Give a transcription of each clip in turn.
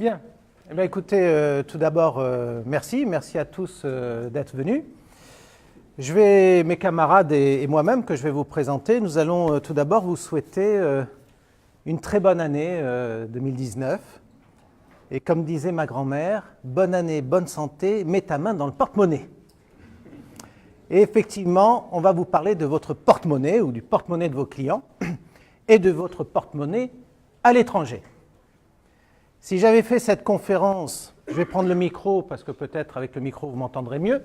Bien. Eh bien, écoutez, tout d'abord, merci à tous d'être venus. Mes camarades et moi-même que je vais vous présenter, nous allons tout d'abord vous souhaiter une très bonne année 2019. Et comme disait ma grand-mère, bonne année, bonne santé, mets ta main dans le porte-monnaie. Et effectivement, on va vous parler de votre porte-monnaie ou du porte-monnaie de vos clients et de votre porte-monnaie à l'étranger. Si j'avais fait cette conférence, je vais prendre le micro parce que peut-être avec le micro vous m'entendrez mieux.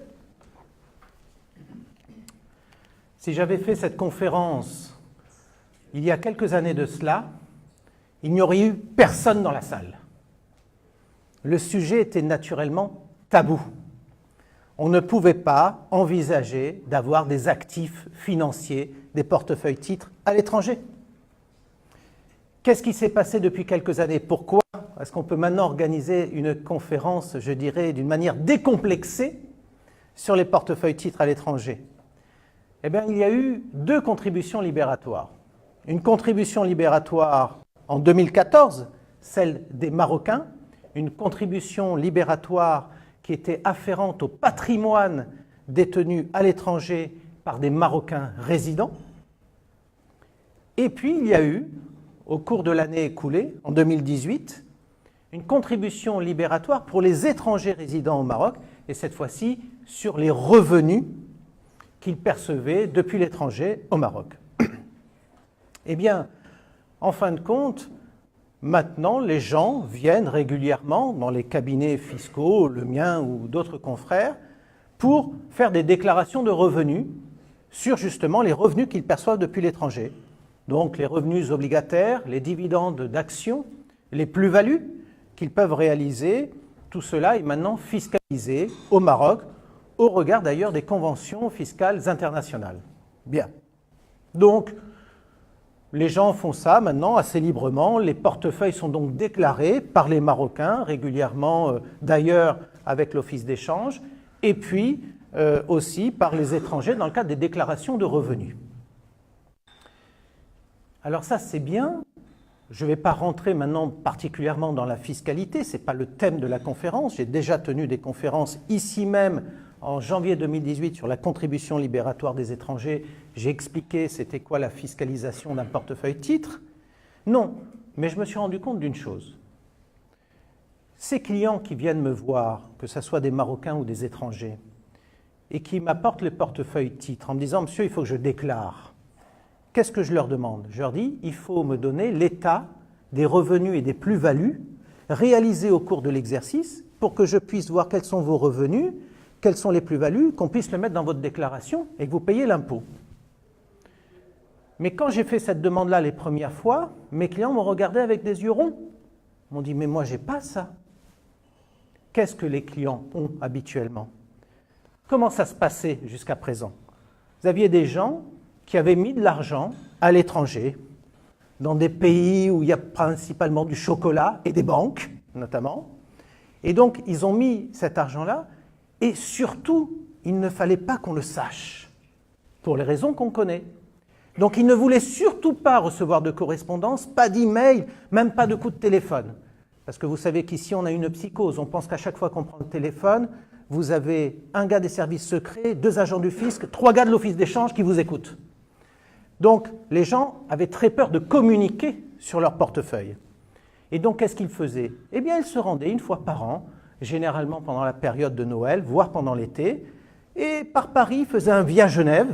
Si j'avais fait cette conférence il y a quelques années de cela, il n'y aurait eu personne dans la salle. Le sujet était naturellement tabou. On ne pouvait pas envisager d'avoir des actifs financiers, des portefeuilles titres à l'étranger. Qu'est-ce qui s'est passé depuis quelques années? Pourquoi est-ce qu'on peut maintenant organiser une conférence, je dirais, d'une manière décomplexée sur les portefeuilles titres à l'étranger? Eh bien, il y a eu deux contributions libératoires. Une contribution libératoire en 2014, celle des Marocains, une contribution libératoire qui était afférente au patrimoine détenu à l'étranger par des Marocains résidents. Et puis, il y a eu, au cours de l'année écoulée, en 2018, une contribution libératoire pour les étrangers résidant au Maroc, et cette fois-ci sur les revenus qu'ils percevaient depuis l'étranger au Maroc. Eh bien, en fin de compte, maintenant, les gens viennent régulièrement dans les cabinets fiscaux, le mien ou d'autres confrères, pour faire des déclarations de revenus sur justement les revenus qu'ils perçoivent depuis l'étranger. Donc les revenus obligataires, les dividendes d'actions, les plus-values qu'ils peuvent réaliser, tout cela est maintenant fiscalisé au Maroc, au regard d'ailleurs des conventions fiscales internationales. Bien. Donc, les gens font ça maintenant assez librement. Les portefeuilles sont donc déclarés par les Marocains, régulièrement d'ailleurs avec l'Office d'échange, et puis aussi par les étrangers dans le cadre des déclarations de revenus. Alors ça, c'est bien. Je ne vais pas rentrer maintenant particulièrement dans la fiscalité, ce n'est pas le thème de la conférence. J'ai déjà tenu des conférences ici même en janvier 2018 sur la contribution libératoire des étrangers. J'ai expliqué c'était quoi la fiscalisation d'un portefeuille titre. Non, mais je me suis rendu compte d'une chose. Ces clients qui viennent me voir, que ce soit des Marocains ou des étrangers, et qui m'apportent le portefeuille titre en me disant « Monsieur, il faut que je déclare ». Qu'est-ce que je leur demande? Je leur dis, il faut me donner l'état des revenus et des plus-values réalisés au cours de l'exercice pour que je puisse voir quels sont vos revenus, quelles sont les plus-values, qu'on puisse le mettre dans votre déclaration et que vous payiez l'impôt. Mais quand j'ai fait cette demande-là les premières fois, mes clients m'ont regardé avec des yeux ronds. Ils m'ont dit, mais moi, je n'ai pas ça. Qu'est-ce que les clients ont habituellement? Comment ça se passait jusqu'à présent? Vous aviez des gens qui avaient mis de l'argent à l'étranger, dans des pays où il y a principalement du chocolat et des banques, notamment. Et donc, ils ont mis cet argent-là, et surtout, il ne fallait pas qu'on le sache, pour les raisons qu'on connaît. Donc, ils ne voulaient surtout pas recevoir de correspondance, pas d'email, même pas de coup de téléphone. Parce que vous savez qu'ici, on a une psychose. On pense qu'à chaque fois qu'on prend le téléphone, vous avez un gars des services secrets, 2 agents du fisc, 3 gars de l'office d'échange qui vous écoutent. Donc, les gens avaient très peur de communiquer sur leur portefeuille. Et donc, qu'est-ce qu'ils faisaient? Eh bien, ils se rendaient une fois par an, généralement pendant la période de Noël, voire pendant l'été, et par Paris, ils faisaient un via Genève,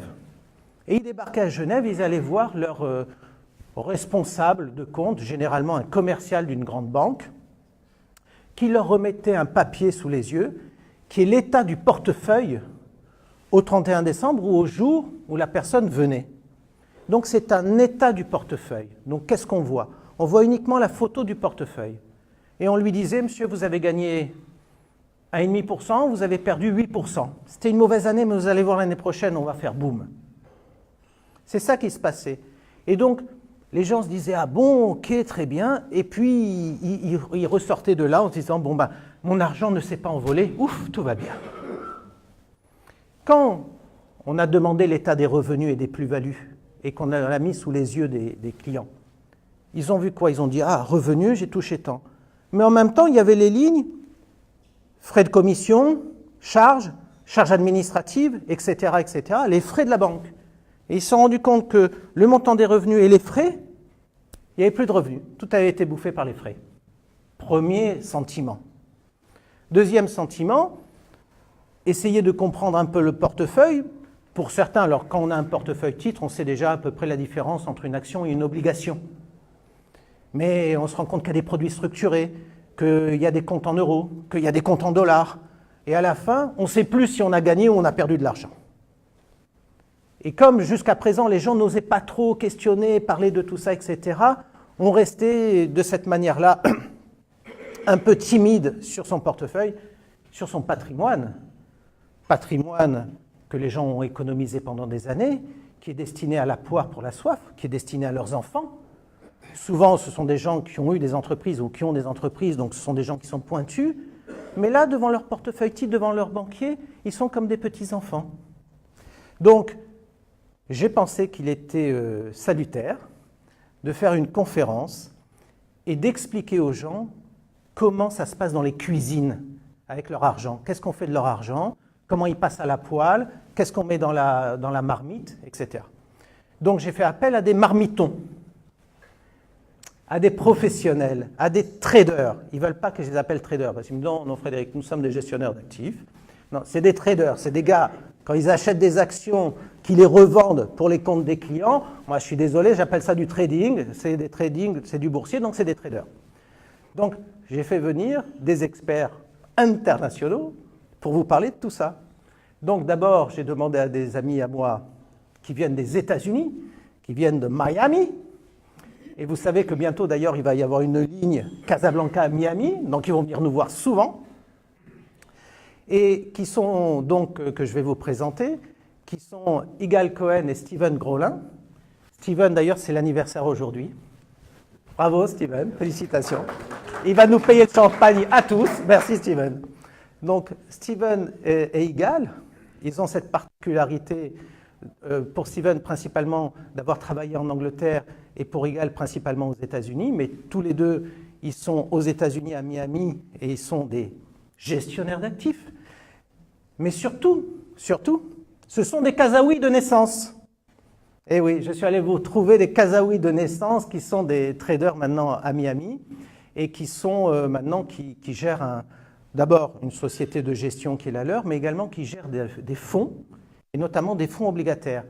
et ils débarquaient à Genève, ils allaient voir leur responsable de compte, généralement un commercial d'une grande banque, qui leur remettait un papier sous les yeux, qui est l'état du portefeuille au 31 décembre ou au jour où la personne venait. Donc, c'est un état du portefeuille. Donc, qu'est-ce qu'on voit? On voit uniquement la photo du portefeuille. Et on lui disait, monsieur, vous avez gagné 1,5%, vous avez perdu 8%. C'était une mauvaise année, mais vous allez voir l'année prochaine, on va faire boum. C'est ça qui se passait. Et donc, les gens se disaient, ah bon, ok, très bien. Et puis, ils ressortaient de là en se disant, bon, ben, mon argent ne s'est pas envolé, ouf, tout va bien. Quand on a demandé l'état des revenus et des plus-values, et qu'on l'a mis sous les yeux des clients. Ils ont vu quoi? Ils ont dit, ah, revenu, j'ai touché tant. mais en même temps, il y avait les lignes frais de commission, charges administratives, etc., etc., les frais de la banque. Et ils se sont rendus compte que le montant des revenus et les frais, il n'y avait plus de revenus. Tout avait été bouffé par les frais. Premier sentiment. Deuxième sentiment, essayer de comprendre un peu le portefeuille. Pour certains, alors quand on a un portefeuille titre, on sait déjà à peu près la différence entre une action et une obligation. Mais on se rend compte qu'il y a des produits structurés, qu'il y a des comptes en euros, qu'il y a des comptes en dollars. Et à la fin, on ne sait plus si on a gagné ou on a perdu de l'argent. Et comme jusqu'à présent, les gens n'osaient pas trop questionner, parler de tout ça, etc., on restait de cette manière-là un peu timide sur son portefeuille, sur son patrimoine. Patrimoine que les gens ont économisé pendant des années, qui est destiné à la poire pour la soif, qui est destiné à leurs enfants. Souvent, ce sont des gens qui ont eu des entreprises ou qui ont des entreprises, donc ce sont des gens qui sont pointus. Mais là, devant leur portefeuille titre, devant leur banquier, ils sont comme des petits-enfants. Donc, j'ai pensé qu'il était salutaire de faire une conférence et d'expliquer aux gens comment ça se passe dans les cuisines avec leur argent. Qu'est-ce qu'on fait de leur argent? Comment ils passent à la poêle? Qu'est-ce qu'on met dans la marmite? Etc. Donc j'ai fait appel à des marmitons, à des professionnels, à des traders. Ils ne veulent pas que je les appelle traders, parce qu'ils me disent non, Frédéric, nous sommes des gestionnaires d'actifs. Non, c'est des traders, c'est des gars, quand ils achètent des actions, qui les revendent pour les comptes des clients. Moi, je suis désolé, j'appelle ça du trading. C'est des trading, c'est du boursier, donc c'est des traders. Donc, j'ai fait venir des experts internationaux pour vous parler de tout ça. Donc, d'abord, j'ai demandé à des amis à moi qui viennent des États-Unis, qui viennent de Miami. Et vous savez que bientôt, d'ailleurs, il va y avoir une ligne Casablanca-Miami, donc ils vont venir nous voir souvent. Et qui sont donc, que je vais vous présenter, qui sont Igal Cohen et Steven Grolin. Steven, d'ailleurs, c'est l'anniversaire aujourd'hui. Bravo, Steven, félicitations. Il va nous payer le champagne à tous. Merci, Steven. Donc, Steven et Igal, ils ont cette particularité, pour Steven principalement, d'avoir travaillé en Angleterre et pour Igal principalement aux États-Unis, mais tous les deux, ils sont aux États-Unis à Miami et ils sont des gestionnaires d'actifs. Mais surtout, ce sont des Kazaouis de naissance. Eh oui, je suis allé vous trouver des Kazaouis de naissance qui sont des traders maintenant à Miami et qui sont maintenant qui gèrent d'abord une société de gestion qui est la leur, mais également qui gèrent des fonds, et notamment des fonds obligataires.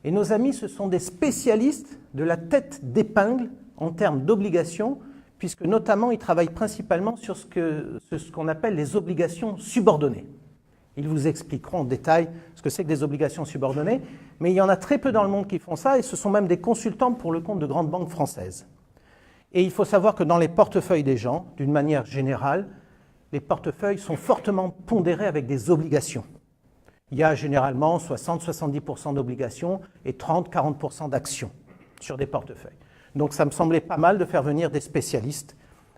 Et nos amis, ce sont des spécialistes de la tête d'épingle en termes d'obligations, puisque notamment ils travaillent principalement sur ce qu'on appelle les obligations subordonnées. Ils vous expliqueront en détail ce que c'est que des obligations subordonnées, mais il y en a très peu dans le monde qui font ça, et ce sont même des consultants pour le compte de grandes banques françaises. Et il faut savoir que dans les portefeuilles des gens, d'une manière générale, les portefeuilles sont fortement pondérés avec des obligations. Il y a généralement 60-70% d'obligations et 30-40% d'actions sur des portefeuilles. Donc ça me semblait pas mal de faire venir des spécialistes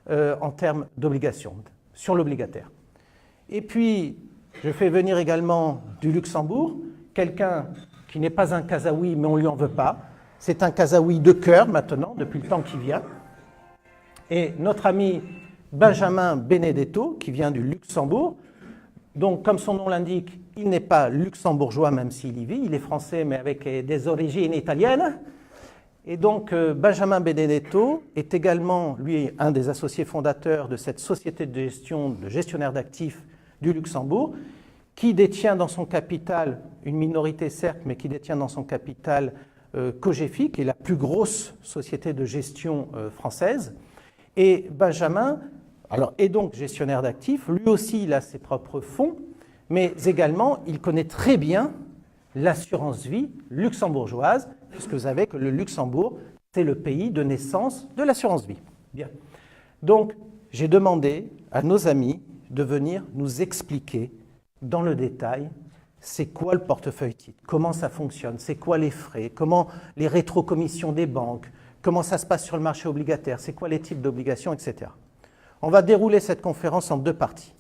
en termes d'obligations, sur l'obligataire. Et puis, je fais venir également du Luxembourg, quelqu'un qui n'est pas un Kazaoui, mais on ne lui en veut pas. C'est un Kazaoui de cœur maintenant, depuis le temps qu'il vient. Et notre ami Benjamin Benedetto, qui vient du Luxembourg. Donc, comme son nom l'indique, il n'est pas luxembourgeois, même s'il y vit. Il est français, mais avec des origines italiennes. Et donc, Benjamin Benedetto est également, lui, un des associés fondateurs de cette société de gestion, de gestionnaire d'actifs du Luxembourg, qui détient dans son capital, une minorité certes, mais qui détient dans son capital Cogefi, qui est la plus grosse société de gestion française. Et Benjamin est donc gestionnaire d'actifs, lui aussi il a ses propres fonds, mais également il connaît très bien l'assurance vie luxembourgeoise, puisque vous savez que le Luxembourg, c'est le pays de naissance de l'assurance vie. Bien. Donc, j'ai demandé à nos amis de venir nous expliquer dans le détail c'est quoi le portefeuille titre, comment ça fonctionne, c'est quoi les frais, comment les rétrocommissions des banques, comment ça se passe sur le marché obligataire, c'est quoi les types d'obligations, etc. On va dérouler cette conférence en deux parties.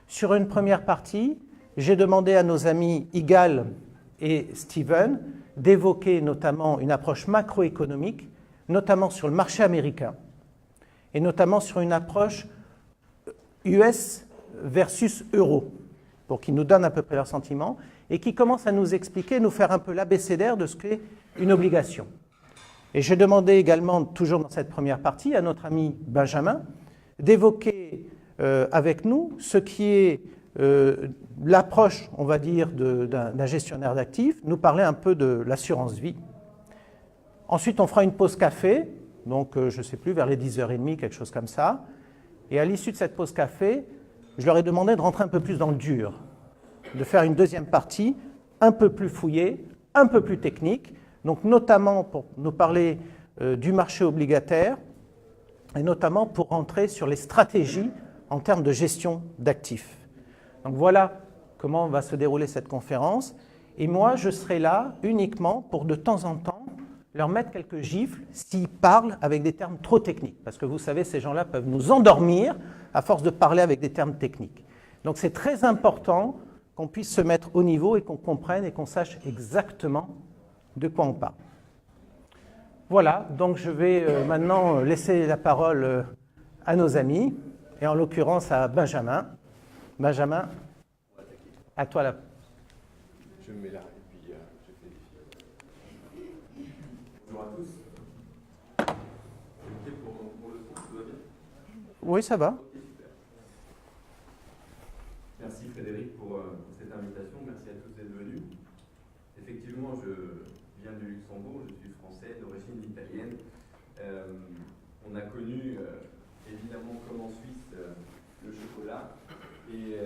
Sur une première partie, j'ai demandé à nos amis Igal et Steven d'évoquer notamment une approche macroéconomique, notamment sur le marché américain. et notamment sur une approche US versus euro, pour qu'ils nous donnent à peu près leurs sentiments, et qui commencent à nous expliquer, nous faire un peu l'abécédaire de ce qu'est une obligation. Et j'ai demandé également, toujours dans cette première partie, à notre ami Benjamin, d'évoquer avec nous ce qui est l'approche, on va dire, d'un gestionnaire d'actifs, nous parler un peu de l'assurance vie. Ensuite, on fera une pause café, donc je ne sais plus, vers les 10h30, quelque chose comme ça. Et à l'issue de cette pause café, je leur ai demandé de rentrer un peu plus dans le dur, de faire une deuxième partie un peu plus fouillée, un peu plus technique, donc notamment pour nous parler du marché obligataire et notamment pour rentrer sur les stratégies en termes de gestion d'actifs. Donc voilà comment va se dérouler cette conférence. Et moi, je serai là uniquement pour de temps en temps leur mettre quelques gifles s'ils parlent avec des termes trop techniques. Parce que vous savez, ces gens-là peuvent nous endormir à force de parler avec des termes techniques. Donc c'est très important qu'on puisse se mettre au niveau et qu'on comprenne et qu'on sache exactement de quoi on parle. Voilà, donc je vais maintenant laisser la parole à nos amis, et en l'occurrence à Benjamin. Benjamin, à toi la... Je me mets là et puis je fais des films. Bonjour à tous. C'est OK pour le son, tout va bien? Oui, ça va. Ok, super. Merci Frédéric pour cette invitation. Merci à tous d'être venus. Effectivement, je viens du Luxembourg, je suis français d'origine italienne. On a connu, évidemment, comme en Suisse, le chocolat. Et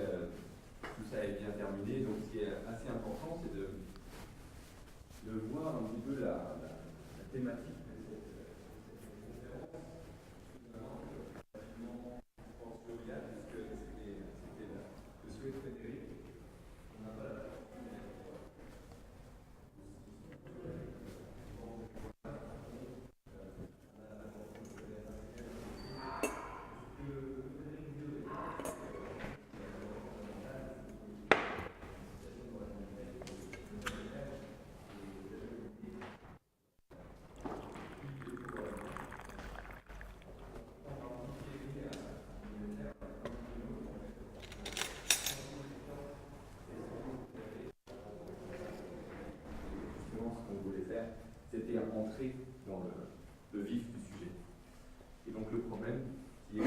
tout ça est bien terminé. Donc, ce qui est assez important, c'est de voir un petit peu la thématique de cette conférence. Rapidement, puisque c'était le souhait de Frédéric. On n'a pas la c'était entrer dans le vif du sujet. Et donc le problème, qui est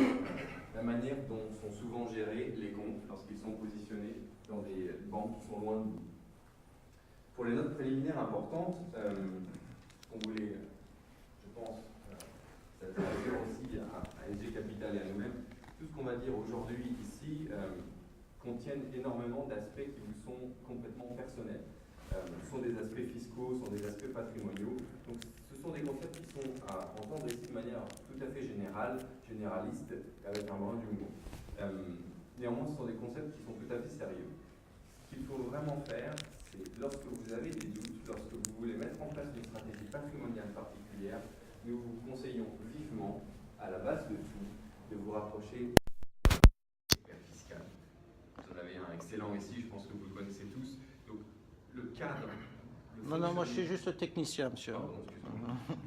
la manière dont sont souvent gérés les comptes lorsqu'ils sont positionnés dans des banques qui sont loin de nous. Pour les notes préliminaires importantes, on voulait, je pense, s'intéresser aussi à SG Capital et à nous-mêmes. Tout ce qu'on va dire aujourd'hui ici contiennent énormément d'aspects qui vous sont complètement personnels. Ce sont des aspects fiscaux, ce sont des aspects patrimoniaux. Donc, ce sont des concepts qui sont à entendre ici de manière tout à fait générale, généraliste, avec un brin d'humour. Néanmoins, ce sont des concepts qui sont tout à fait sérieux. Ce qu'il faut vraiment faire, c'est lorsque vous avez des doutes, lorsque vous voulez mettre en place une stratégie patrimoniale particulière, nous vous conseillons vivement, à la base de tout, de vous rapprocher du fiscal. Vous en avez un excellent ici, je pense que vous le connaissez tous. Donc, le cadre. Non, moi je suis juste technicien, monsieur. Pardon,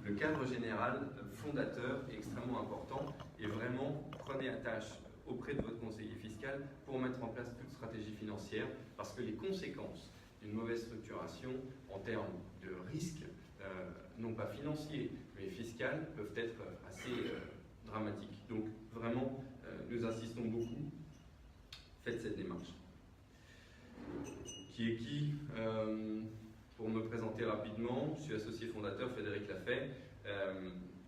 le cadre général fondateur est extrêmement important et vraiment prenez attache auprès de votre conseiller fiscal pour mettre en place toute stratégie financière parce que les conséquences d'une mauvaise structuration en termes de risques, non pas financiers mais fiscales, peuvent être assez dramatiques. Donc vraiment, nous insistons beaucoup, faites cette démarche. Qui est qui pour me présenter rapidement, je suis associé fondateur Frédéric Lafay.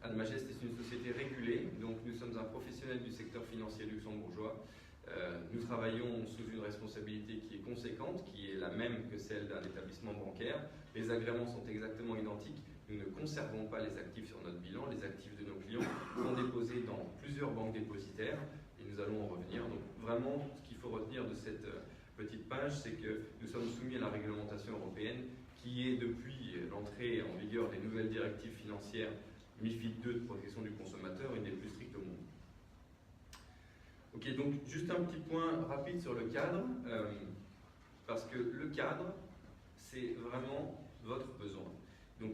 Admagest est une société régulée, donc nous sommes un professionnel du secteur financier luxembourgeois. Nous travaillons sous une responsabilité qui est conséquente, qui est la même que celle d'un établissement bancaire. Les agréments sont exactement identiques. Nous ne conservons pas les actifs sur notre bilan. Les actifs de nos clients sont déposés dans plusieurs banques dépositaires et nous allons en revenir. Donc vraiment, ce qu'il faut retenir de cette petite page, c'est que nous sommes soumis à la réglementation européenne qui est depuis l'entrée en vigueur des nouvelles directives financières MiFID II de protection du consommateur une des plus strictes au monde. Ok, donc juste un petit point rapide sur le cadre, parce que le cadre, c'est vraiment votre besoin. Donc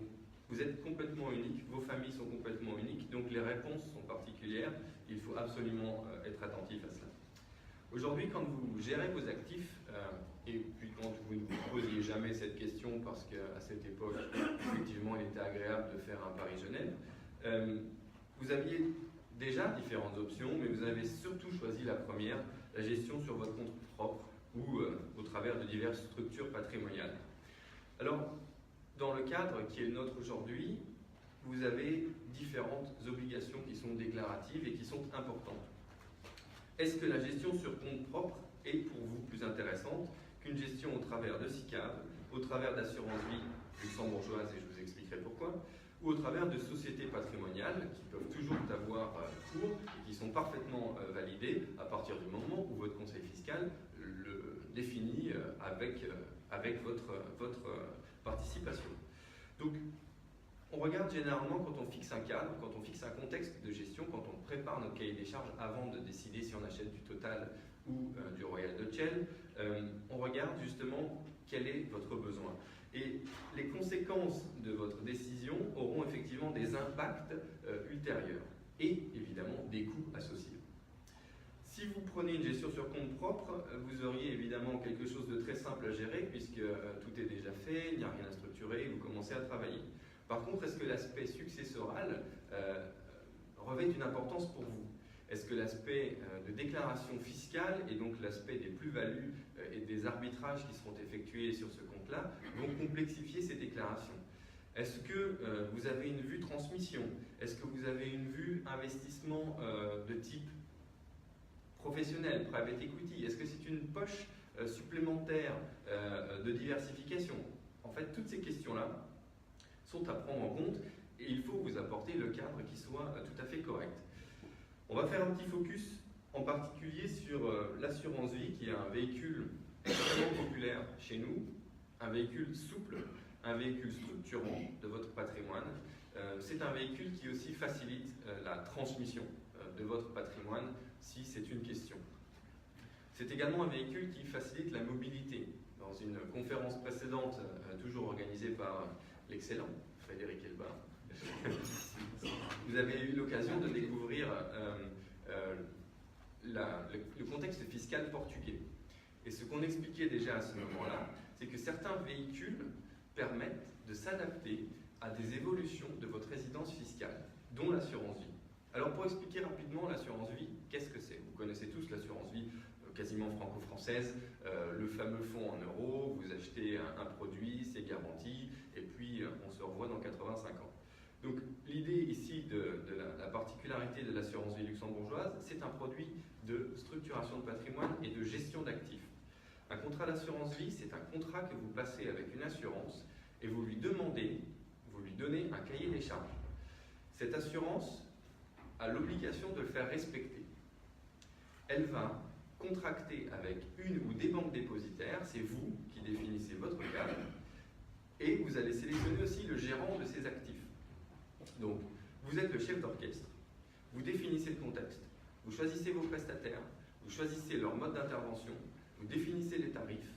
Vous êtes complètement unique, vos familles sont complètement uniques, donc les réponses sont particulières. Il faut absolument être attentif à cela. Aujourd'hui, quand vous gérez vos actifs, et puis quand vous ne vous posiez jamais cette question, parce qu'à cette époque, effectivement, il était agréable de faire un Paris-Genève, vous aviez déjà différentes options, mais vous avez surtout choisi la première, la gestion sur votre compte propre ou au travers de diverses structures patrimoniales. Alors, dans le cadre qui est le nôtre aujourd'hui, vous avez différentes obligations qui sont déclaratives et qui sont importantes. Est-ce que la gestion sur compte propre est pour vous plus intéressante qu'une gestion au travers de SICAV, au travers d'assurance vie luxembourgeoise, et je vous expliquerai pourquoi, ou au travers de sociétés patrimoniales qui peuvent toujours avoir cours et qui sont parfaitement validées à partir du moment où votre conseil fiscal le définit avec votre participation. Donc, on regarde généralement quand on fixe un cadre, quand on fixe un contexte de gestion, quand on prépare notre cahier des charges avant de décider si on achète du Total ou du Royal Dutch Shell, on regarde justement quel est votre besoin. Et les conséquences de votre décision auront effectivement des impacts ultérieurs et évidemment des coûts associés. Si vous prenez une gestion sur compte propre, vous auriez évidemment quelque chose de très simple à gérer puisque tout est déjà fait, il n'y a rien à structurer, vous commencez à travailler. Par contre, est-ce que l'aspect successoral revêt une importance pour vous? Est-ce que l'aspect de déclaration fiscale et donc l'aspect des plus-values et des arbitrages qui seront effectués sur ce compte-là vont complexifier ces déclarations? Est-ce que vous avez une vue transmission? Est-ce que vous avez une vue investissement de type professionnel, private equity? Est-ce que c'est une poche supplémentaire de diversification? En fait, toutes ces questions-là sont à prendre en compte et il faut vous apporter le cadre qui soit tout à fait correct. On va faire un petit focus en particulier sur l'assurance vie qui est un véhicule extrêmement populaire chez nous, un véhicule souple, un véhicule structurant de votre patrimoine. C'est un véhicule qui aussi facilite la transmission de votre patrimoine si c'est une question. C'est également un véhicule qui facilite la mobilité. Dans une conférence précédente, toujours organisée par l'excellent Frédéric Elbin, vous avez eu l'occasion de découvrir le contexte fiscal portugais. Et ce qu'on expliquait déjà à ce moment-là, c'est que certains véhicules permettent de s'adapter à des évolutions de votre résidence fiscale, dont l'assurance vie. Alors pour expliquer rapidement l'assurance vie, qu'est-ce que c'est? Vous connaissez tous l'assurance vie quasiment franco-française, le fameux fonds en euros, vous achetez un produit, c'est garanti, et puis on se revoit dans 85 ans. Donc l'idée ici de la particularité de l'assurance vie luxembourgeoise, c'est un produit de structuration de patrimoine et de gestion d'actifs. Un contrat d'assurance vie, c'est un contrat que vous passez avec une assurance et vous lui demandez, vous lui donnez un cahier des charges. Cette assurance a l'obligation de le faire respecter. Elle va contracter avec une ou des banques dépositaires, c'est vous qui définissez votre cadre, et vous allez sélectionner aussi le gérant de ces actifs. Donc, vous êtes le chef d'orchestre, vous définissez le contexte, vous choisissez vos prestataires, vous choisissez leur mode d'intervention, vous définissez les tarifs,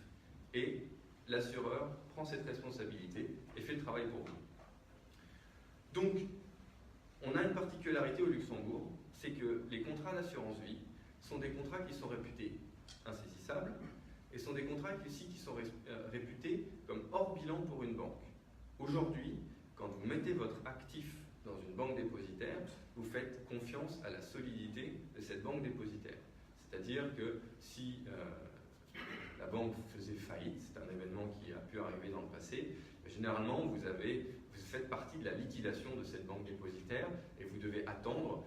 et l'assureur prend cette responsabilité et fait le travail pour vous. Donc, on a une particularité au Luxembourg, c'est que les contrats d'assurance vie sont des contrats qui sont réputés insaisissables et sont des contrats aussi qui sont réputés comme hors bilan pour une banque. Aujourd'hui, quand vous mettez votre actif dans une banque dépositaire, vous faites confiance à la solidité de cette banque dépositaire. C'est-à-dire que si la banque faisait faillite, c'est un événement qui a pu arriver dans le passé, généralement vous faites partie de la liquidation de cette banque dépositaire et vous devez attendre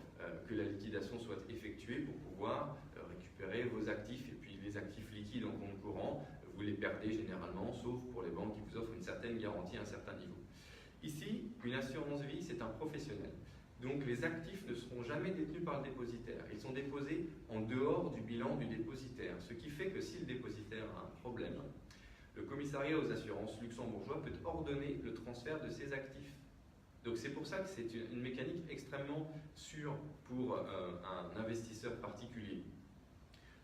que la liquidation soit effectuée pour pouvoir récupérer vos actifs. Et puis les actifs liquides en compte courant, vous les perdez généralement, sauf pour les banques qui vous offrent une certaine garantie à un certain niveau. Ici, une assurance vie, c'est un professionnel. Donc les actifs ne seront jamais détenus par le dépositaire. Ils sont déposés en dehors du bilan du dépositaire. Ce qui fait que si le dépositaire a un problème, le commissariat aux assurances luxembourgeois peut ordonner le transfert de ses actifs. Donc c'est pour ça que c'est une mécanique extrêmement sûre pour un investisseur particulier.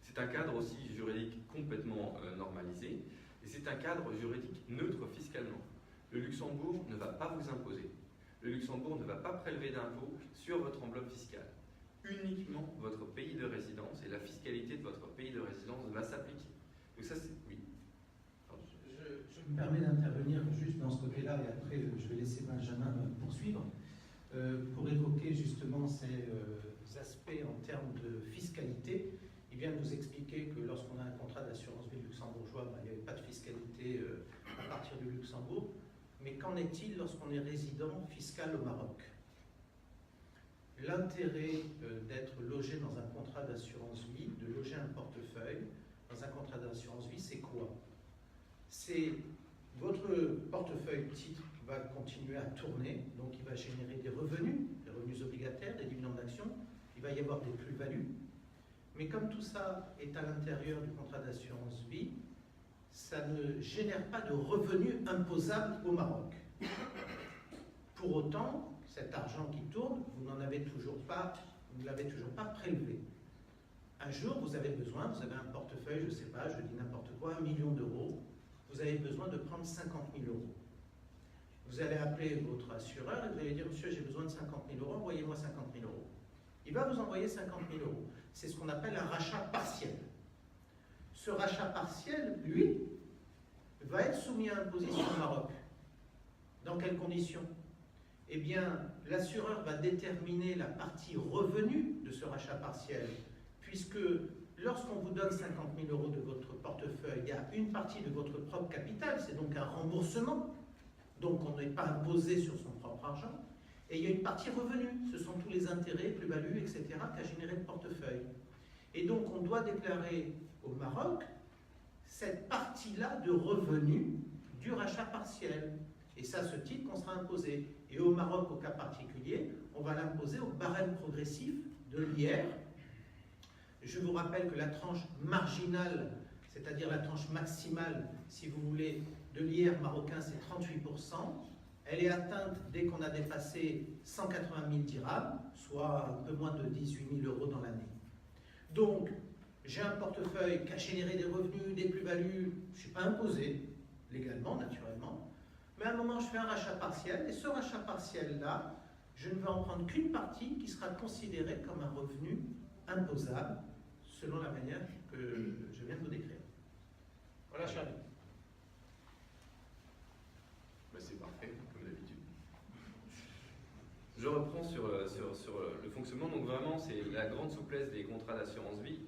C'est un cadre aussi juridique complètement normalisé et c'est un cadre juridique neutre fiscalement. Le Luxembourg ne va pas vous imposer. Le Luxembourg ne va pas prélever d'impôts sur votre enveloppe fiscale. Uniquement votre pays de résidence et la fiscalité de votre pays de résidence va s'appliquer. Donc ça, c'est... Oui. Je me permets d'intervenir juste dans ce côté-là et après je vais laisser Benjamin poursuivre pour évoquer justement ces aspects en termes de fiscalité. Il vient de nous expliquer que lorsqu'on a un contrat d'assurance vie luxembourgeois, il n'y avait pas de fiscalité à partir du Luxembourg. Mais qu'en est-il lorsqu'on est résident fiscal au Maroc? L'intérêt d'être logé dans un contrat d'assurance vie, de loger un portefeuille dans un contrat d'assurance vie, c'est quoi? C'est votre portefeuille titre va continuer à tourner, donc il va générer des revenus obligataires, des dividendes d'action, il va y avoir des plus-values. Mais comme tout ça est à l'intérieur du contrat d'assurance vie, ça ne génère pas de revenus imposables au Maroc. Pour autant, cet argent qui tourne, vous ne l'avez toujours pas prélevé. Un jour, vous avez besoin, vous avez un portefeuille, je ne sais pas, je dis n'importe quoi, 1 million d'euros, vous avez besoin de prendre 50 000 euros. Vous allez appeler votre assureur et vous allez dire, monsieur, j'ai besoin de 50 000 euros, envoyez-moi 50 000 euros. Il va vous envoyer 50 000 euros. C'est ce qu'on appelle un rachat partiel. Ce rachat partiel, lui, va être soumis à imposition au Maroc. Dans quelles conditions? Eh bien, l'assureur va déterminer la partie revenu de ce rachat partiel, puisque lorsqu'on vous donne 50 000 euros de votre portefeuille, il y a une partie de votre propre capital, c'est donc un remboursement, donc on n'est pas imposé sur son propre argent, et il y a une partie revenu, ce sont tous les intérêts, plus-values, etc., qu'a généré le portefeuille. Et donc on doit déclarer au Maroc cette partie-là de revenus du rachat partiel. Et ça, ce titre qu'on sera imposé. Et au Maroc, au cas particulier, on va l'imposer au barème progressif de l'IR. Je vous rappelle que la tranche marginale, c'est-à-dire la tranche maximale, si vous voulez, de l'IR marocain, c'est 38%. Elle est atteinte dès qu'on a dépassé 180 000 dirhams, soit un peu moins de 18 000 euros dans l'année. Donc, j'ai un portefeuille qui a généré des revenus, des plus-values, je ne suis pas imposé, légalement, naturellement, mais à un moment, je fais un rachat partiel, et ce rachat partiel-là, je ne vais en prendre qu'une partie qui sera considérée comme un revenu imposable, selon la manière que je viens de vous décrire. Voilà, Charlie. Ben, c'est parfait, comme d'habitude. Je reprends sur le fonctionnement. Donc vraiment, c'est la grande souplesse des contrats d'assurance vie.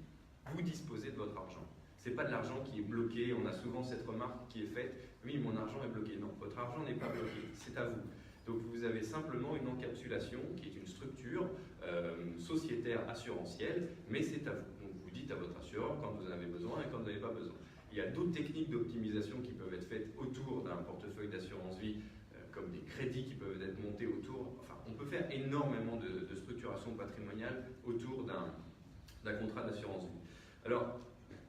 Vous disposez de votre argent. Ce n'est pas de l'argent qui est bloqué. On a souvent cette remarque qui est faite. Oui, mon argent est bloqué. Non, votre argent n'est pas bloqué. C'est à vous. Donc vous avez simplement une encapsulation qui est une structure sociétaire assurantielle, mais c'est à vous. Donc vous dites à votre assureur quand vous en avez besoin et quand vous n'avez pas besoin. Il y a d'autres techniques d'optimisation qui peuvent être faites autour d'un portefeuille d'assurance vie, comme des crédits qui peuvent être montés autour. Enfin, on peut faire énormément de structuration patrimoniale autour d'un contrat d'assurance vie. Alors,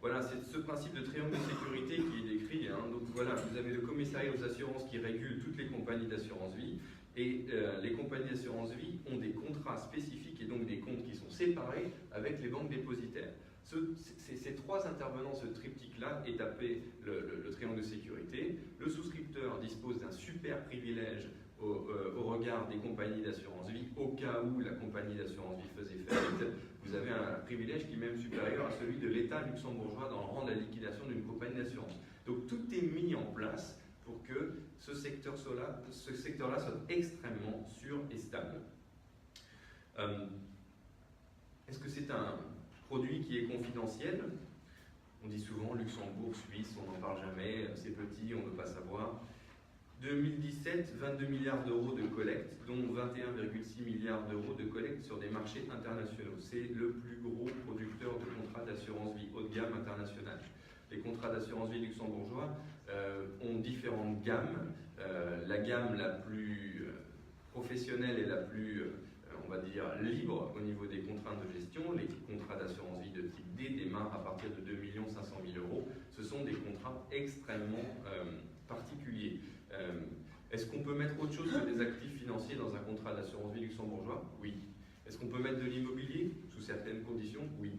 voilà, c'est ce principe de triangle de sécurité qui est décrit. Hein. Donc voilà, vous avez le commissariat aux assurances qui régule toutes les compagnies d'assurance vie. Et les compagnies d'assurance vie ont des contrats spécifiques et donc des comptes qui sont séparés avec les banques dépositaires. Ces trois intervenants, ce triptyque-là, est appelé le triangle de sécurité. Le souscripteur dispose d'un super privilège au regard des compagnies d'assurance vie. Au cas où la compagnie d'assurance vie faisait faillite, vous avez un privilège qui est même supérieur à celui de l'État luxembourgeois dans le rang de la liquidation d'une compagnie d'assurance. Donc tout est mis en place pour que ce secteur-là soit extrêmement sûr et stable. Est-ce que c'est un produit qui est confidentiel? On dit souvent Luxembourg, Suisse, on n'en parle jamais, c'est petit, on ne veut pas savoir. 2017, 22 milliards d'euros de collecte, dont 21,6 milliards d'euros de collecte sur des marchés internationaux. C'est le plus gros producteur de contrats d'assurance vie haut de gamme international. Les contrats d'assurance vie luxembourgeois ont différentes gammes. La gamme la plus professionnelle et la plus, on va dire, libre au niveau des contraintes de gestion, les contrats d'assurance vie de type D démarrent à partir de 2 500 000 euros. Ce sont des contrats extrêmement particuliers. Est-ce qu'on peut mettre autre chose que des actifs financiers dans un contrat d'assurance vie luxembourgeois? Oui. Est-ce qu'on peut mettre de l'immobilier? Sous certaines conditions? Oui.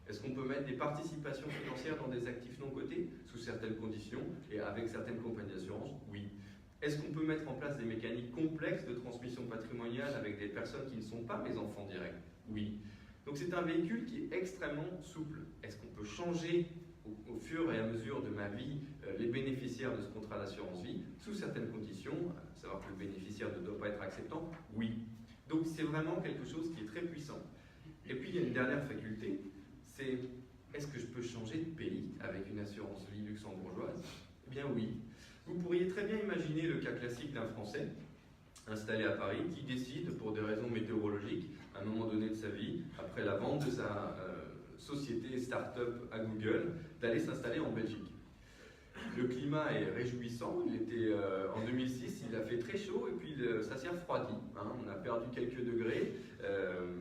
Est-ce qu'on peut mettre des participations financières dans des actifs non cotés? Sous certaines conditions et avec certaines compagnies d'assurance? Oui. Est-ce qu'on peut mettre en place des mécaniques complexes de transmission patrimoniale avec des personnes qui ne sont pas mes enfants directs? Oui. Donc c'est un véhicule qui est extrêmement souple. Est-ce qu'on peut changer au fur et à mesure de ma vie les bénéficiaires de ce contrat d'assurance vie sous certaines conditions, à savoir que le bénéficiaire ne doit pas être acceptant? Oui. Donc c'est vraiment quelque chose qui est très puissant. Et puis il y a une dernière faculté, c'est est-ce que je peux changer de pays avec une assurance vie luxembourgeoise? Eh bien oui. Vous pourriez très bien imaginer le cas classique d'un Français installé à Paris qui décide, pour des raisons météorologiques, à un moment donné de sa vie, après la vente de sa société start-up à Google, d'aller s'installer en Belgique. Le climat est réjouissant, en 2006, il a fait très chaud et puis ça s'est refroidi. Hein. On a perdu quelques degrés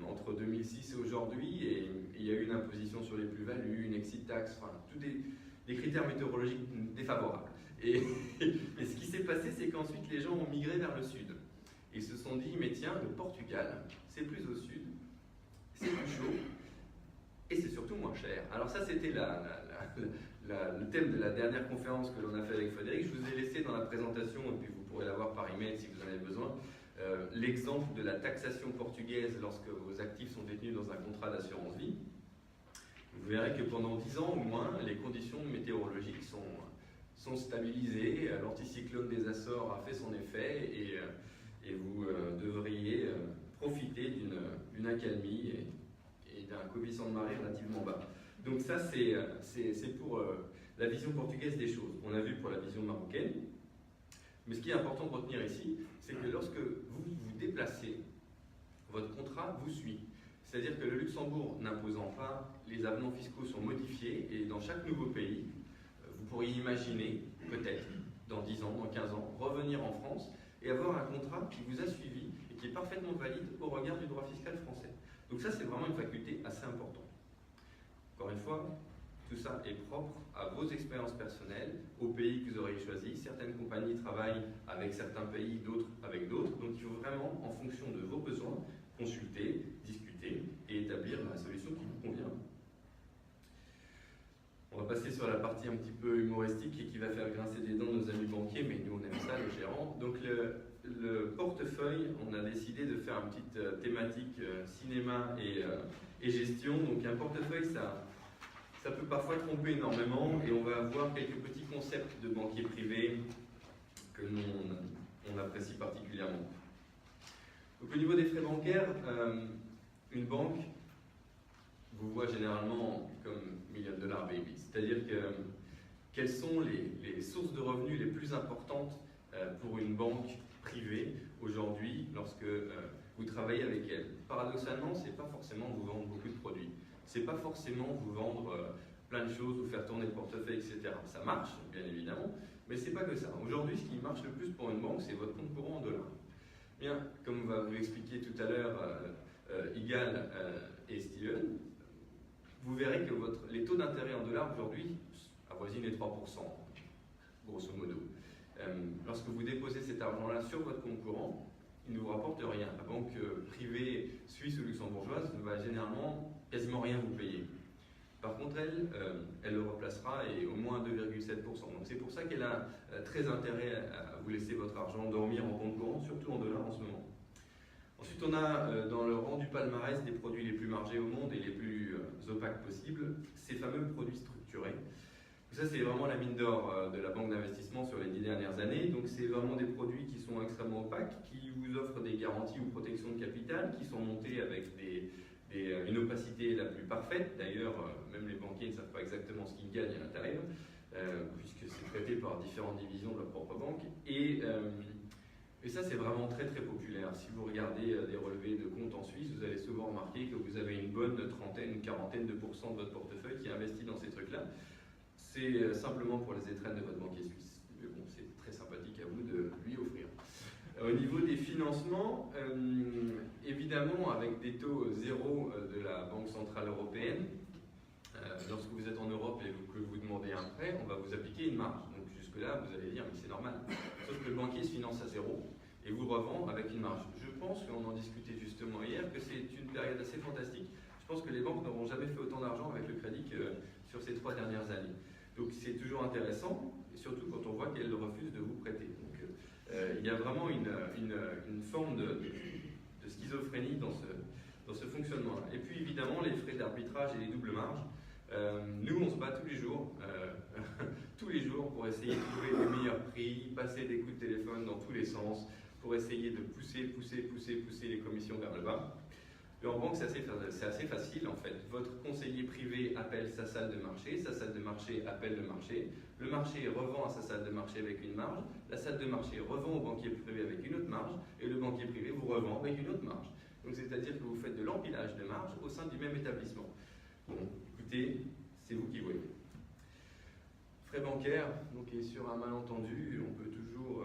entre 2006 et aujourd'hui et il y a eu une imposition sur les plus-values, une exit tax, enfin, tous des critères météorologiques défavorables. Et ce qui s'est passé, c'est qu'ensuite les gens ont migré vers le sud. Ils se sont dit, mais tiens, le Portugal, c'est plus au sud, c'est plus chaud, et c'est surtout moins cher. Alors ça, c'était le thème de la dernière conférence que l'on a fait avec Frédéric. Je vous ai laissé dans la présentation, et puis vous pourrez l'avoir par email si vous en avez besoin, l'exemple de la taxation portugaise lorsque vos actifs sont détenus dans un contrat d'assurance vie. Vous verrez que pendant 10 ans au moins, les conditions météorologiques sont stabilisées, l'anticyclone des Açores a fait son effet, et vous devriez profiter d'une accalmie et d'un coefficient de marée relativement bas. Donc ça, c'est pour la vision portugaise des choses. On a vu pour la vision marocaine. Mais ce qui est important de retenir ici, c'est que lorsque vous vous déplacez, votre contrat vous suit. C'est-à-dire que le Luxembourg n'imposant pas, les avenants fiscaux sont modifiés, et dans chaque nouveau pays, vous pourriez imaginer, peut-être, dans 10 ans, dans 15 ans, revenir en France et avoir un contrat qui vous a suivi et qui est parfaitement valide au regard du droit fiscal français. Donc ça, c'est vraiment une faculté assez importante. Encore une fois, tout ça est propre à vos expériences personnelles, au pays que vous auriez choisi. Certaines compagnies travaillent avec certains pays, d'autres avec d'autres. Donc il faut vraiment, en fonction de vos besoins, consulter, discuter et établir la solution qui vous convient. On va passer sur la partie un petit peu humoristique et qui va faire grincer des dents nos amis banquiers, mais nous on aime ça, les gérants. Donc le portefeuille, on a décidé de faire une petite thématique cinéma et gestion. Donc un portefeuille, ça peut parfois tromper énormément, et on va avoir quelques petits concepts de banquier privé que nous on apprécie particulièrement. Donc au niveau des frais bancaires, une banque vous voit généralement comme $1 million baby. C'est-à-dire que quelles sont les sources de revenus les plus importantes pour une banque privée aujourd'hui lorsque vous travaillez avec elle? Paradoxalement, ce n'est pas forcément vous vendre beaucoup de produits. Ce n'est pas forcément vous vendre plein de choses, vous faire tourner le portefeuille, etc. Ça marche, bien évidemment, mais ce n'est pas que ça. Aujourd'hui, ce qui marche le plus pour une banque, c'est votre compte courant en dollars. Bien, comme on va vous l'expliquer tout à l'heure, Igal et Steven, vous verrez que les taux d'intérêt en dollars aujourd'hui avoisinent les 3%, grosso modo. Lorsque vous déposez cet argent-là sur votre compte courant, il ne vous rapporte rien. La banque privée suisse ou luxembourgeoise ne va généralement quasiment rien vous payer. Par contre, elle le replacera et au moins 2,7%. Donc c'est pour ça qu'elle a très intérêt à vous laisser votre argent dormir en compte courant, surtout en dollars en ce moment. Ensuite, on a dans le rang du palmarès des produits les plus margés au monde et les plus opaques possibles, ces fameux produits structurés. Ça, c'est vraiment la mine d'or de la banque d'investissement sur les 10 dernières années. Donc, c'est vraiment des produits qui sont extrêmement opaques, qui vous offrent des garanties ou protections de capital, qui sont montés avec une opacité la plus parfaite. D'ailleurs, même les banquiers ne savent pas exactement ce qu'ils gagnent à l'intérieur, puisque c'est traité par différentes divisions de leur propre banque. Et ça, c'est vraiment très très populaire. Si vous regardez des relevés de comptes en Suisse, vous allez souvent remarquer que vous avez une bonne trentaine, une quarantaine de pourcents de votre portefeuille qui est investi dans ces trucs-là. C'est simplement pour les étrennes de votre banquier suisse. Mais bon, c'est très sympathique à vous de lui offrir. Au niveau des financements, évidemment, avec des taux zéro de la Banque Centrale Européenne, lorsque vous êtes en Europe et que vous demandez un prêt, on va vous appliquer une marge. Donc jusque-là, vous allez dire, mais c'est normal. Sauf que le banquier se finance à zéro et vous revend avec une marge. Je pense qu'on en discutait justement hier, que c'est une période assez fantastique. Je pense que les banques n'auront jamais fait autant d'argent avec le crédit que sur ces 3 dernières années. Donc c'est toujours intéressant, et surtout quand on voit qu'elles refusent de vous prêter. Donc Il y a vraiment une forme de schizophrénie dans ce fonctionnement-là. Et puis évidemment, les frais d'arbitrage et les doubles marges. Nous, on se bat tous les jours, tous les jours pour essayer de trouver le meilleur prix, passer des coups de téléphone dans tous les sens, pour essayer de pousser les commissions vers le bas. Et en banque, c'est assez facile en fait. Votre conseiller privé appelle sa salle de marché appelle le marché revend à sa salle de marché avec une marge, la salle de marché revend au banquier privé avec une autre marge, et le banquier privé vous revend avec une autre marge. Donc c'est-à-dire que vous faites de l'empilage de marge au sein du même établissement. Bon, écoutez, c'est vous qui voyez. Frais bancaires, donc et sur un malentendu, on peut toujours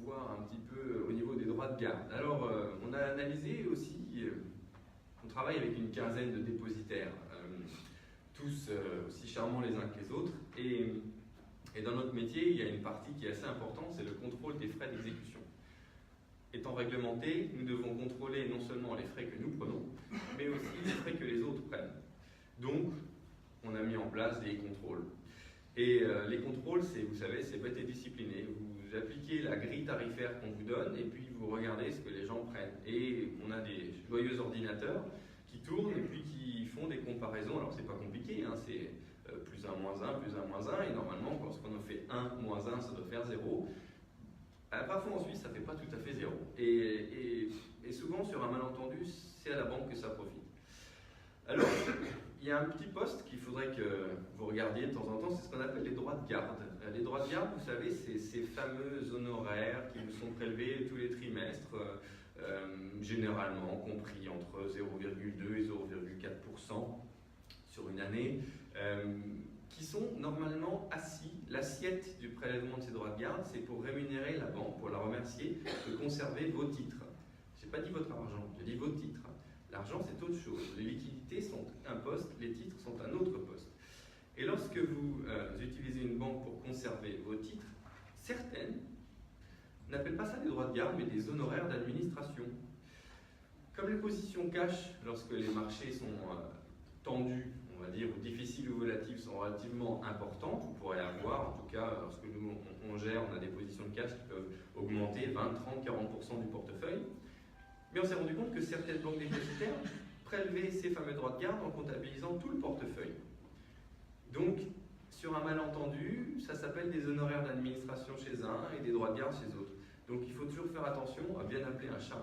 voir un petit peu au niveau des droits de garde. Alors, on a analysé aussi, on travaille avec une quinzaine de dépositaires, tous aussi charmants les uns que les autres, et dans notre métier, il y a une partie qui est assez importante, c'est le contrôle des frais d'exécution. Étant réglementé, nous devons contrôler non seulement les frais que nous prenons, mais aussi les frais que les autres prennent. Donc, on a mis en place des contrôles. Et les contrôles, vous savez, c'est bête et discipliné. Vous appliquez la grille tarifaire qu'on vous donne et puis vous regardez ce que les gens prennent. Et on a des joyeux ordinateurs qui tournent et puis qui font des comparaisons. Alors, c'est pas compliqué, hein, c'est plus 1, moins 1, plus 1, moins 1. Et normalement, lorsqu'on en fait 1, moins 1, ça doit faire 0. Parfois en Suisse, ça ne fait pas tout à fait 0. Et souvent, sur un malentendu, c'est à la banque que ça profite. Alors, il y a un petit poste qu'il faudrait que vous regardiez de temps en temps, c'est ce qu'on appelle les droits de garde. Les droits de garde, vous savez, c'est ces fameux honoraires qui vous sont prélevés tous les trimestres, généralement compris entre 0,2 et 0,4% sur une année, qui sont normalement assis. L'assiette du prélèvement de ces droits de garde, c'est pour rémunérer la banque, pour la remercier de conserver vos titres. Je n'ai pas dit votre argent, j'ai dit vos titres. L'argent, c'est autre chose. Les liquidités sont un poste, les titres sont un autre poste. Et lorsque vous utilisez une banque pour conserver vos titres, certaines n'appellent pas ça des droits de garde, mais des honoraires d'administration. Comme les positions cash, lorsque les marchés sont tendus, on va dire, ou difficiles ou volatiles, sont relativement importantes, vous pourrez avoir, en tout cas, lorsque nous on gère, on a des positions de cash qui peuvent augmenter 20, 30, 40% du portefeuille. Mais on s'est rendu compte que certaines banques dépositaires prélevaient ces fameux droits de garde en comptabilisant tout le portefeuille. Donc, sur un malentendu, ça s'appelle des honoraires d'administration chez un et des droits de garde chez d'autres. Donc, il faut toujours faire attention à bien appeler un chat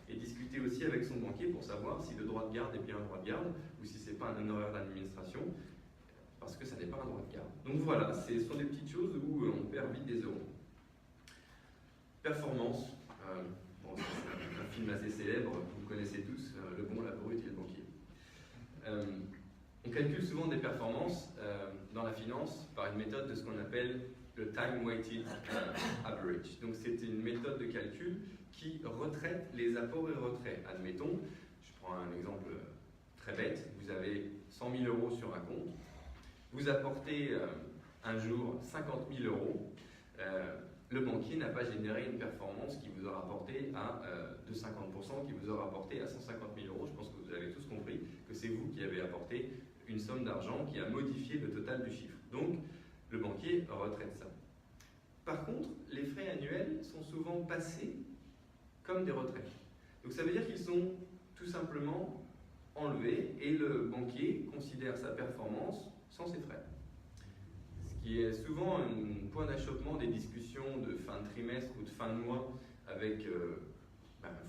et discuter aussi avec son banquier pour savoir si le droit de garde est bien un droit de garde ou si ce n'est pas un honoraire d'administration, parce que ça n'est pas un droit de garde. Donc voilà, ce sont des petites choses où on perd vite des euros. Performance. Bon, c'est un film assez célèbre, vous connaissez tous, Le Bon, la Brute et le Banquier. On calcule souvent des performances dans la finance par une méthode de ce qu'on appelle le Time Weighted Average. Donc c'est une méthode de calcul qui retraite les apports et retraits. Admettons, je prends un exemple très bête, vous avez 100 000 euros sur un compte, vous apportez un jour 50 000 euros, le banquier n'a pas généré une performance qui vous aura rapporté de 50%, qui vous aura rapporté à 150 000 euros. Je pense que vous avez tous compris que c'est vous qui avez apporté une somme d'argent qui a modifié le total du chiffre. Donc, le banquier retraite ça. Par contre, les frais annuels sont souvent passés comme des retraits. Donc, ça veut dire qu'ils sont tout simplement enlevés et le banquier considère sa performance sans ses frais. Qui est souvent un point d'achoppement des discussions de fin de trimestre ou de fin de mois avec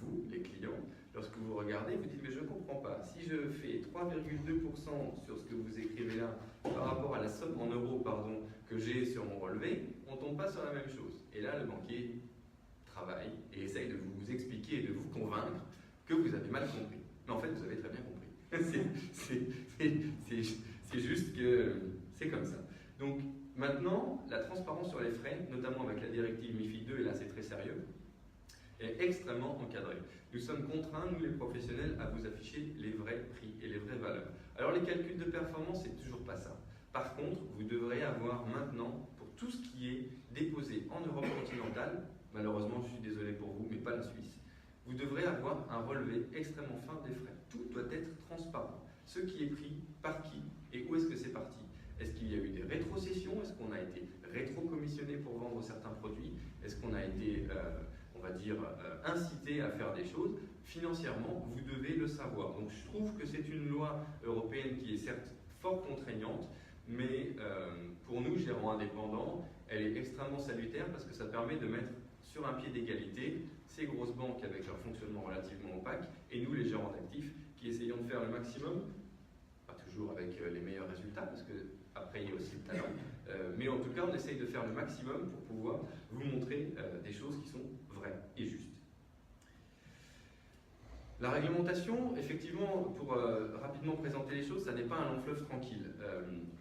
vous, les clients. Lorsque vous regardez, vous dites « mais je ne comprends pas, si je fais 3,2% sur ce que vous écrivez là par rapport à la somme en euros que j'ai sur mon relevé, on ne tombe pas sur la même chose ». Et là, le banquier travaille et essaye de vous expliquer et de vous convaincre que vous avez mal compris. Mais en fait, vous avez très bien compris. C'est juste que c'est comme ça. Donc, maintenant, la transparence sur les frais, notamment avec la directive MiFID II, et là c'est très sérieux, est extrêmement encadrée. Nous sommes contraints, nous les professionnels, à vous afficher les vrais prix et les vraies valeurs. Alors les calculs de performance, c'est toujours pas ça. Par contre, vous devrez avoir maintenant, pour tout ce qui est déposé en Europe continentale, malheureusement je suis désolé pour vous, mais pas la Suisse, vous devrez avoir un relevé extrêmement fin des frais. Tout doit être transparent. Ce qui est pris, par qui et où est-ce que c'est parti. Est-ce qu'il y a eu des rétrocessions? Est-ce qu'on a été rétro-commissionné pour vendre certains produits? Est-ce qu'on a été, on va dire, incité à faire des choses? Financièrement, vous devez le savoir. Donc je trouve que c'est une loi européenne qui est certes fort contraignante, mais pour nous, gérants indépendants, elle est extrêmement salutaire parce que ça permet de mettre sur un pied d'égalité ces grosses banques avec leur fonctionnement relativement opaque et nous, les gérants d'actifs, qui essayons de faire le maximum, pas toujours avec les meilleurs résultats, parce qu'après il y a aussi le talent, mais en tout cas on essaye de faire le maximum pour pouvoir vous montrer des choses qui sont vraies et justes. La réglementation, effectivement, pour rapidement présenter les choses, ça n'est pas un long fleuve tranquille.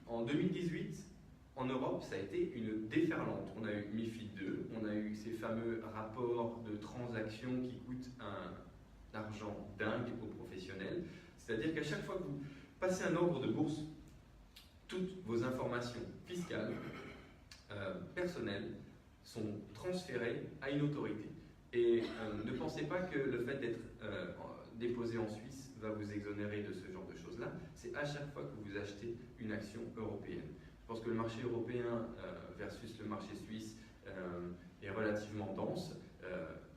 En 2018, en Europe, ça a été une déferlante. On a eu MiFID II, on a eu ces fameux rapports de transactions qui coûtent un argent dingue aux professionnels. C'est-à-dire qu'à chaque fois que vous passez un ordre de bourse, toutes vos informations fiscales, personnelles, sont transférées à une autorité. Et ne pensez pas que le fait d'être déposé en Suisse va vous exonérer de ce genre de choses-là. C'est à chaque fois que vous achetez une action européenne. Je pense que le marché européen versus le marché suisse est relativement dense.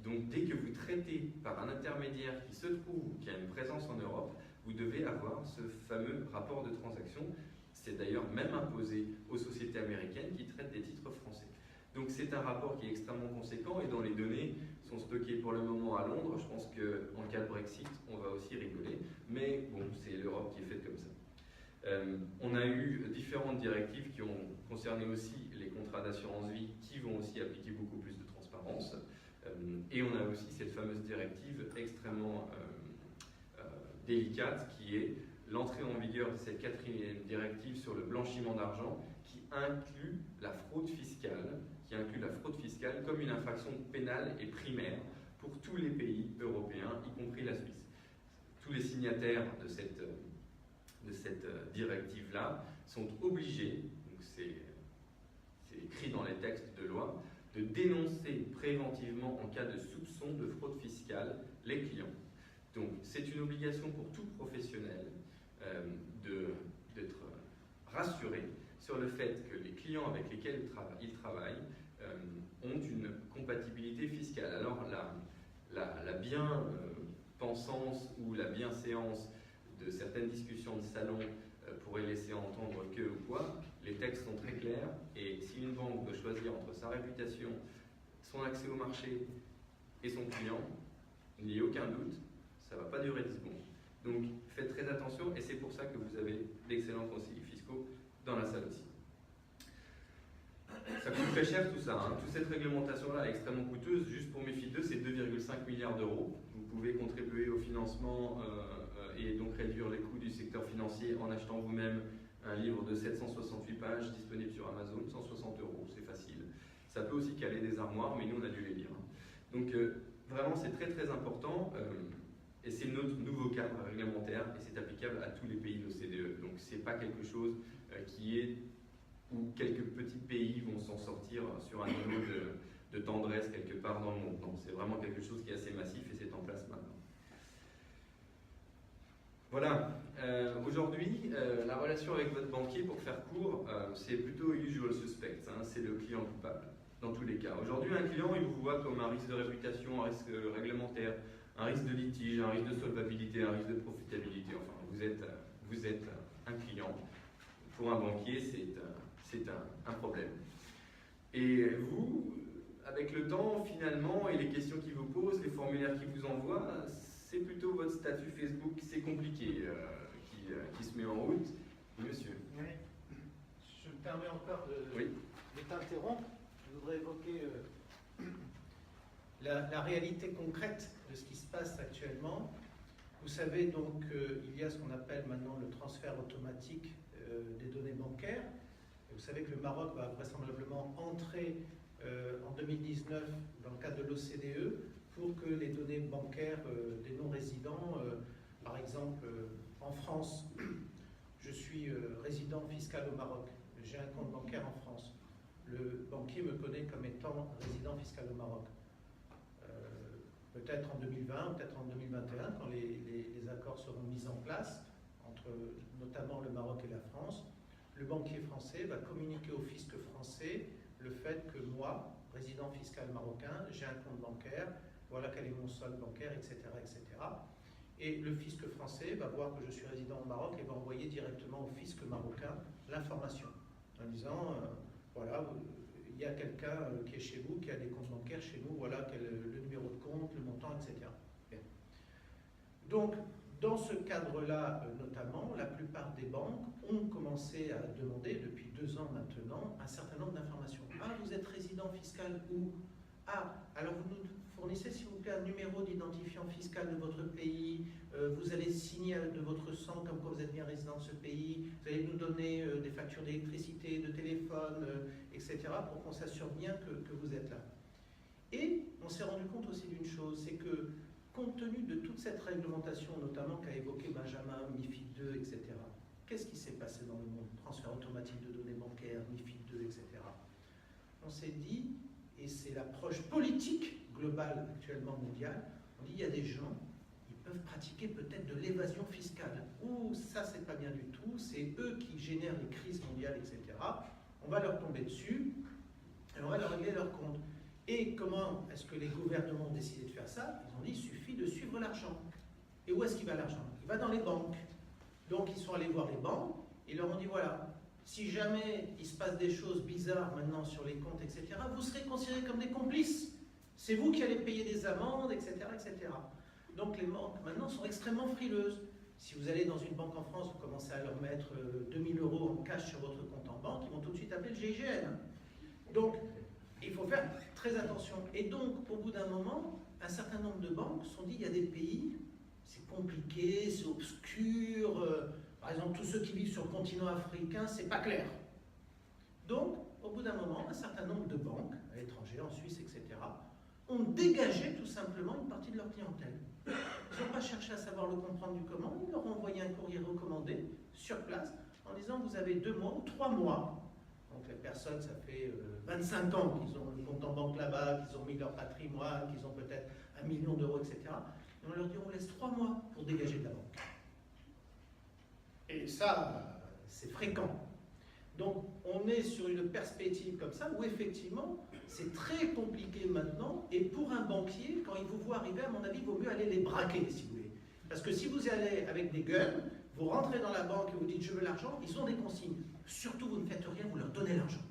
Donc dès que vous traitez par un intermédiaire qui se trouve, qui a une présence en Europe, vous devez avoir ce fameux rapport de transaction. C'est d'ailleurs même imposé aux sociétés américaines qui traitent des titres français. Donc c'est un rapport qui est extrêmement conséquent et dont les données sont stockées pour le moment à Londres. Je pense qu'en cas de Brexit, on va aussi rigoler. Mais bon, c'est l'Europe qui est faite comme ça. On a eu différentes directives qui ont concerné aussi les contrats d'assurance vie qui vont aussi appliquer beaucoup plus de transparence. Et on a aussi cette fameuse directive extrêmement délicate qui est l'entrée en vigueur de cette 4e directive sur le blanchiment d'argent qui inclut la fraude fiscale, comme une infraction pénale et primaire pour tous les pays européens, y compris la Suisse. Tous les signataires de cette directive-là sont obligés, donc c'est écrit dans les textes de loi, de dénoncer préventivement en cas de soupçon de fraude fiscale les clients. Donc c'est une obligation pour tout professionnel d'être rassuré sur le fait que les clients avec lesquels ils travaillent ont une compatibilité fiscale. Alors la bien-pensance ou la bienséance de certaines discussions de salon pourrait laisser entendre que ou quoi, les textes sont très clairs et si une banque doit choisir entre sa réputation, son accès au marché et son client, il n'y a aucun doute, ça ne va pas durer 10 secondes. Donc faites très attention et c'est pour ça que vous avez d'excellents conseillers fiscaux dans la salle aussi. Ça coûte très cher tout ça, hein. Toute cette réglementation-là est extrêmement coûteuse. Juste pour MiFID II, c'est 2,5 milliards d'euros. Vous pouvez contribuer au financement et donc réduire les coûts du secteur financier en achetant vous-même un livre de 768 pages disponible sur Amazon, 160 euros, c'est facile. Ça peut aussi caler des armoires, mais nous on a dû les lire. Donc vraiment c'est très très important et c'est notre nouveau cadre réglementaire et c'est applicable à tous les pays de l'OCDE. Donc c'est pas quelque chose qui est où quelques petits pays vont s'en sortir sur un niveau de tendresse quelque part dans le monde. Non, c'est vraiment quelque chose qui est assez massif et c'est en place maintenant. Voilà, aujourd'hui, la relation avec votre banquier, pour faire court, c'est plutôt usual suspect, hein, c'est le client coupable, dans tous les cas. Aujourd'hui, un client, il vous voit comme un risque de réputation, un risque réglementaire, un risque de litige, un risque de solvabilité, un risque de profitabilité. Enfin, vous êtes un client. Pour un banquier, c'est un problème. Et vous, avec le temps, finalement, et les questions qu'il vous pose, les formulaires qu'il vous envoie, c'est plutôt votre statut Facebook, c'est compliqué, qui se met en route. Monsieur. Oui. Je me permets encore de t'interrompre. Je voudrais évoquer la réalité concrète de ce qui se passe actuellement. Vous savez donc qu'il y a ce qu'on appelle maintenant le transfert automatique des données bancaires. Et vous savez que le Maroc va vraisemblablement entrer en 2019 dans le cadre de l'OCDE pour que les données bancaires des non-résidents, par exemple en France, je suis résident fiscal au Maroc, j'ai un compte bancaire en France. Le banquier me connaît comme étant résident fiscal au Maroc. Peut-être en 2020, peut-être en 2021, quand les accords seront mis en place, entre notamment le Maroc et la France, le banquier français va communiquer au fisc français le fait que moi, résident fiscal marocain, j'ai un compte bancaire, voilà quel est mon solde bancaire, etc., etc. Et le fisc français va voir que je suis résident au Maroc et va envoyer directement au fisc marocain l'information en disant, voilà, il y a quelqu'un qui est chez vous, qui a des comptes bancaires chez nous, voilà quel est le numéro de compte, le montant, etc. Bien. Donc, dans ce cadre-là, notamment, la plupart des banques ont commencé à demander, depuis 2 ans maintenant, un certain nombre d'informations. Ah, vous êtes résident fiscal où? Ah, alors vous nous fournissez, s'il vous plaît, un numéro d'identifiant fiscal de votre pays, vous allez signer de votre sang comme quoi vous êtes bien résident de ce pays, vous allez nous donner des factures d'électricité, de téléphone, etc., pour qu'on s'assure bien que vous êtes là. Et on s'est rendu compte aussi d'une chose, c'est que, compte tenu de toute cette réglementation, notamment qu'a évoqué Benjamin, MIFID 2, etc., qu'est-ce qui s'est passé dans le monde? Transfert automatique de données bancaires, MIFID 2, etc. On s'est dit, et c'est l'approche politique globale actuellement mondiale, on dit il y a des gens, ils peuvent pratiquer peut-être de l'évasion fiscale. Ouh, ça c'est pas bien du tout, c'est eux qui génèrent les crises mondiales, etc. On va leur tomber dessus et on va leur régler leur compte. Et comment est-ce que les gouvernements ont décidé de faire ça? Ils ont dit, il suffit de suivre l'argent. Et où est-ce qu'il va l'argent? Il va dans les banques. Donc ils sont allés voir les banques et leur ont dit, voilà, si jamais il se passe des choses bizarres maintenant sur les comptes, etc., vous serez considérés comme des complices. C'est vous qui allez payer des amendes, etc., etc. Donc les banques maintenant sont extrêmement frileuses. Si vous allez dans une banque en France, vous commencez à leur mettre 2000 € en cash sur votre compte en banque, ils vont tout de suite appeler le GIGN. Donc, il faut faire très attention. Et donc, au bout d'un moment, un certain nombre de banques se sont dit, il y a des pays, c'est compliqué, c'est obscur, par exemple, tous ceux qui vivent sur le continent africain, c'est pas clair. Donc, au bout d'un moment, un certain nombre de banques, à l'étranger, en Suisse, etc., ont dégagé tout simplement une partie de leur clientèle. Ils n'ont pas cherché à savoir le comprendre du comment, ils leur ont envoyé un courrier recommandé sur place en disant, vous avez 2 mois ou 3 mois. Donc les personnes, ça fait 25 ans qu'ils ont le compte en banque là-bas, qu'ils ont mis leur patrimoine, qu'ils ont peut-être 1 million d'euros, etc. Et on leur dit, on laisse 3 mois pour dégager de la banque. Et ça, c'est fréquent. Donc on est sur une perspective comme ça, où effectivement, c'est très compliqué maintenant, et pour un banquier, quand il vous voit arriver, à mon avis, il vaut mieux aller les braquer, si vous voulez. Parce que si vous allez avec des guns, vous rentrez dans la banque et vous dites, je veux l'argent, ils ont des consignes. Surtout, vous ne faites rien, vous leur donnez l'argent.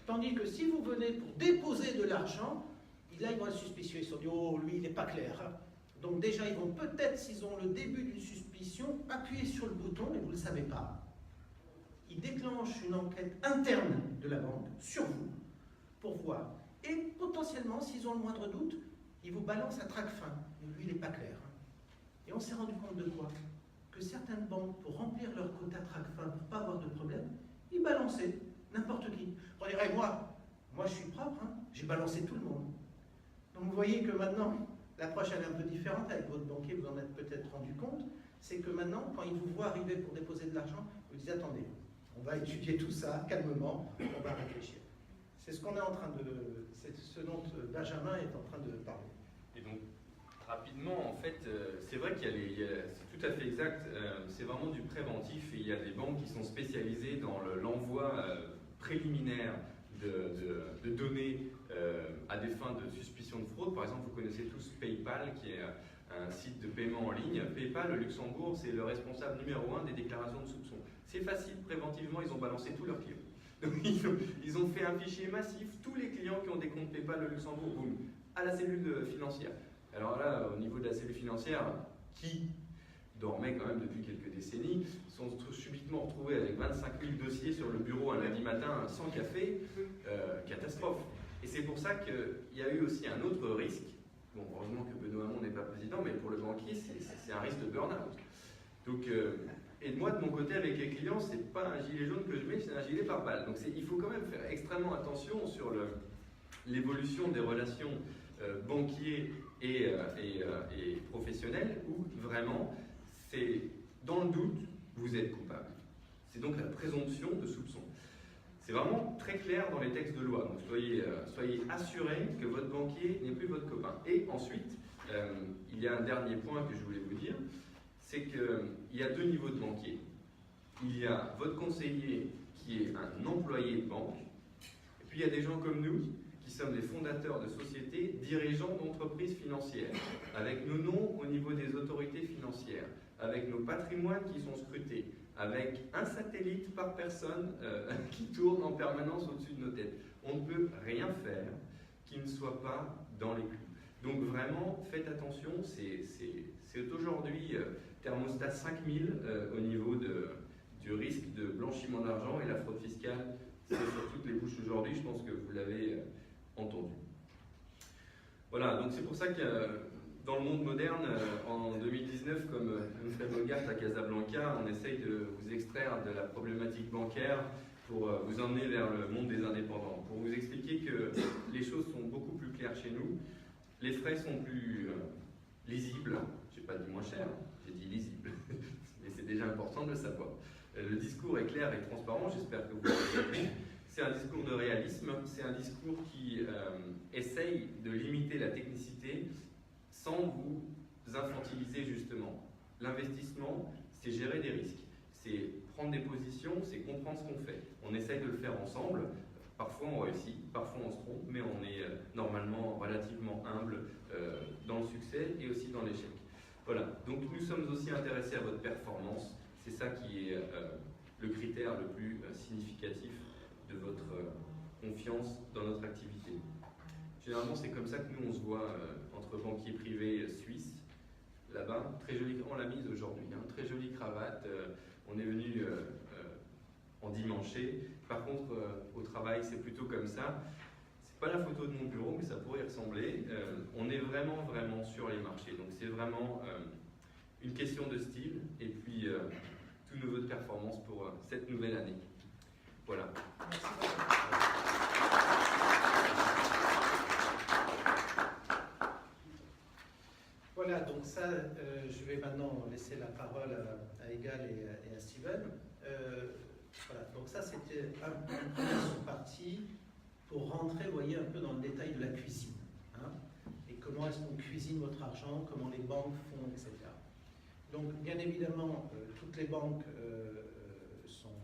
Tandis que si vous venez pour déposer de l'argent, là, ils vont être suspicieux. Ils se disent, oh, lui, il n'est pas clair. Donc déjà, ils vont peut-être, s'ils ont le début d'une suspicion, appuyer sur le bouton, mais vous ne le savez pas. Ils déclenchent une enquête interne de la banque sur vous, pour voir. Et potentiellement, s'ils ont le moindre doute, ils vous balancent à Tracfin. Mais lui, il n'est pas clair. Et on s'est rendu compte de quoi? Que certaines banques, pour remplir leur quota Tracfin, pour ne pas avoir de problème, ils balançaient n'importe qui. On dirait, moi je suis propre, hein, j'ai balancé tout le monde. Donc vous voyez que maintenant, l'approche elle est un peu différente avec votre banquier, vous en êtes peut-être rendu compte, c'est que maintenant, quand il vous voit arriver pour déposer de l'argent, vous dites, attendez, on va étudier tout ça calmement, on va réfléchir. C'est ce qu'on est en train de... C'est ce dont Benjamin est en train de parler. Et donc, rapidement, en fait, c'est vrai c'est tout à fait exact, c'est vraiment du préventif et il y a des banques qui sont spécialisées dans l'envoi préliminaire de données à des fins de suspicion de fraude. Par exemple, vous connaissez tous PayPal, qui est un site de paiement en ligne. PayPal, au Luxembourg, c'est le responsable numéro 1 des déclarations de soupçons. C'est facile, préventivement, ils ont balancé tous leurs clients. Donc, ils ont fait un fichier massif, tous les clients qui ont des comptes PayPal au Luxembourg, boum, à la cellule financière. Alors là, au niveau de la cellule financière, qui dormait quand même depuis quelques décennies, sont subitement retrouvés avec 25 000 dossiers sur le bureau un lundi matin sans café, catastrophe. Et c'est pour ça qu'il y a eu aussi un autre risque. Bon, heureusement que Benoît Hamon n'est pas président, mais pour le banquier, c'est un risque de burn-out. Donc, et moi, de mon côté, avec les clients, c'est pas un gilet jaune que je mets, c'est un gilet pare-balles. Donc il faut quand même faire extrêmement attention sur l'évolution des relations banquiers et professionnels, où vraiment, c'est dans le doute, vous êtes coupable. C'est donc la présomption de soupçon. C'est vraiment très clair dans les textes de loi. Donc soyez assurés que votre banquier n'est plus votre copain. Et ensuite, il y a un dernier point que je voulais vous dire, c'est qu'il y a 2 niveaux de banquiers. Il y a votre conseiller qui est un employé de banque, et puis il y a des gens comme nous qui sommes des fondateurs de sociétés, dirigeants d'entreprises financières, avec nos noms au niveau des autorités financières, avec nos patrimoines qui sont scrutés, avec un satellite par personne qui tourne en permanence au-dessus de nos têtes. On ne peut rien faire qui ne soit pas dans les clous. Donc vraiment, faites attention, c'est aujourd'hui thermostat 5000 au niveau du risque de blanchiment d'argent, et la fraude fiscale, c'est sur toutes les bouches aujourd'hui, je pense que vous l'avez entendu. Voilà, donc c'est pour ça que dans le monde moderne, en 2019, comme Humphrey Bogart à Casablanca, on essaye de vous extraire de la problématique bancaire pour vous emmener vers le monde des indépendants, pour vous expliquer que les choses sont beaucoup plus claires chez nous, les frais sont plus lisibles, je n'ai pas dit moins cher, j'ai dit lisible, mais c'est déjà important de le savoir. Le discours est clair et transparent, j'espère que vous l'avez compris. C'est un discours de réalisme, c'est un discours qui essaye de limiter la technicité sans vous infantiliser justement. L'investissement, c'est gérer des risques, c'est prendre des positions, c'est comprendre ce qu'on fait. On essaye de le faire ensemble, parfois on réussit, parfois on se trompe, mais on est normalement relativement humble dans le succès et aussi dans l'échec. Voilà, donc nous sommes aussi intéressés à votre performance, c'est ça qui est le critère le plus significatif de votre confiance dans notre activité. Généralement, c'est comme ça que nous, on se voit entre banquiers privés suisses, là-bas. Très jolie, on l'a mise aujourd'hui, hein, très jolie cravate. On est venu en dimanché. Par contre, au travail, c'est plutôt comme ça. C'est pas la photo de mon bureau, mais ça pourrait y ressembler. On est vraiment, vraiment sur les marchés. Donc, c'est vraiment une question de style et puis tout nouveau de performance pour cette nouvelle année. Voilà. Merci. Voilà, donc ça, je vais maintenant laisser la parole à Egal et à Steven. Voilà, donc ça c'était une première partie pour rentrer, vous voyez, un peu dans le détail de la cuisine. Hein, et comment est-ce qu'on cuisine votre argent, comment les banques font, etc. Donc bien évidemment, toutes les banques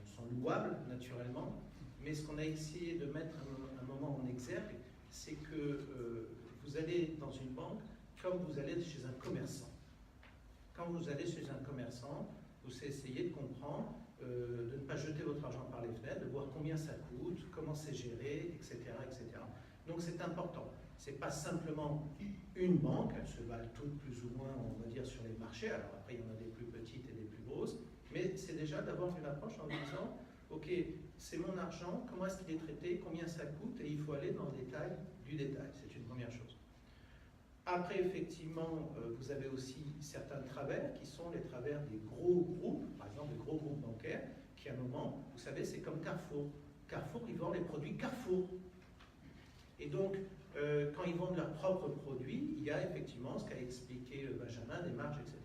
sont louables, naturellement, mais ce qu'on a essayé de mettre un moment en exergue, c'est que vous allez dans une banque comme vous allez chez un commerçant. Quand vous allez chez un commerçant, vous essayez de comprendre, de ne pas jeter votre argent par les fenêtres, de voir combien ça coûte, comment c'est géré, etc., etc. Donc c'est important. Ce n'est pas simplement une banque, elles se valent toutes plus ou moins, on va dire, sur les marchés. Alors après, il y en a des plus petites et des plus grosses, mais c'est déjà d'avoir une approche en disant, ok, c'est mon argent, comment est-ce qu'il est traité, combien ça coûte, et il faut aller dans le détail du détail. C'est une première chose. Après, effectivement, vous avez aussi certains travers qui sont les travers des gros groupes, par exemple des gros groupes bancaires, qui à un moment, vous savez, c'est comme Carrefour. Carrefour, ils vendent les produits Carrefour. Et donc, quand ils vendent leurs propres produits, il y a effectivement ce qu'a expliqué Benjamin, des marges, etc.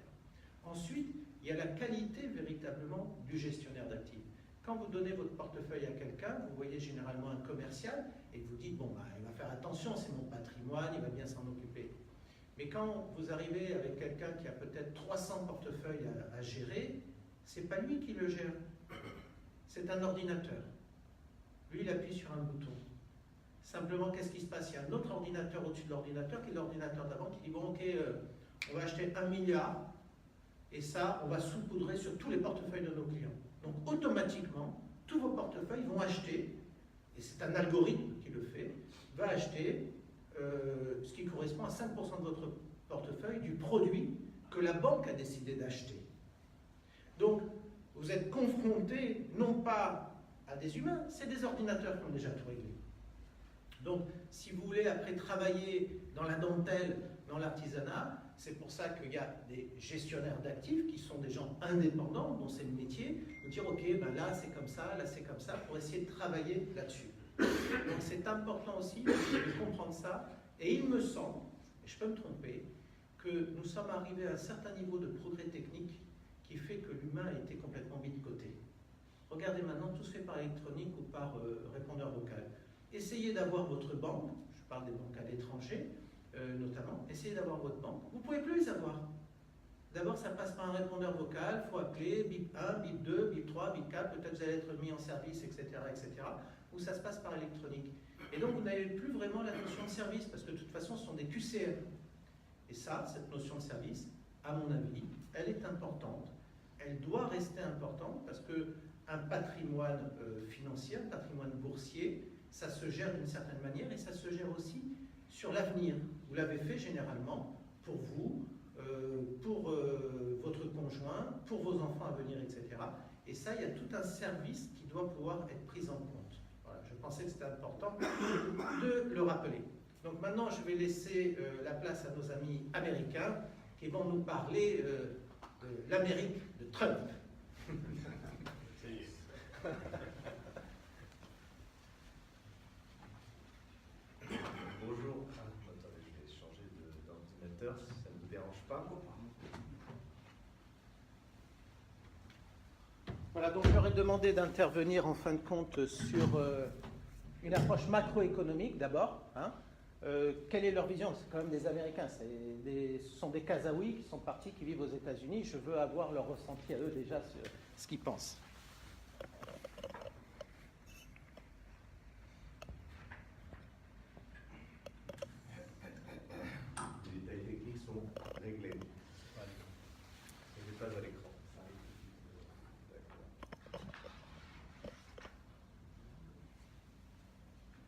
Ensuite, il y a la qualité véritablement du gestionnaire d'actifs. Quand vous donnez votre portefeuille à quelqu'un, vous voyez généralement un commercial et vous dites, bon, bah, il va faire attention, c'est mon patrimoine, il va bien s'en occuper. Mais quand vous arrivez avec quelqu'un qui a peut-être 300 portefeuilles à gérer, c'est pas lui qui le gère, c'est un ordinateur. Lui, il appuie sur un bouton. Simplement, qu'est-ce qui se passe? Il y a un autre ordinateur au-dessus de l'ordinateur, qui est l'ordinateur d'avant, qui dit, bon, ok, on va acheter 1 milliard, et ça, on va saupoudrer sur tous les portefeuilles de nos clients. Donc, automatiquement, tous vos portefeuilles vont acheter, et c'est un algorithme qui le fait, va acheter ce qui correspond à 5% de votre portefeuille du produit que la banque a décidé d'acheter. Donc, vous êtes confronté non pas à des humains, c'est des ordinateurs qui ont déjà tout réglé. Donc, si vous voulez après travailler dans la dentelle, dans l'artisanat, c'est pour ça qu'il y a des gestionnaires d'actifs qui sont des gens indépendants, dont c'est le métier, de dire ok, ben là c'est comme ça, pour essayer de travailler là-dessus. Donc c'est important aussi de comprendre ça, et il me semble, et je peux me tromper, que nous sommes arrivés à un certain niveau de progrès technique qui fait que l'humain a été complètement mis de côté. Regardez maintenant, tout se fait par électronique ou par répondeur vocal. Essayez d'avoir votre banque, je parle des banques à l'étranger, notamment, essayez d'avoir votre banque, vous ne pouvez plus les avoir. D'abord, ça passe par un répondeur vocal, il faut appeler, bip 1, bip 2, bip 3, bip 4, peut-être vous allez être mis en service, etc., etc., ou ça se passe par électronique. Et donc, vous n'avez plus vraiment la notion de service, parce que de toute façon, ce sont des QCM. Et ça, cette notion de service, à mon avis, elle est importante, elle doit rester importante, parce qu'un patrimoine financier, un patrimoine boursier, ça se gère d'une certaine manière, et ça se gère aussi sur l'avenir. Vous l'avez fait généralement pour vous, pour votre conjoint, pour vos enfants à venir, etc. Et ça, il y a tout un service qui doit pouvoir être pris en compte. Voilà, je pensais que c'était important de le rappeler. Donc maintenant, je vais laisser la place à nos amis américains qui vont nous parler de l'Amérique de Trump. Bonjour. Attendez, je vais changer d'ordinateur si ça ne vous dérange pas. Voilà, donc j'aurais demandé d'intervenir en fin de compte sur une approche macroéconomique d'abord. Hein. Quelle est leur vision? C'est quand même des Américains, ce sont des Kazaouis qui sont partis, qui vivent aux États-Unis. Je veux avoir leur ressenti à eux déjà sur ce qu'ils pensent. Les détails techniques sont réglés. Je n'ai pas à l'écran.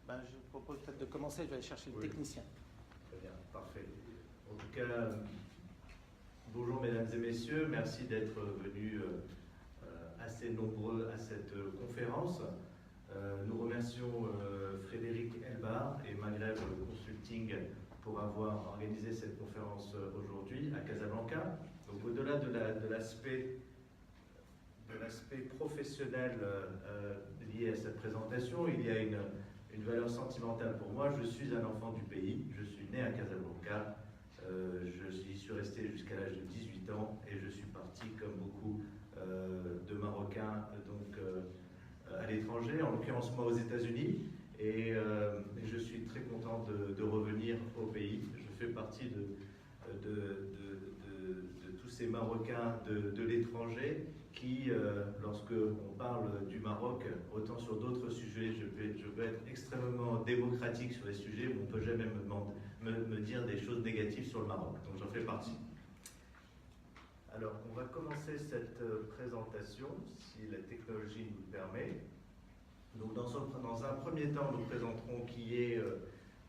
Ben, je vous propose peut-être de commencer, je vais aller chercher le technicien. Très bien, parfait. En tout cas, bonjour mesdames et messieurs, merci d'être venus assez nombreux à cette conférence. Nous remercions Frédéric Elbar et Maghreb Consulting pour avoir organisé cette conférence aujourd'hui à Casablanca. Donc au-delà de l'aspect professionnel lié à cette présentation, il y a une valeur sentimentale pour moi. Je suis un enfant du pays, je suis né à Casablanca, j'y suis resté jusqu'à l'âge de 18 ans et je suis parti comme beaucoup de Marocains à l'étranger, en l'occurrence moi aux États-Unis, et je suis très content de revenir au pays. Je fais partie de tous ces Marocains de l'étranger qui, lorsque on parle du Maroc, autant sur d'autres sujets, je peux être extrêmement démocratique sur les sujets, mais on ne peut jamais me dire des choses négatives sur le Maroc. Donc j'en fais partie. Alors, on va commencer cette présentation, si la technologie nous le permet. Donc, dans un premier temps, nous présenterons qui est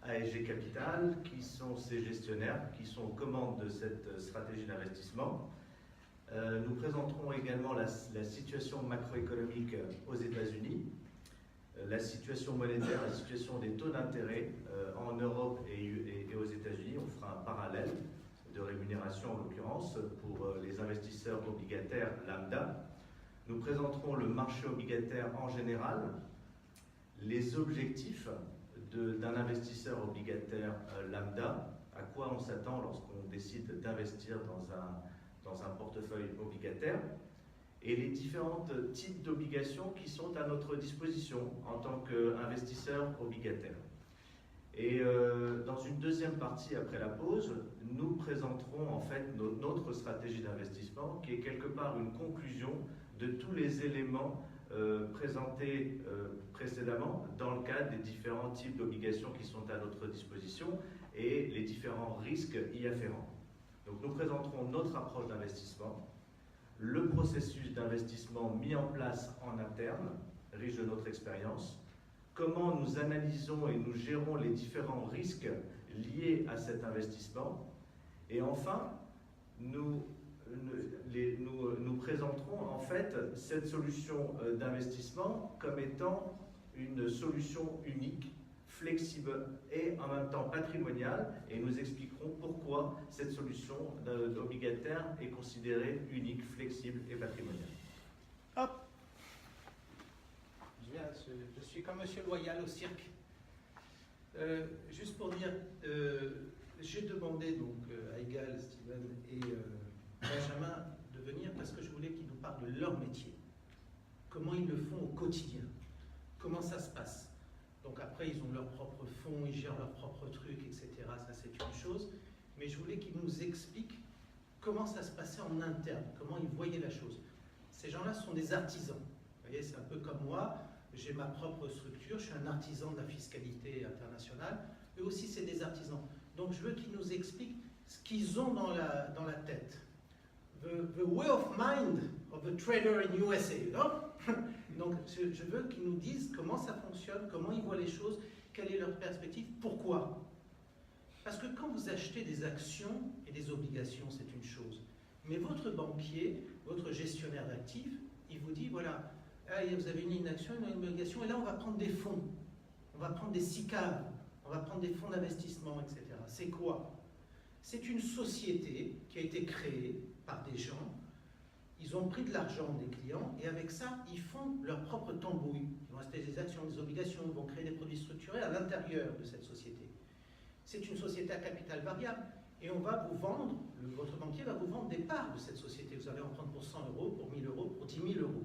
ASG Capital, qui sont ses gestionnaires, qui sont aux commandes de cette stratégie d'investissement. Nous présenterons également la situation macroéconomique aux États-Unis, la situation monétaire, la situation des taux d'intérêt en Europe et aux États-Unis. On fera un parallèle de rémunération en l'occurrence pour les investisseurs obligataires lambda. Nous présenterons le marché obligataire en général, les objectifs d'un investisseur obligataire lambda, à quoi on s'attend lorsqu'on décide d'investir dans un portefeuille obligataire, et les différents types d'obligations qui sont à notre disposition en tant qu'investisseur obligataire. Et dans une deuxième partie après la pause, nous présenterons en fait notre stratégie d'investissement qui est quelque part une conclusion de tous les éléments présentés précédemment dans le cadre des différents types d'obligations qui sont à notre disposition et les différents risques y afférents. Donc nous présenterons notre approche d'investissement, le processus d'investissement mis en place en interne, riche de notre expérience, comment nous analysons et nous gérons les différents risques liés à cet investissement. Et enfin, nous présenterons en fait cette solution d'investissement comme étant une solution unique, flexible et en même temps patrimoniale, et nous expliquerons pourquoi cette solution obligataire est considérée unique, flexible et patrimoniale. Hop! Je suis comme Monsieur Loyal au cirque. Juste pour dire, j'ai demandé donc à Egal, Steven et Benjamin de venir parce que je voulais qu'ils nous parlent de leur métier. Comment ils le font au quotidien. Comment ça se passe. Donc après, ils ont leur propre fonds, ils gèrent leurs propres trucs, etc. Ça, c'est une chose. Mais je voulais qu'ils nous expliquent comment ça se passait en interne, comment ils voyaient la chose. Ces gens-là sont des artisans. Vous voyez, c'est un peu comme moi, j'ai ma propre structure, je suis un artisan de la fiscalité internationale. Eux aussi, c'est des artisans. Donc je veux qu'ils nous expliquent ce qu'ils ont dans la tête. The way of mind of the trader in USA, you know? Donc je veux qu'ils nous disent comment ça fonctionne, comment ils voient les choses, quelle est leur perspective, pourquoi. Parce que quand vous achetez des actions et des obligations, c'est une chose. Mais votre banquier, votre gestionnaire d'actifs, il vous dit, voilà, vous avez une action, une obligation, et là on va prendre des fonds, on va prendre des SICAV, on va prendre des fonds d'investissement, etc. C'est quoi? C'est une société qui a été créée par des gens, ils ont pris de l'argent des clients, et avec ça, ils font leur propre tambouille. Ils vont acheter des actions, des obligations, ils vont créer des produits structurés à l'intérieur de cette société. C'est une société à capital variable, et on va vous vendre, votre banquier va vous vendre des parts de cette société. Vous allez en prendre pour 100 euros, pour 1000 euros, pour 10 000 euros.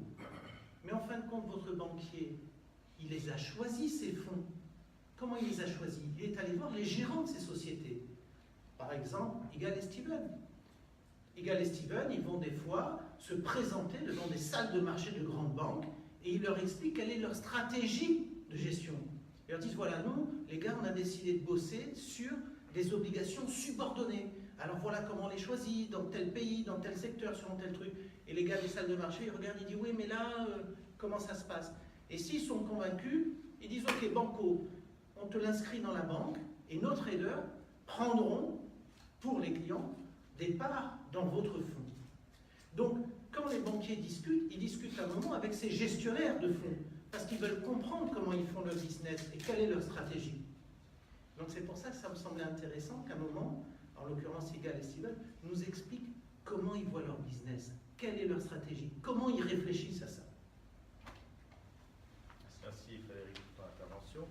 Mais en fin de compte, votre banquier, il les a choisis, ces fonds. Comment il les a choisis? Il est allé voir les gérants de ces sociétés. Par exemple, Igal et Steven. Igal et Steven, ils vont des fois se présenter devant des salles de marché de grandes banques et ils leur expliquent quelle est leur stratégie de gestion. Ils leur disent, voilà, nous, les gars, on a décidé de bosser sur des obligations subordonnées. Alors voilà comment on les choisit, dans tel pays, dans tel secteur, sur tel truc. Et les gars des salles de marché, ils regardent, ils disent, oui, mais là, comment ça se passe? Et s'ils sont convaincus, ils disent, ok, banco, on te l'inscrit dans la banque, et nos traders prendront, pour les clients, des parts dans votre fonds. Donc, quand les banquiers discutent, ils discutent à un moment avec ces gestionnaires de fonds, parce qu'ils veulent comprendre comment ils font leur business et quelle est leur stratégie. Donc c'est pour ça que ça me semblait intéressant qu'à un moment, en l'occurrence Igal et Steven, nous expliquent comment ils voient leur business, quelle est leur stratégie, comment ils réfléchissent à ça. Merci Frédéric pour l'intervention.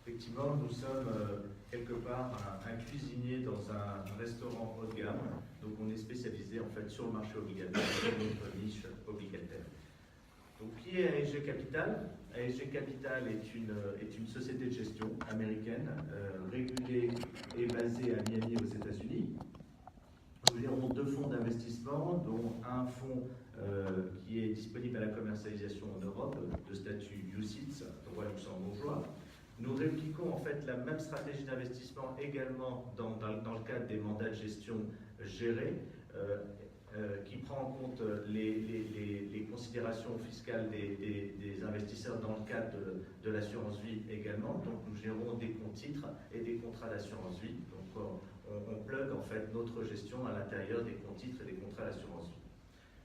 Effectivement, nous sommes quelque part un cuisinier dans un restaurant haut de gamme. Donc on est spécialisé en fait sur le marché obligataire, sur notre niche obligataire. Donc qui est ASG Capital? ASG Capital est une société de gestion américaine, régulée et basée à Miami aux États-Unis. Nous gérons 2 fonds d'investissement, dont un fonds qui est disponible à la commercialisation en Europe, de statut UCITS, droit luxembourgeois. Nous répliquons en fait la même stratégie d'investissement également dans le cadre des mandats de gestion gérés, qui prend en compte les considérations fiscales des investisseurs dans le cadre de l'assurance vie également. Donc nous gérons des comptes titres et des contrats d'assurance vie. Donc on plug en fait notre gestion à l'intérieur des comptes titres et des contrats d'assurance vie.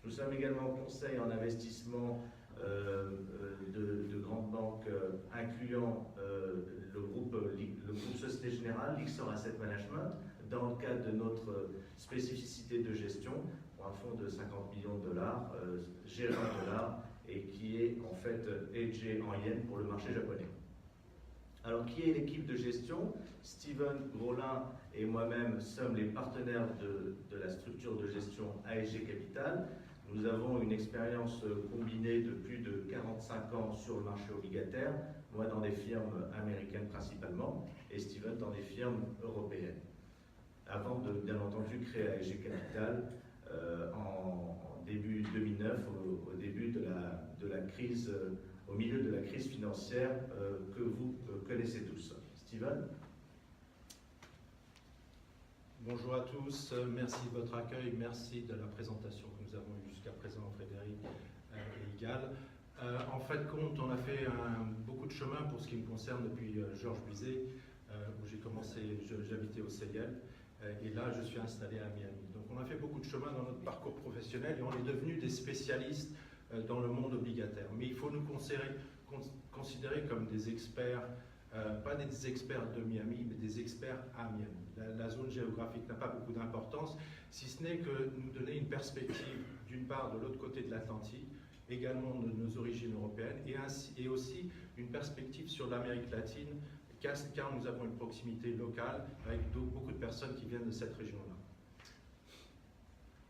Nous sommes également conseil en investissement de grandes banques incluant le groupe Société Générale, Lyxor Asset Management, dans le cadre de notre spécificité de gestion pour un fonds de 50 millions de dollars, géré en dollars et qui est en fait hedgé en yens pour le marché japonais. Alors, qui est l'équipe de gestion? Steven Grolin et moi-même sommes les partenaires de la structure de gestion ASG Capital. Nous avons une expérience combinée de plus de 45 ans sur le marché obligataire, moi dans des firmes américaines principalement, et Steven dans des firmes européennes. Avant de, bien entendu, créer ASG Capital en début 2009, au début de la crise, au milieu de la crise financière que vous connaissez tous. Steven? Bonjour à tous, merci de votre accueil, merci de la présentation que nous avons eue jusqu'à présent, Frédéric et Igal. En fin de compte, on a fait beaucoup de chemin pour ce qui me concerne depuis Georges Bizet, où j'ai commencé, j'habitais au CEIEL, et là je suis installé à Miami. Donc on a fait beaucoup de chemin dans notre parcours professionnel et on est devenus des spécialistes dans le monde obligataire. Mais il faut nous considérer comme des experts, pas des experts de Miami, mais des experts à Miami. La zone géographique n'a pas beaucoup d'importance, si ce n'est que nous donner une perspective, d'une part, de l'autre côté de l'Atlantique, également de nos origines européennes, et aussi une perspective sur l'Amérique latine, car nous avons une proximité locale avec beaucoup de personnes qui viennent de cette région-là.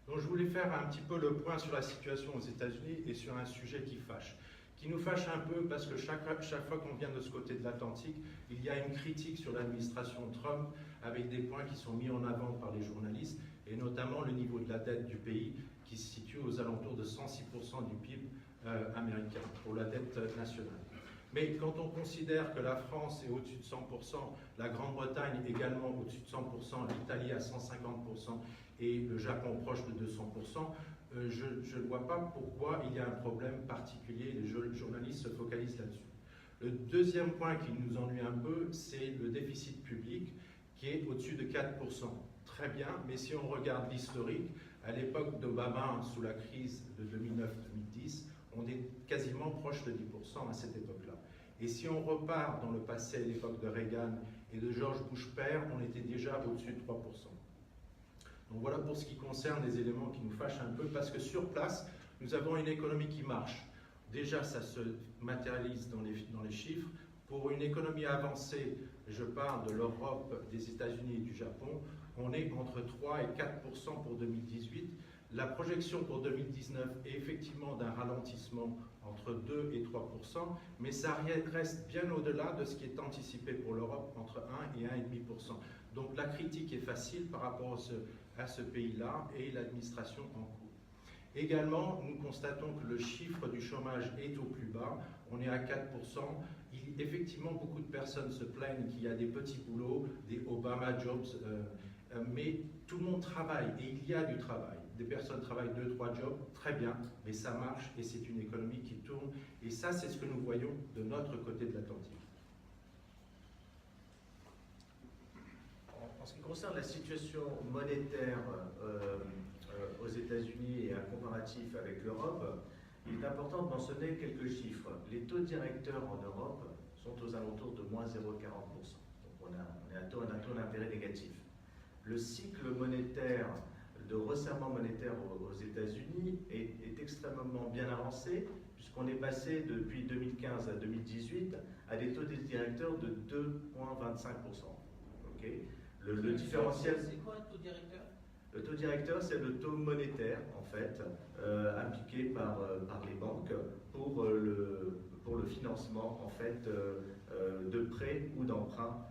Donc je voulais faire un petit peu le point sur la situation aux États-Unis et sur un sujet qui nous fâche un peu parce que chaque fois qu'on vient de ce côté de l'Atlantique, il y a une critique sur l'administration Trump avec des points qui sont mis en avant par les journalistes. et notamment le niveau de la dette du pays qui se situe aux alentours de 106% du PIB américain pour la dette nationale. Mais quand on considère que la France est au-dessus de 100%, la Grande-Bretagne également au-dessus de 100%, l'Italie à 150% et le Japon proche de 200%, je ne vois pas pourquoi il y a un problème particulier. Les journalistes se focalisent là-dessus. Le deuxième point qui nous ennuie un peu, c'est le déficit public qui est au-dessus de 4%. Très bien, mais si on regarde l'historique, à l'époque d'Obama, sous la crise de 2009-2010, on est quasiment proche de 10% à cette époque-là. Et si on repart dans le passé, à l'époque de Reagan et de George Bush père, on était déjà au-dessus de 3%. Donc voilà pour ce qui concerne les éléments qui nous fâchent un peu, parce que sur place, nous avons une économie qui marche. Déjà, ça se matérialise dans les chiffres. Pour une économie avancée, je parle de l'Europe, des États-Unis et du Japon, on est entre 3 et 4% pour 2018. La projection pour 2019 est effectivement d'un ralentissement entre 2 et 3%, mais ça reste bien au-delà de ce qui est anticipé pour l'Europe, entre 1 et 1,5%. Donc la critique est facile par rapport à ce pays-là et l'administration en cours. Également, nous constatons que le chiffre du chômage est au plus bas, on est à 4%. Effectivement, beaucoup de personnes se plaignent qu'il y a des petits boulots, des Obama Jobs, mais tout le monde travaille et il y a du travail. Des personnes travaillent 2-3 jobs, très bien, mais ça marche et c'est une économie qui tourne. Et ça, c'est ce que nous voyons de notre côté de l'Atlantique. En ce qui concerne la situation monétaire aux États-Unis et un comparatif avec l'Europe, il est important de mentionner quelques chiffres. Les taux directeurs en Europe sont aux alentours de moins 0,40%. Donc on a un taux d'intérêt négatif. Le cycle monétaire de resserrement monétaire aux États-Unis est extrêmement bien avancé, puisqu'on est passé depuis 2015 à 2018 à des taux directeurs de 2,25%. Okay. Le différentiel. C'est quoi le taux directeur? Le taux directeur, c'est le taux monétaire, en fait, appliqué par les banques pour le financement, en fait, de prêts ou d'emprunts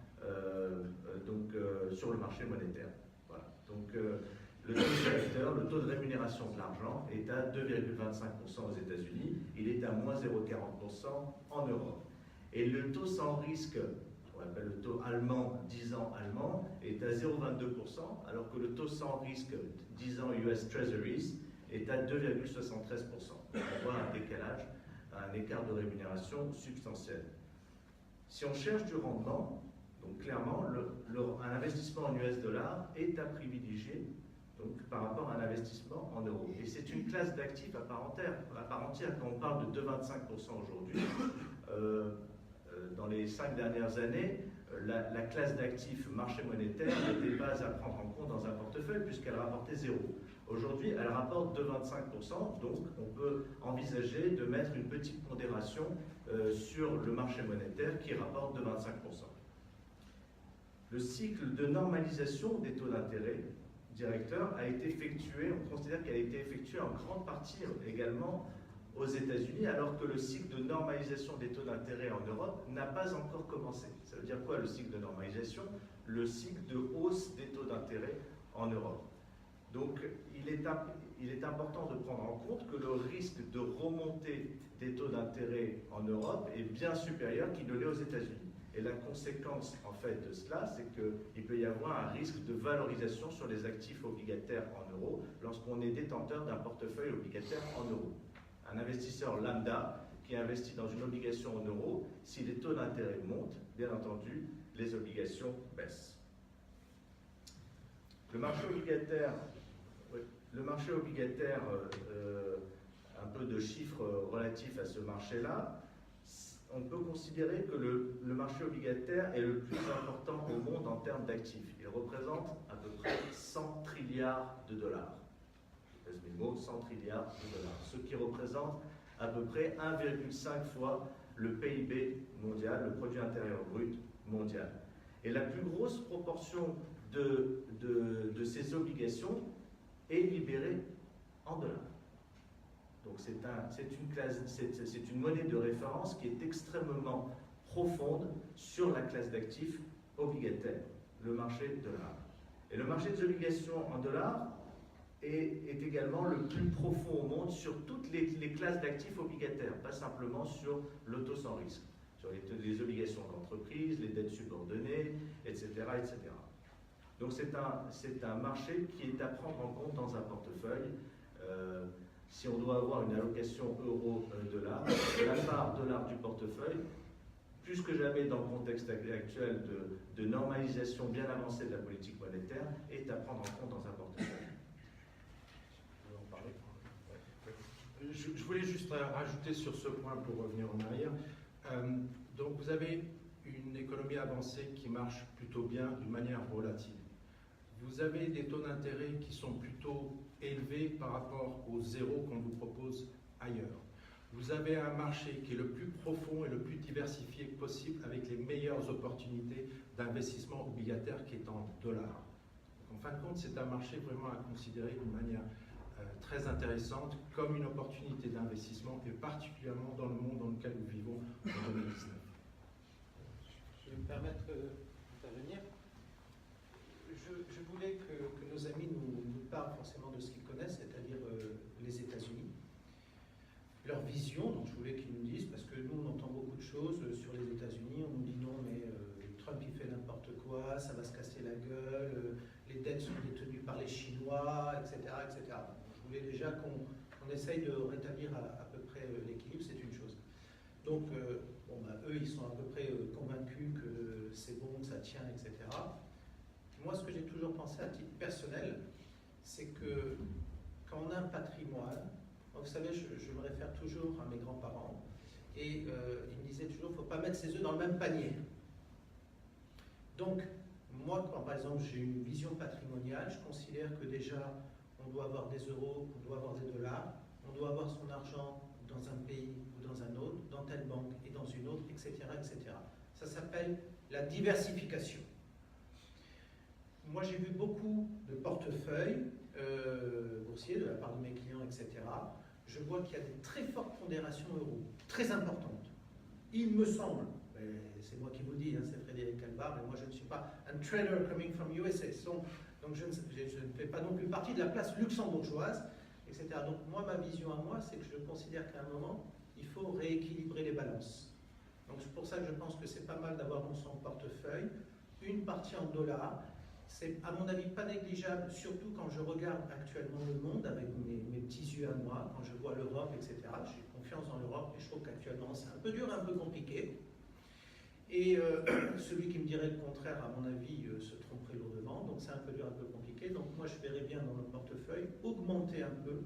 sur le marché monétaire. Voilà. Donc, le taux directeur, le taux de rémunération de l'argent, est à 2,25% aux États-Unis, il est à moins 0,40% en Europe. Et le taux sans risque, on appelle le taux allemand, 10 ans allemand, est à 0,22%, alors que le taux sans risque 10 ans US Treasuries est à 2,73%. On voit un décalage, un écart de rémunération substantiel. Si on cherche du rendement, donc clairement, un investissement en US dollars est à privilégier donc, par rapport à un investissement en euros. Et c'est une classe d'actifs à part entière. Quand on parle de 2,25% aujourd'hui, dans les 5 dernières années, la classe d'actifs marché monétaire n'était pas à prendre en compte dans un portefeuille puisqu'elle rapportait 0. Aujourd'hui, elle rapporte 2,25%, donc on peut envisager de mettre une petite pondération sur le marché monétaire qui rapporte 2,25%. Le cycle de normalisation des taux d'intérêt directeur a été effectué, on considère qu'elle a été effectuée en grande partie également aux États-Unis, alors que le cycle de normalisation des taux d'intérêt en Europe n'a pas encore commencé. Ça veut dire quoi le cycle de normalisation? Le cycle de hausse des taux d'intérêt en Europe. Donc il est important de prendre en compte que le risque de remontée des taux d'intérêt en Europe est bien supérieur qu'il ne l'est aux États-Unis. Et la conséquence, en fait, de cela, c'est qu'il peut y avoir un risque de valorisation sur les actifs obligataires en euros lorsqu'on est détenteur d'un portefeuille obligataire en euros. Un investisseur lambda qui investit dans une obligation en euros, si les taux d'intérêt montent, bien entendu, les obligations baissent. Le marché obligataire, un peu de chiffres relatifs à ce marché-là, on peut considérer que le marché obligataire est le plus important au monde en termes d'actifs. Il représente à peu près 100 trilliards de dollars. Je pèse mes mots, 100 trilliards de dollars. Ce qui représente à peu près 1,5 fois le PIB mondial, le produit intérieur brut mondial. Et la plus grosse proportion de ces obligations est libérée en dollars. Donc c'est une monnaie de référence qui est extrêmement profonde sur la classe d'actifs obligataires, le marché dollar. Et le marché des obligations en dollars est également le plus profond au monde sur toutes les classes d'actifs obligataires, pas simplement sur l'auto sans risque, sur les obligations d'entreprise, les dettes subordonnées, etc. etc. Donc c'est un marché qui est à prendre en compte dans un portefeuille. Si on doit avoir une allocation euro-dollar, la part dollar du portefeuille, plus que jamais dans le contexte actuel de normalisation bien avancée de la politique monétaire, est à prendre en compte dans un portefeuille. Je voulais juste rajouter sur ce point pour revenir en arrière. Donc vous avez une économie avancée qui marche plutôt bien d'une manière relative. Vous avez des taux d'intérêt qui sont plutôt élevés par rapport au zéro qu'on vous propose ailleurs. Vous avez un marché qui est le plus profond et le plus diversifié possible avec les meilleures opportunités d'investissement obligataire qui est en dollars. En fin de compte, c'est un marché vraiment à considérer d'une manière très intéressante comme une opportunité d'investissement et particulièrement dans le monde dans lequel nous vivons en 2019. Je vais me permettre d'intervenir. Je voulais que nos amis nous parlent forcément de ce qu'ils connaissent, c'est-à-dire les États-Unis, leur vision. Donc je voulais qu'ils nous disent, parce que nous on entend beaucoup de choses sur les États-Unis, on nous dit non mais Trump il fait n'importe quoi, ça va se casser la gueule, les dettes sont détenues par les Chinois, etc. etc. Donc, je voulais déjà qu'on essaye de rétablir à peu près l'équilibre, c'est une chose. Donc eux ils sont à peu près convaincus que c'est bon, que ça tient, etc. Moi, ce que j'ai toujours pensé à titre personnel, c'est que quand on a un patrimoine, vous savez, je me réfère toujours à mes grands-parents, et ils me disaient toujours, il ne faut pas mettre ses œufs dans le même panier. Donc, moi, quand par exemple j'ai une vision patrimoniale, je considère que déjà, on doit avoir des euros, on doit avoir des dollars, on doit avoir son argent dans un pays ou dans un autre, dans telle banque et dans une autre, etc. etc. Ça s'appelle la diversification. Moi, j'ai vu beaucoup de portefeuilles boursiers de la part de mes clients, etc. Je vois qu'il y a des très fortes pondérations euros, très importantes. Il me semble, c'est moi qui vous le dis, hein, c'est Frédéric Calvar, mais moi je ne suis pas un trader coming from USA, donc je ne fais pas non plus partie de la place luxembourgeoise, etc. Donc moi, ma vision à moi, c'est que je considère qu'à un moment, il faut rééquilibrer les balances. Donc c'est pour ça que je pense que c'est pas mal d'avoir dans son portefeuille une partie en dollars. C'est à mon avis pas négligeable, surtout quand je regarde actuellement le monde avec mes petits yeux à moi, quand je vois l'Europe, etc. J'ai confiance dans l'Europe et je trouve qu'actuellement c'est un peu dur, un peu compliqué. Et celui qui me dirait le contraire, à mon avis, se tromperait lourdement. Donc c'est un peu dur, un peu compliqué. Donc moi je verrais bien dans notre portefeuille augmenter un peu,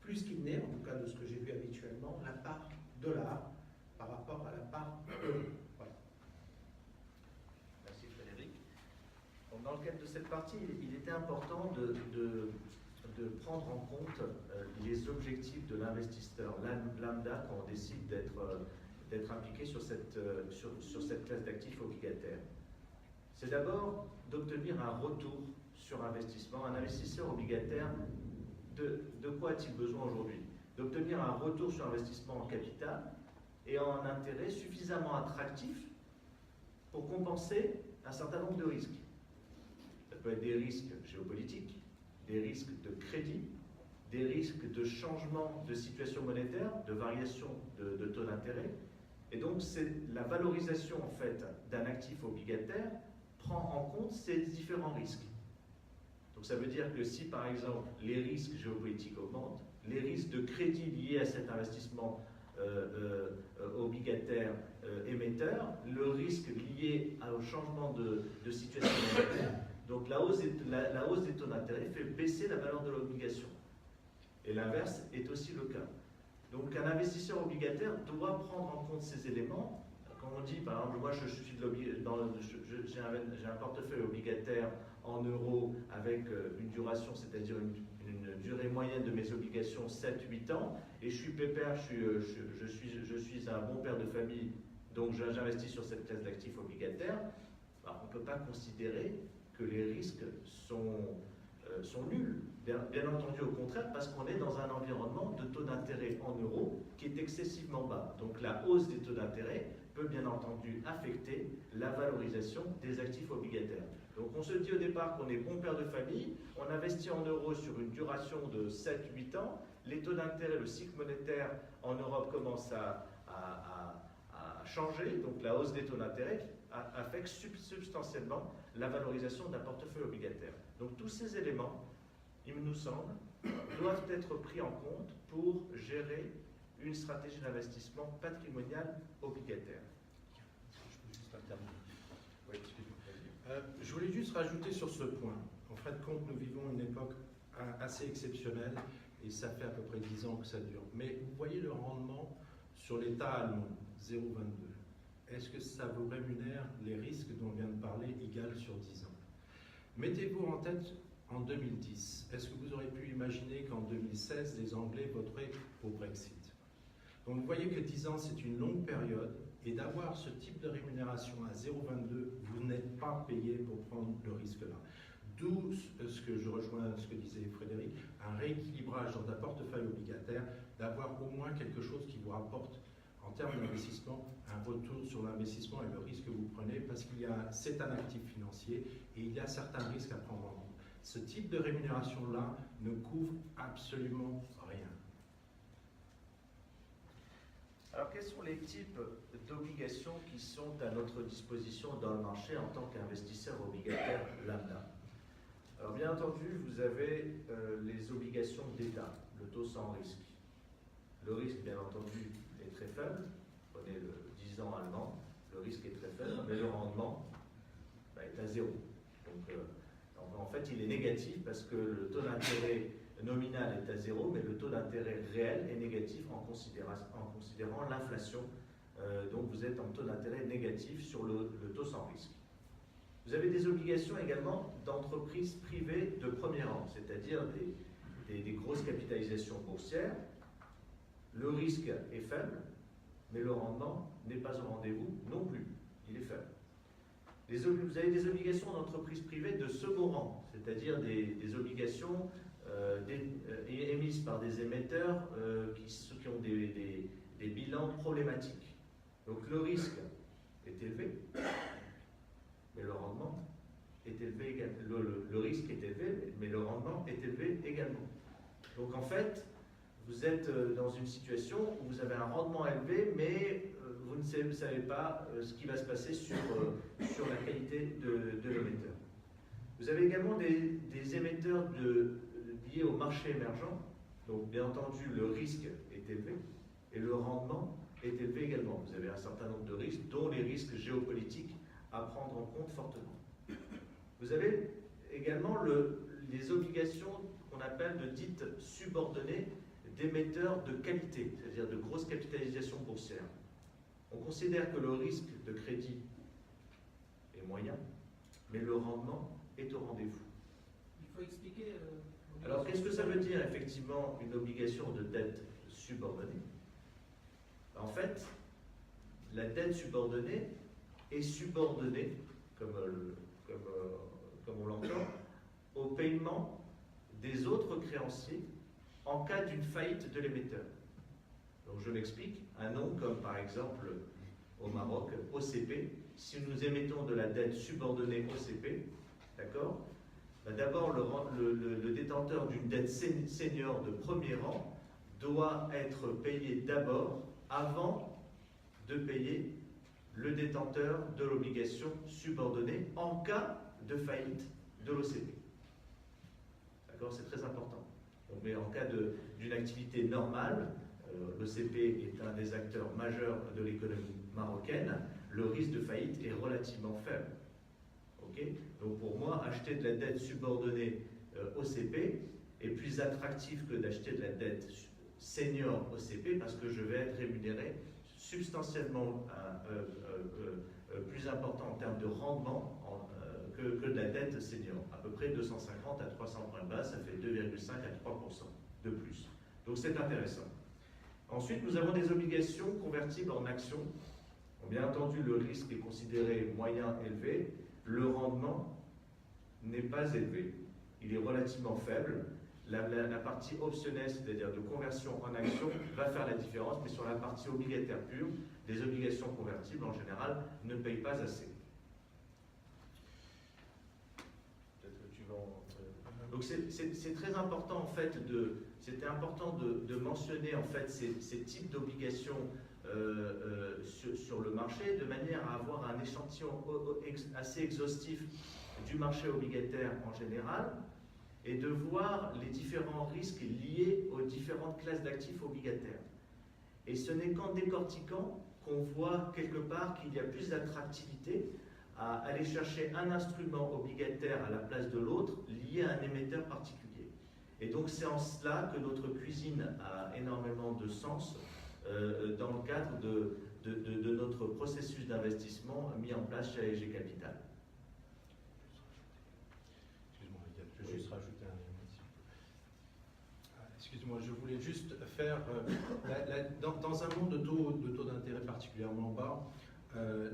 plus qu'il n'est, en tout cas de ce que j'ai vu habituellement, la part dollar par rapport à la part euro. Dans le cadre de cette partie, il était important de prendre en compte les objectifs de l'investisseur lambda quand on décide d'être impliqué sur cette classe d'actifs obligataires. C'est d'abord d'obtenir un retour sur investissement. Un investisseur obligataire, de quoi a-t-il besoin aujourd'hui? D'obtenir un retour sur investissement en capital et en intérêt suffisamment attractif pour compenser un certain nombre de risques. Ça peut être des risques géopolitiques, des risques de crédit, des risques de changement de situation monétaire, de variation de taux d'intérêt. Et donc, c'est la valorisation en fait d'un actif obligataire prend en compte ces différents risques. Donc, ça veut dire que si par exemple les risques géopolitiques augmentent, les risques de crédit liés à cet investissement obligataire émetteur, le risque lié au changement de situation monétaire. Donc la hausse des taux d'intérêt fait baisser la valeur de l'obligation. Et l'inverse est aussi le cas. Donc un investisseur obligataire doit prendre en compte ces éléments. Quand on dit, par exemple, moi j'ai un portefeuille obligataire en euros avec une duration, c'est-à-dire une durée moyenne de mes obligations 7-8 ans, et je suis pépère, je suis un bon père de famille, donc j'investis sur cette classe d'actifs obligataires, on ne peut pas considérer que les risques sont nuls. Bien entendu, au contraire, parce qu'on est dans un environnement de taux d'intérêt en euros qui est excessivement bas. Donc la hausse des taux d'intérêt peut bien entendu affecter la valorisation des actifs obligataires. Donc on se dit au départ qu'on est bon père de famille, on investit en euros sur une duration de 7-8 ans, les taux d'intérêt, le cycle monétaire en Europe commence à changer, donc la hausse des taux d'intérêt affecte substantiellement la valorisation d'un portefeuille obligataire. Donc tous ces éléments, il nous semble, doivent être pris en compte pour gérer une stratégie d'investissement patrimonial obligataire. Je peux juste intervenir. Oui, excusez-moi. Je voulais juste rajouter sur ce point. En fin de compte, nous vivons une époque assez exceptionnelle et ça fait à peu près 10 ans que ça dure. Mais vous voyez le rendement sur l'État allemand, 0,22. Est-ce que ça vous rémunère les risques dont on vient de parler égal sur 10 ans? Mettez-vous en tête en 2010. Est-ce que vous auriez pu imaginer qu'en 2016, les Anglais voteraient au Brexit? Donc vous voyez que 10 ans, c'est une longue période, et d'avoir ce type de rémunération à 0,22, vous n'êtes pas payé pour prendre le risque-là. D'où ce que je rejoins ce que disait Frédéric, un rééquilibrage dans un portefeuille obligataire, d'avoir au moins quelque chose qui vous rapporte, en termes d'investissement, un retour sur l'investissement et le risque que vous prenez, parce que c'est un actif financier et il y a certains risques à prendre en compte. Ce type de rémunération-là ne couvre absolument rien. Alors, quels sont les types d'obligations qui sont à notre disposition dans le marché en tant qu'investisseur obligataire lambda? Alors, bien entendu, vous avez les obligations d'État, le taux sans risque. Le risque, bien entendu, est très faible. Prenez le 10 ans allemand, le risque est très faible, mais le rendement est à zéro. Donc, en fait, il est négatif parce que le taux d'intérêt nominal est à zéro, mais le taux d'intérêt réel est négatif en considérant l'inflation. Donc vous êtes en taux d'intérêt négatif sur le taux sans risque. Vous avez des obligations également d'entreprises privées de premier rang, c'est-à-dire des grosses capitalisations boursières. Le risque est faible, mais le rendement n'est pas au rendez-vous non plus, il est faible. Vous avez des obligations d'entreprises privées de second rang, c'est-à-dire des obligations émises par des émetteurs qui ont des bilans problématiques. Donc le risque est élevé, mais le rendement est élevé également. Le risque est élevé, mais le rendement est élevé également. Donc en fait, vous êtes dans une situation où vous avez un rendement élevé, mais vous ne savez pas ce qui va se passer sur la qualité de l'émetteur. Vous avez également des émetteurs liés au marché émergent. Donc, bien entendu, le risque est élevé et le rendement est élevé également. Vous avez un certain nombre de risques, dont les risques géopolitiques à prendre en compte fortement. Vous avez également les obligations qu'on appelle de dites subordonnées d'émetteurs de qualité, c'est-à-dire de grosses capitalisations boursières. On considère que le risque de crédit est moyen, mais le rendement est au rendez-vous. Il faut expliquer. Alors, qu'est-ce que ça veut dire, effectivement, une obligation de dette subordonnée? En fait, la dette subordonnée est subordonnée, comme on l'entend, au paiement des autres créanciers en cas d'une faillite de l'émetteur. Donc, je m'explique. Un nom comme, par exemple, au Maroc, OCP, si nous émettons de la dette subordonnée OCP, d'accord, d'abord, le détenteur d'une dette senior de premier rang doit être payé d'abord avant de payer le détenteur de l'obligation subordonnée en cas de faillite de l'OCP. D'accord, c'est très important. Donc, mais en cas d'une activité normale, l'OCP est un des acteurs majeurs de l'économie marocaine, le risque de faillite est relativement faible. Okay. Donc pour moi, acheter de la dette subordonnée OCP est plus attractif que d'acheter de la dette senior OCP parce que je vais être rémunéré substantiellement plus important en termes de rendement que de la dette senior. À peu près 250 à 300 points de base, ça fait 2,5 à 3% de plus. Donc c'est intéressant. Ensuite, nous avons des obligations convertibles en actions. Bien entendu, le risque est considéré moyen élevé. Le rendement n'est pas élevé. Il est relativement faible. La partie optionnelle, c'est-à-dire de conversion en action, va faire la différence, mais sur la partie obligataire pure, les obligations convertibles, en général, ne payent pas assez. Donc c'est très important en fait c'était important de mentionner en fait ces types d'obligations sur le marché de manière à avoir un échantillon assez exhaustif du marché obligataire en général et de voir les différents risques liés aux différentes classes d'actifs obligataires. Et ce n'est qu'en décortiquant qu'on voit quelque part qu'il y a plus d'attractivité à aller chercher un instrument obligataire à la place de l'autre lié à un émetteur particulier. Et donc c'est en cela que notre cuisine a énormément de sens dans le cadre de notre processus d'investissement mis en place chez AEG Capital. Excuse-moi, je vais juste rajouter un élément. Excuse-moi, je voulais juste faire, dans un monde de taux d'intérêt particulièrement bas,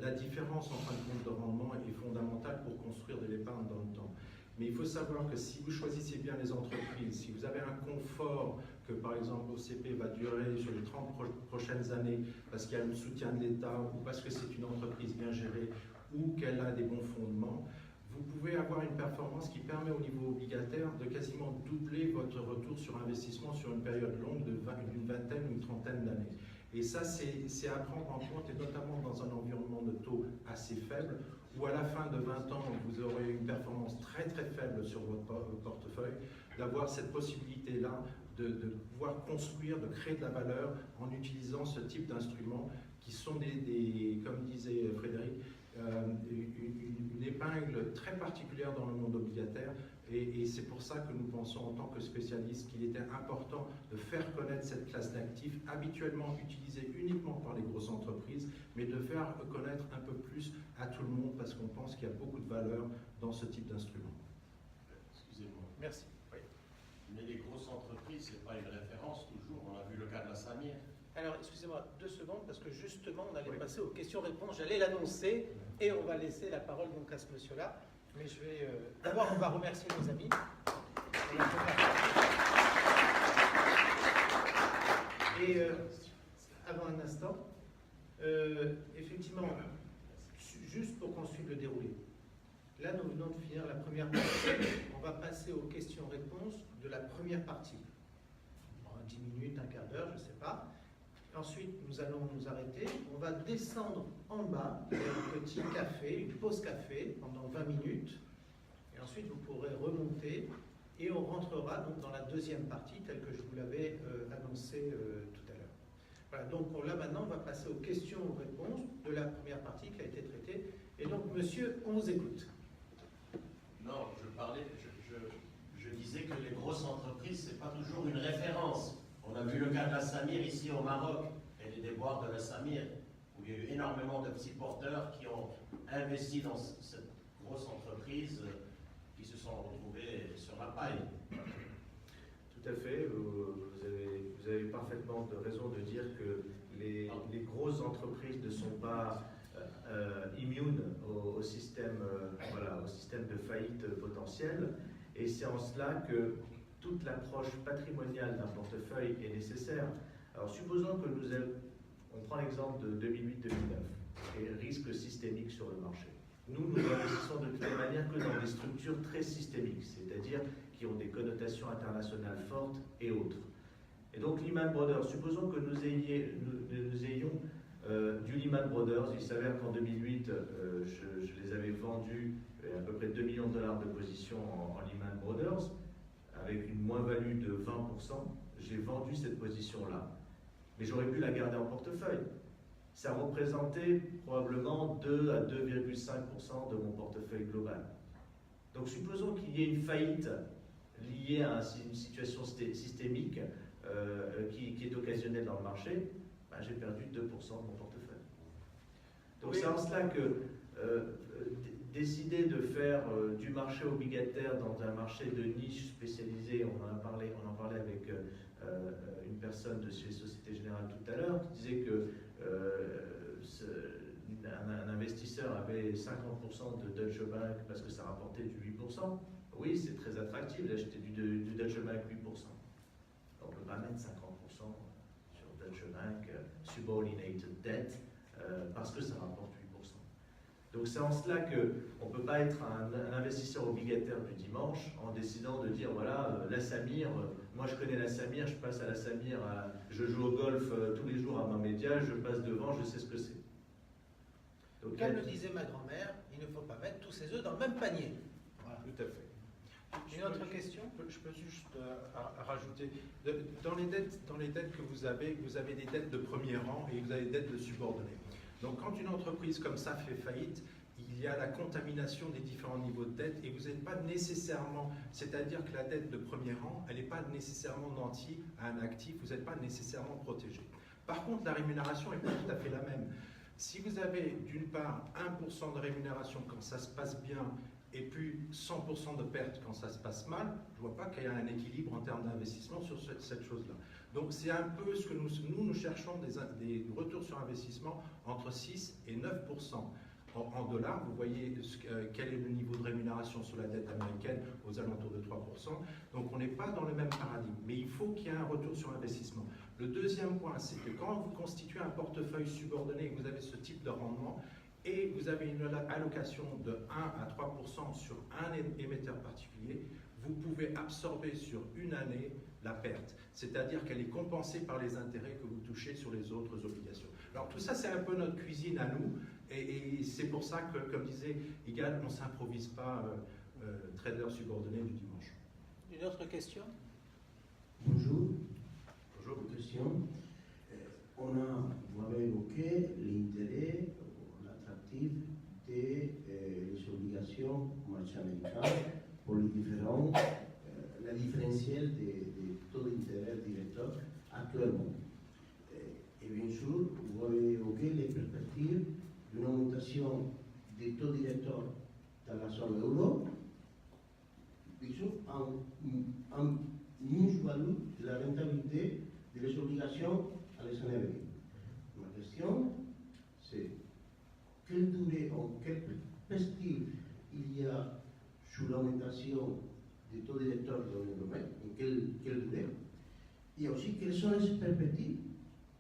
la différence en fin de compte de rendement est fondamentale pour construire de l'épargne dans le temps. Mais il faut savoir que si vous choisissez bien les entreprises, si vous avez un confort que par exemple OCP va durer sur les 30 prochaines années parce qu'il y a le soutien de l'État ou parce que c'est une entreprise bien gérée ou qu'elle a des bons fondements, vous pouvez avoir une performance qui permet au niveau obligataire de quasiment doubler votre retour sur investissement sur une période longue d'une vingtaine ou une trentaine d'années. Et ça, c'est à prendre en compte, et notamment dans un environnement de taux assez faible, où à la fin de 20 ans, vous aurez une performance très très faible sur votre portefeuille, d'avoir cette possibilité-là de pouvoir construire, de créer de la valeur en utilisant ce type d'instruments qui sont comme disait Frédéric, une épingle très particulière dans le monde obligataire. Et c'est pour ça que nous pensons en tant que spécialistes qu'il était important de faire connaître cette classe d'actifs habituellement utilisée uniquement par les grosses entreprises, mais de faire connaître un peu plus à tout le monde parce qu'on pense qu'il y a beaucoup de valeur dans ce type d'instrument. Excusez-moi. Merci. Oui. Mais les grosses entreprises, ce n'est pas une référence toujours. On a vu le cas de la Samir. Alors, excusez-moi 2 secondes, parce que justement, on allait passer aux questions-réponses. J'allais l'annoncer, et on va laisser la parole donc à ce monsieur-là. Mais je vais... D'abord, on va remercier nos amis. Et avant un instant, effectivement, juste pour qu'on suive le déroulé. Là, nous venons de finir la première partie. On va passer aux questions-réponses de la première partie. 10 minutes, un quart d'heure, je ne sais pas. Ensuite, nous allons nous arrêter. On va descendre en bas, il y a un petit café, une pause café pendant 20 minutes. Et ensuite, vous pourrez remonter et on rentrera donc dans la deuxième partie, telle que je vous l'avais annoncé tout à l'heure. Voilà, donc là maintenant, on va passer aux questions-réponses de la première partie qui a été traitée. Et donc, monsieur, on vous écoute. Non, je disais que les grosses entreprises, ce n'est pas toujours une référence. On a vu le cas de la Samir ici au Maroc et les déboires de la Samir, où il y a eu énormément de petits porteurs qui ont investi dans cette grosse entreprise qui se sont retrouvés sur la paille. Tout à fait, vous avez parfaitement raison de dire que les grosses entreprises ne sont pas immunes au système de faillite potentielle, et c'est en cela que toute l'approche patrimoniale d'un portefeuille est nécessaire. Alors supposons que on prend l'exemple de 2008-2009 et risque systémique sur le marché. Nous investissons de toutes les manières que dans des structures très systémiques, c'est-à-dire qui ont des connotations internationales fortes et autres. Et donc Lehman Brothers, supposons que nous ayons du Lehman Brothers. Il s'avère qu'en 2008, je les avais vendus à peu près 2 millions de dollars de position en Lehman Brothers, avec une moins-value de 20%. J'ai vendu cette position-là. Mais j'aurais pu la garder en portefeuille. Ça représentait probablement 2 à 2,5% de mon portefeuille global. Donc supposons qu'il y ait une faillite liée à une situation systémique qui est occasionnelle dans le marché, j'ai perdu 2% de mon portefeuille. Donc c'est en cela que décider de faire du marché obligataire dans un marché de niche spécialisé, on en parlait avec une personne de chez Société Générale tout à l'heure, qui disait que un investisseur avait 50% de Deutsche Bank parce que ça rapportait du 8%. Oui, c'est très attractif d'acheter du Deutsche Bank 8%. On ne peut pas mettre 50% sur Deutsche Bank subordinated debt parce que ça rapporte 8%. Donc c'est en cela qu'on ne peut pas être un investisseur obligataire du dimanche en décidant de dire voilà, la Samir, moi je connais la Samir, je passe à la Samir, je joue au golf tous les jours à ma média, je passe devant, je sais ce que c'est. Donc, Comme le disait ma grand-mère, il ne faut pas mettre tous ses œufs dans le même panier. Voilà. tout à fait. Une autre question? Je peux juste rajouter, dans les dettes que vous avez des dettes de premier rang et vous avez des dettes de subordonnés. Donc quand une entreprise comme ça fait faillite, il y a la contamination des différents niveaux de dette et vous n'êtes pas nécessairement, c'est-à-dire que la dette de premier rang, elle n'est pas nécessairement nantie à un actif, vous n'êtes pas nécessairement protégé. Par contre, la rémunération n'est pas tout à fait la même. Si vous avez d'une part 1% de rémunération quand ça se passe bien et puis 100% de perte quand ça se passe mal, je ne vois pas qu'il y a un équilibre en termes d'investissement sur cette chose-là. Donc c'est un peu ce que nous cherchons, des retours sur investissement entre 6 et 9% en dollars. Vous voyez quel est le niveau de rémunération sur la dette américaine aux alentours de 3%. Donc on n'est pas dans le même paradigme, mais il faut qu'il y ait un retour sur investissement. Le deuxième point, c'est que quand vous constituez un portefeuille subordonné et que vous avez ce type de rendement, et vous avez une allocation de 1 à 3% sur un émetteur particulier, vous pouvez absorber sur une année la perte. C'est-à-dire qu'elle est compensée par les intérêts que vous touchez sur les autres obligations. Alors tout ça, c'est un peu notre cuisine à nous, et c'est pour ça que, comme disait Igal, on ne s'improvise pas trader subordonné du dimanche. Une autre question? Bonjour. Bonjour. Une question. Vous avez évoqué l'intérêt, l'attractif des obligations au marché américain pour les différents, la différentielle des taux d'intérêt directeurs actuellement. Et bien sûr, vous avez évoqué les perspectives d'une augmentation des taux directeurs dans la zone euro, bien sûr, en minus-value de la rentabilité des obligations à les années à venir. Ma question, c'est quelle durée ou quelle perspective il y a sur l'augmentation des taux directeurs de l'Union européenne, en quelle durée, et aussi quelles sont les perspectives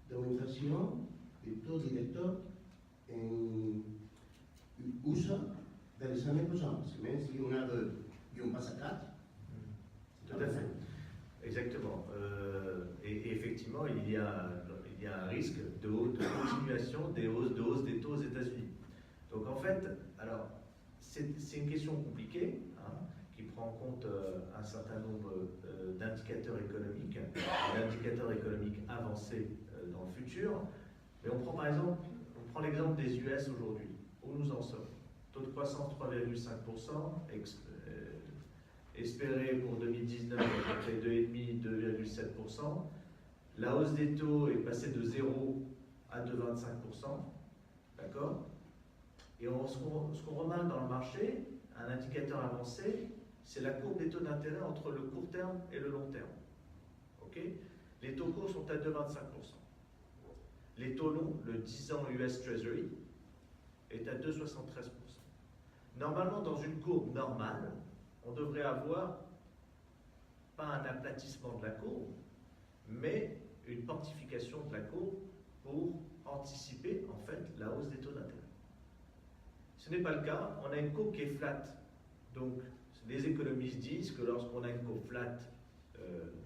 d'augmentation des taux directeurs en USA dans les années prochaines, même si on passe à 4. Tout à fait. Exactement. Et effectivement, il y a un risque de continuation des hausses des taux aux États-Unis. Donc en fait, alors, c'est une question compliquée, hein, qui prend en compte un certain nombre d'indicateurs économiques avancés dans le futur. Mais on prend par exemple, l'exemple des US aujourd'hui, où nous en sommes. Taux de croissance 3,5%, espéré pour 2019 entre 2,5 et 2,7%. La hausse des taux est passée de 0 à 2,25%. D'accord? Et ce qu'on remarque dans le marché, un indicateur avancé, c'est la courbe des taux d'intérêt entre le court terme et le long terme. Okay? Les taux courts sont à 2,25%. Les taux longs, le 10 ans US Treasury, est à 2,73%. Normalement, dans une courbe normale, on devrait avoir pas un aplatissement de la courbe, mais une quantification de la courbe pour anticiper en fait la hausse des taux d'intérêt. Ce n'est pas le cas, on a une courbe qui est flat. Donc les économistes disent que lorsqu'on a une courbe flat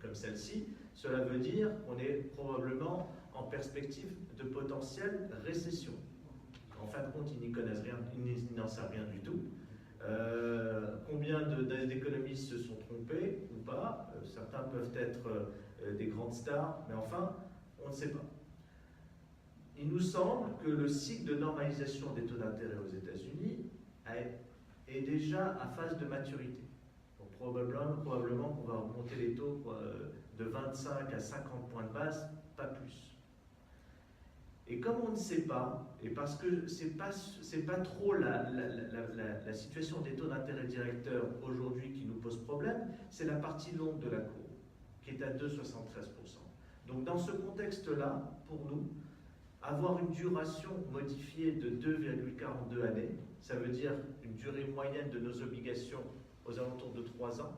comme celle-ci, cela veut dire qu'on est probablement en perspective de potentielle récession. En fin de compte, ils n'y connaissent rien, ils n'en savent rien du tout. Combien d'économistes se sont trompés ou pas? Certains peuvent être des grandes stars, mais enfin, on ne sait pas. Il nous semble que le cycle de normalisation des taux d'intérêt aux États-Unis est déjà à phase de maturité. Donc probablement qu'on va remonter les taux de 25 à 50 points de base, pas plus. Et comme on ne sait pas, et parce que c'est pas trop la situation des taux d'intérêt directeurs aujourd'hui qui nous pose problème, c'est la partie longue de la courbe, qui est à 2,73%. Donc dans ce contexte-là, pour nous, avoir une duration modifiée de 2,42 années, ça veut dire une durée moyenne de nos obligations aux alentours de 3 ans,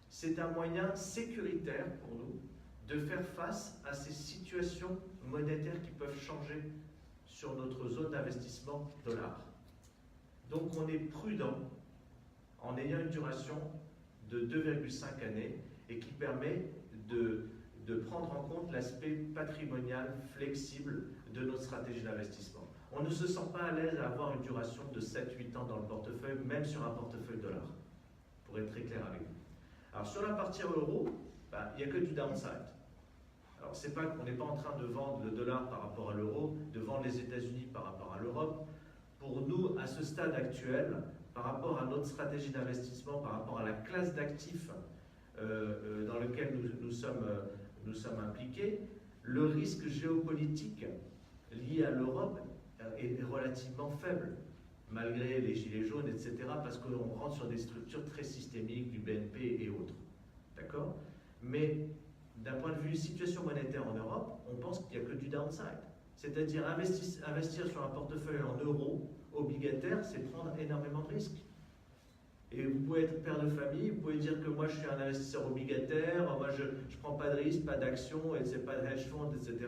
c'est un moyen sécuritaire pour nous de faire face à ces situations monétaires qui peuvent changer sur notre zone d'investissement dollar. Donc on est prudent en ayant une duration de 2,5 années et qui permet de prendre en compte l'aspect patrimonial flexible de notre stratégie d'investissement. On ne se sent pas à l'aise à avoir une duration de 7-8 ans dans le portefeuille, même sur un portefeuille dollar, pour être très clair avec vous. Alors sur la partie euro, il n'y a que du downside. Alors c'est pas qu'on n'est pas en train de vendre le dollar par rapport à l'euro, de vendre les États-Unis par rapport à l'Europe. Pour nous, à ce stade actuel, par rapport à notre stratégie d'investissement, par rapport à la classe d'actifs dans lequel nous sommes impliqués, le risque géopolitique lié à l'Europe est relativement faible, malgré les gilets jaunes, etc., parce qu'on rentre sur des structures très systémiques du BNP et autres. D'accord? Mais d'un point de vue situation monétaire en Europe, on pense qu'il n'y a que du downside. C'est-à-dire investir sur un portefeuille en euros obligataire, c'est prendre énormément de risques. Et vous pouvez être père de famille, vous pouvez dire que moi je suis un investisseur obligataire, moi je ne prends pas de risques, pas d'actions, et c'est pas de hedge funds, etc.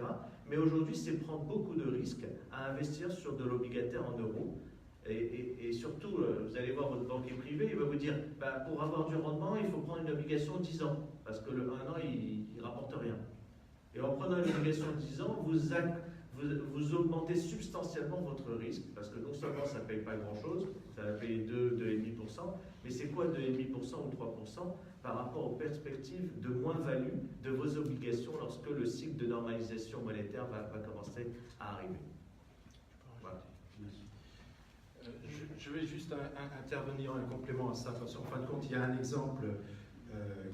Mais aujourd'hui, c'est prendre beaucoup de risques à investir sur de l'obligataire en euros. Et surtout, vous allez voir votre banquier privé, il va vous dire, pour avoir du rendement, il faut prendre une obligation de 10 ans, parce que le 1 an, il ne rapporte rien. Et en prenant une obligation de 10 ans, vous augmentez substantiellement votre risque, parce que non seulement ça ne paye pas grand-chose, ça va payer 2,5%, mais c'est quoi 2,5% ou 3% par rapport aux perspectives de moins-value de vos obligations lorsque le cycle de normalisation monétaire va commencer à arriver. Voilà. Je vais juste intervenir en complément à ça, parce qu'en fin de compte, il y a un exemple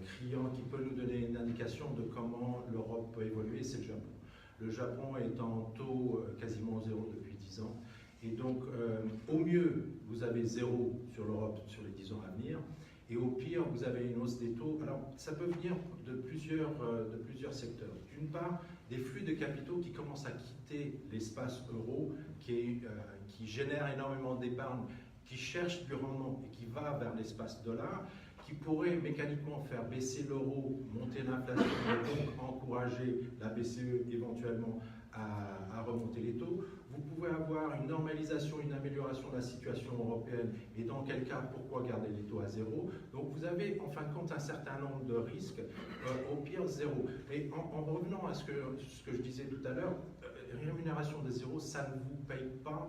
criant qui peut nous donner une indication de comment l'Europe peut évoluer, c'est le Japon. Le Japon est en taux quasiment zéro depuis 10 ans. Et donc, au mieux, vous avez zéro sur l'Europe sur les 10 ans à venir. Et au pire, vous avez une hausse des taux. Alors, ça peut venir de plusieurs secteurs. D'une part, des flux de capitaux qui commencent à quitter l'espace euro, qui génère énormément d'épargne, qui cherche du rendement et qui va vers l'espace dollar, qui pourrait mécaniquement faire baisser l'euro, monter l'inflation et donc encourager la BCE éventuellement à remonter les taux. Vous pouvez avoir une normalisation, une amélioration de la situation européenne et dans quel cas, pourquoi garder les taux à zéro. Donc vous avez en fin de compte un certain nombre de risques, au pire zéro. Mais en revenant à ce que je disais tout à l'heure, rémunération de zéro, ça ne vous paye pas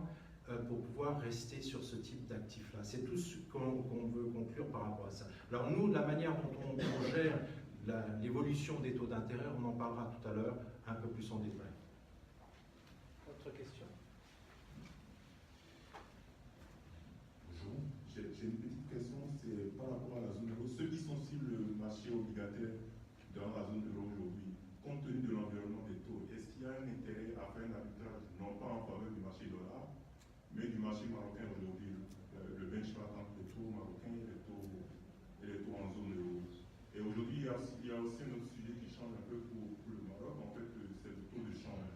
pour pouvoir rester sur ce type d'actifs-là. C'est tout ce qu'on veut conclure par rapport à ça. Alors nous, la manière dont on gère l'évolution des taux d'intérêt, on en parlera tout à l'heure un peu plus en détail. Autre question? Bonjour, j'ai une petite question, c'est par rapport à la zone euro. Ceux qui sont sur le marché obligataire dans la zone euro aujourd'hui, compte tenu de l'environnement des taux, est-ce qu'il y a un intérêt à faire un arbitrage, non pas en faveur du marché dollar, mais du marché marocain aujourd'hui, le benchmark entre les taux marocains et les taux en zone euro. Et aujourd'hui, il y a aussi un autre sujet qui change un peu pour le Maroc, en fait, c'est le taux de change.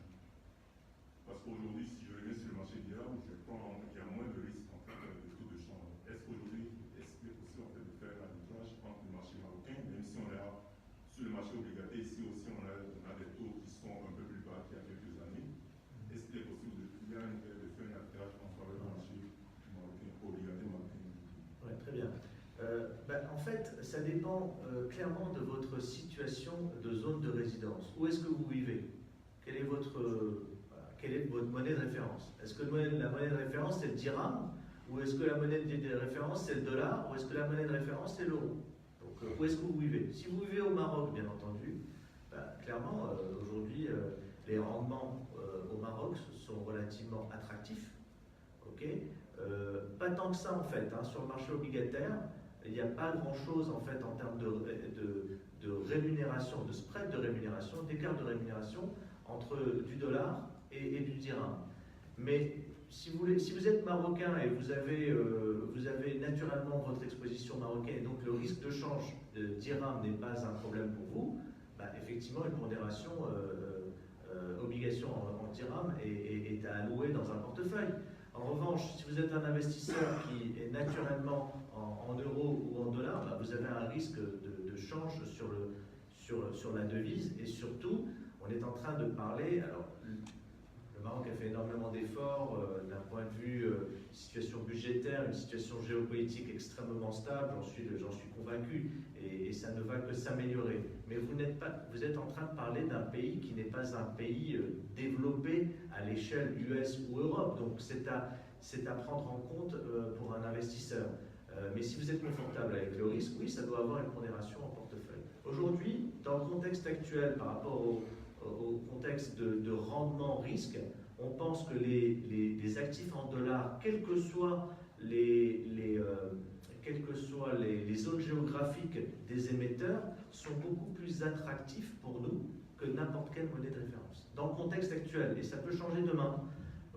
Parce qu'aujourd'hui, si je reviens sur le marché dirham, il y a moins de risques en fait, de taux de change. Est-ce qu'aujourd'hui, est-ce qu'il est possible en fait, de faire l'arbitrage entre le marché marocain, même si on est sur le marché obligataire, ici aussi on a des taux qui sont un peu plus bas qu'il y a quelques années. Est-ce qu'il est possible de faire un arbitrage en faveur du marché marocain, obligataire marocain? Oui, très bien. En fait, ça dépend clairement de votre situation de zone de résidence. Où est-ce que vous vivez? Quelle est votre monnaie de référence? Est-ce que la monnaie de référence c'est le dirham? Ou est-ce que la monnaie de référence c'est le dollar? Ou est-ce que la monnaie de référence c'est l'euro? Donc où est-ce que vous vivez? Si vous vivez au Maroc, bien entendu, clairement aujourd'hui les rendements au Maroc sont relativement attractifs. Okay, pas tant que ça en fait, hein, sur le marché obligataire. Il n'y a pas grand-chose en fait en termes de rémunération, de spread de rémunération, d'écart de rémunération entre du dollar et du dirham. Mais si vous êtes marocain et vous avez naturellement votre exposition marocaine et donc le risque de change de dirham n'est pas un problème pour vous, effectivement une pondération obligation en dirham est à allouer dans un portefeuille. En revanche, si vous êtes un investisseur qui est naturellement en euros ou en dollars, vous avez un risque de change sur la devise et surtout, on est en train de parler, alors le Maroc a fait énormément d'efforts d'un point de vue situation budgétaire, une situation géopolitique extrêmement stable, j'en suis convaincu, et ça ne va que s'améliorer. Mais vous êtes en train de parler d'un pays qui n'est pas un pays développé à l'échelle US ou Europe, donc c'est à prendre en compte pour un investisseur. Mais si vous êtes confortable avec le risque, oui, ça doit avoir une pondération en portefeuille. Aujourd'hui, dans le contexte actuel, par rapport au contexte de rendement-risque, on pense que les actifs en dollars, quelles que soient les zones géographiques des émetteurs, sont beaucoup plus attractifs pour nous que n'importe quelle monnaie de référence. Dans le contexte actuel, et ça peut changer demain.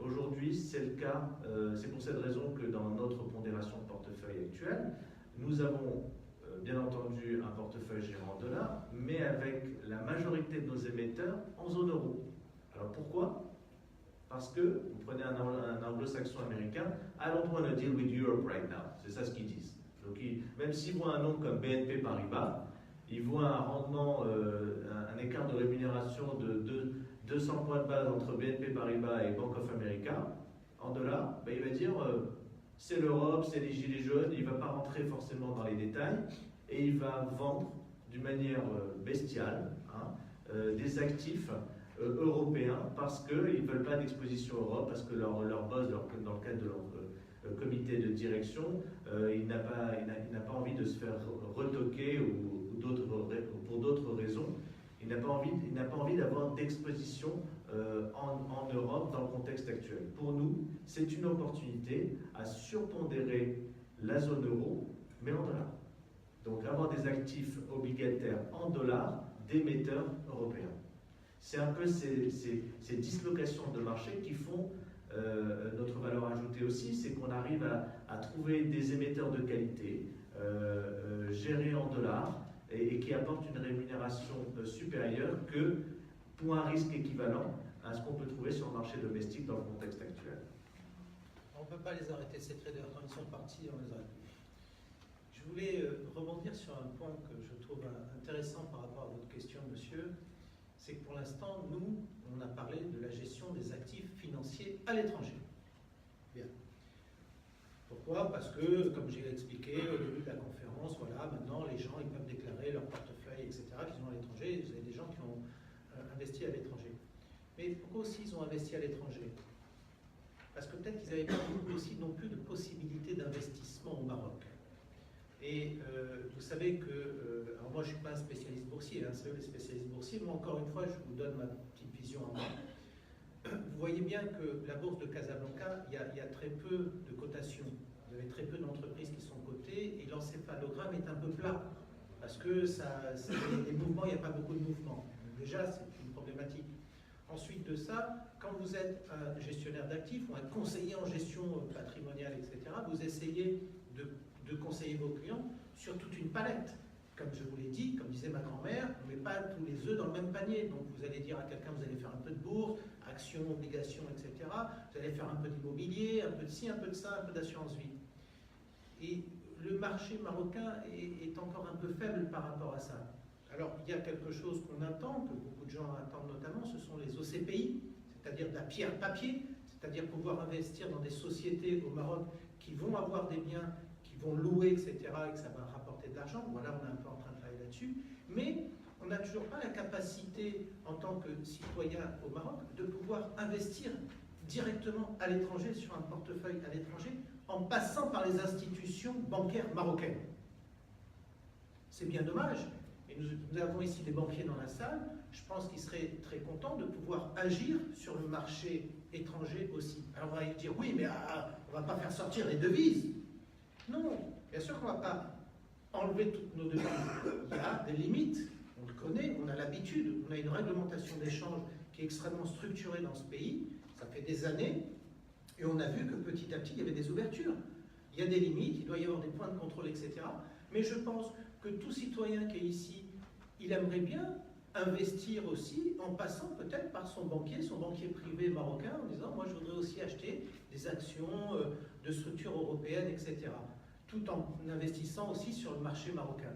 Aujourd'hui, c'est le cas. C'est pour cette raison que dans notre pondération de portefeuille actuelle, nous avons bien entendu un portefeuille géré en dollars, mais avec la majorité de nos émetteurs en zone euro. Alors pourquoi? Parce que vous prenez un anglo-saxon américain, I don't want to deal with Europe right now. C'est ça ce qu'ils disent. Donc, même s'ils voient un nom comme BNP Paribas, ils voient un rendement, un écart de rémunération de 200 points de base entre BNP Paribas et Bank of America, en dollars, ben il va dire c'est l'Europe, c'est les gilets jaunes, il ne va pas rentrer forcément dans les détails, et il va vendre d'une manière bestiale des actifs européens parce qu'ils ne veulent pas d'exposition Europe, parce que leur boss, dans le cadre de leur comité de direction, il n'a pas envie de se faire retoquer ou pour d'autres raisons. Il n'a pas envie d'avoir d'exposition en Europe dans le contexte actuel. Pour nous, c'est une opportunité à surpondérer la zone euro, mais en dollars. Donc avoir des actifs obligataires en dollars d'émetteurs européens. C'est un peu ces dislocations de marché qui font notre valeur ajoutée aussi, c'est qu'on arrive à trouver des émetteurs de qualité, gérés en dollars, et qui apportent une rémunération supérieure que pour un risque équivalent à ce qu'on peut trouver sur le marché domestique dans le contexte actuel. On ne peut pas les arrêter, ces traders. Quand ils sont partis, on les arrête. Je voulais rebondir sur un point que je trouve intéressant par rapport à votre question, monsieur. C'est que pour l'instant, nous, on a parlé de la gestion des actifs financiers à l'étranger. Bien. Pourquoi? Parce que, comme j'ai expliqué au début de la conférence, voilà, maintenant les gens ils peuvent déclarer leur portefeuille, etc., qu'ils ont à l'étranger. Vous avez des gens qui ont investi à l'étranger. Mais pourquoi aussi ils ont investi à l'étranger? Parce que peut-être qu'ils n'avaient pas aussi non plus de possibilité d'investissement au Maroc. Et vous savez que, alors moi je ne suis pas un spécialiste boursier, c'est eux les spécialistes boursiers, mais encore une fois je vous donne ma petite vision à moi. Vous voyez bien que la bourse de Casablanca, il y a très peu de cotations. Vous avez très peu d'entreprises qui sont cotées et l'encéphalogramme est un peu plat parce que les mouvements, il n'y a pas beaucoup de mouvements. Déjà, c'est une problématique. Ensuite de ça, quand vous êtes un gestionnaire d'actifs ou un conseiller en gestion patrimoniale, etc., vous essayez de conseiller vos clients sur toute une palette. Comme je vous l'ai dit, comme disait ma grand-mère, on ne met pas tous les œufs dans le même panier. Donc vous allez dire à quelqu'un, vous allez faire un peu de bourse, actions, obligations, etc. Vous allez faire un peu d'immobilier, un peu de ci, un peu de ça, un peu d'assurance vie. Et le marché marocain est encore un peu faible par rapport à ça. Alors il y a quelque chose qu'on attend, que beaucoup de gens attendent notamment, ce sont les OCPI, c'est-à-dire de la pierre papier, c'est-à-dire pouvoir investir dans des sociétés au Maroc qui vont avoir des biens, qui vont louer, etc., et que ça va rapporter de l'argent. Voilà, on est un peu en train de travailler là-dessus. Mais on n'a toujours pas la capacité, en tant que citoyen au Maroc, de pouvoir investir directement à l'étranger, sur un portefeuille à l'étranger, en passant par les institutions bancaires marocaines. C'est bien dommage. Et nous avons ici des banquiers dans la salle. Je pense qu'ils seraient très contents de pouvoir agir sur le marché étranger aussi. Alors on va dire, oui, mais on ne va pas faire sortir les devises. Non, bien sûr qu'on ne va pas enlever toutes nos devises. Il y a des limites, on le connaît, on a l'habitude, on a une réglementation d'échange qui est extrêmement structurée dans ce pays, ça fait des années, et on a vu que petit à petit, il y avait des ouvertures. Il y a des limites, il doit y avoir des points de contrôle, etc. Mais je pense que tout citoyen qui est ici, il aimerait bien investir aussi en passant peut-être par son banquier privé marocain, en disant, moi je voudrais aussi acheter des actions de structures européennes, etc. Tout en investissant aussi sur le marché marocain.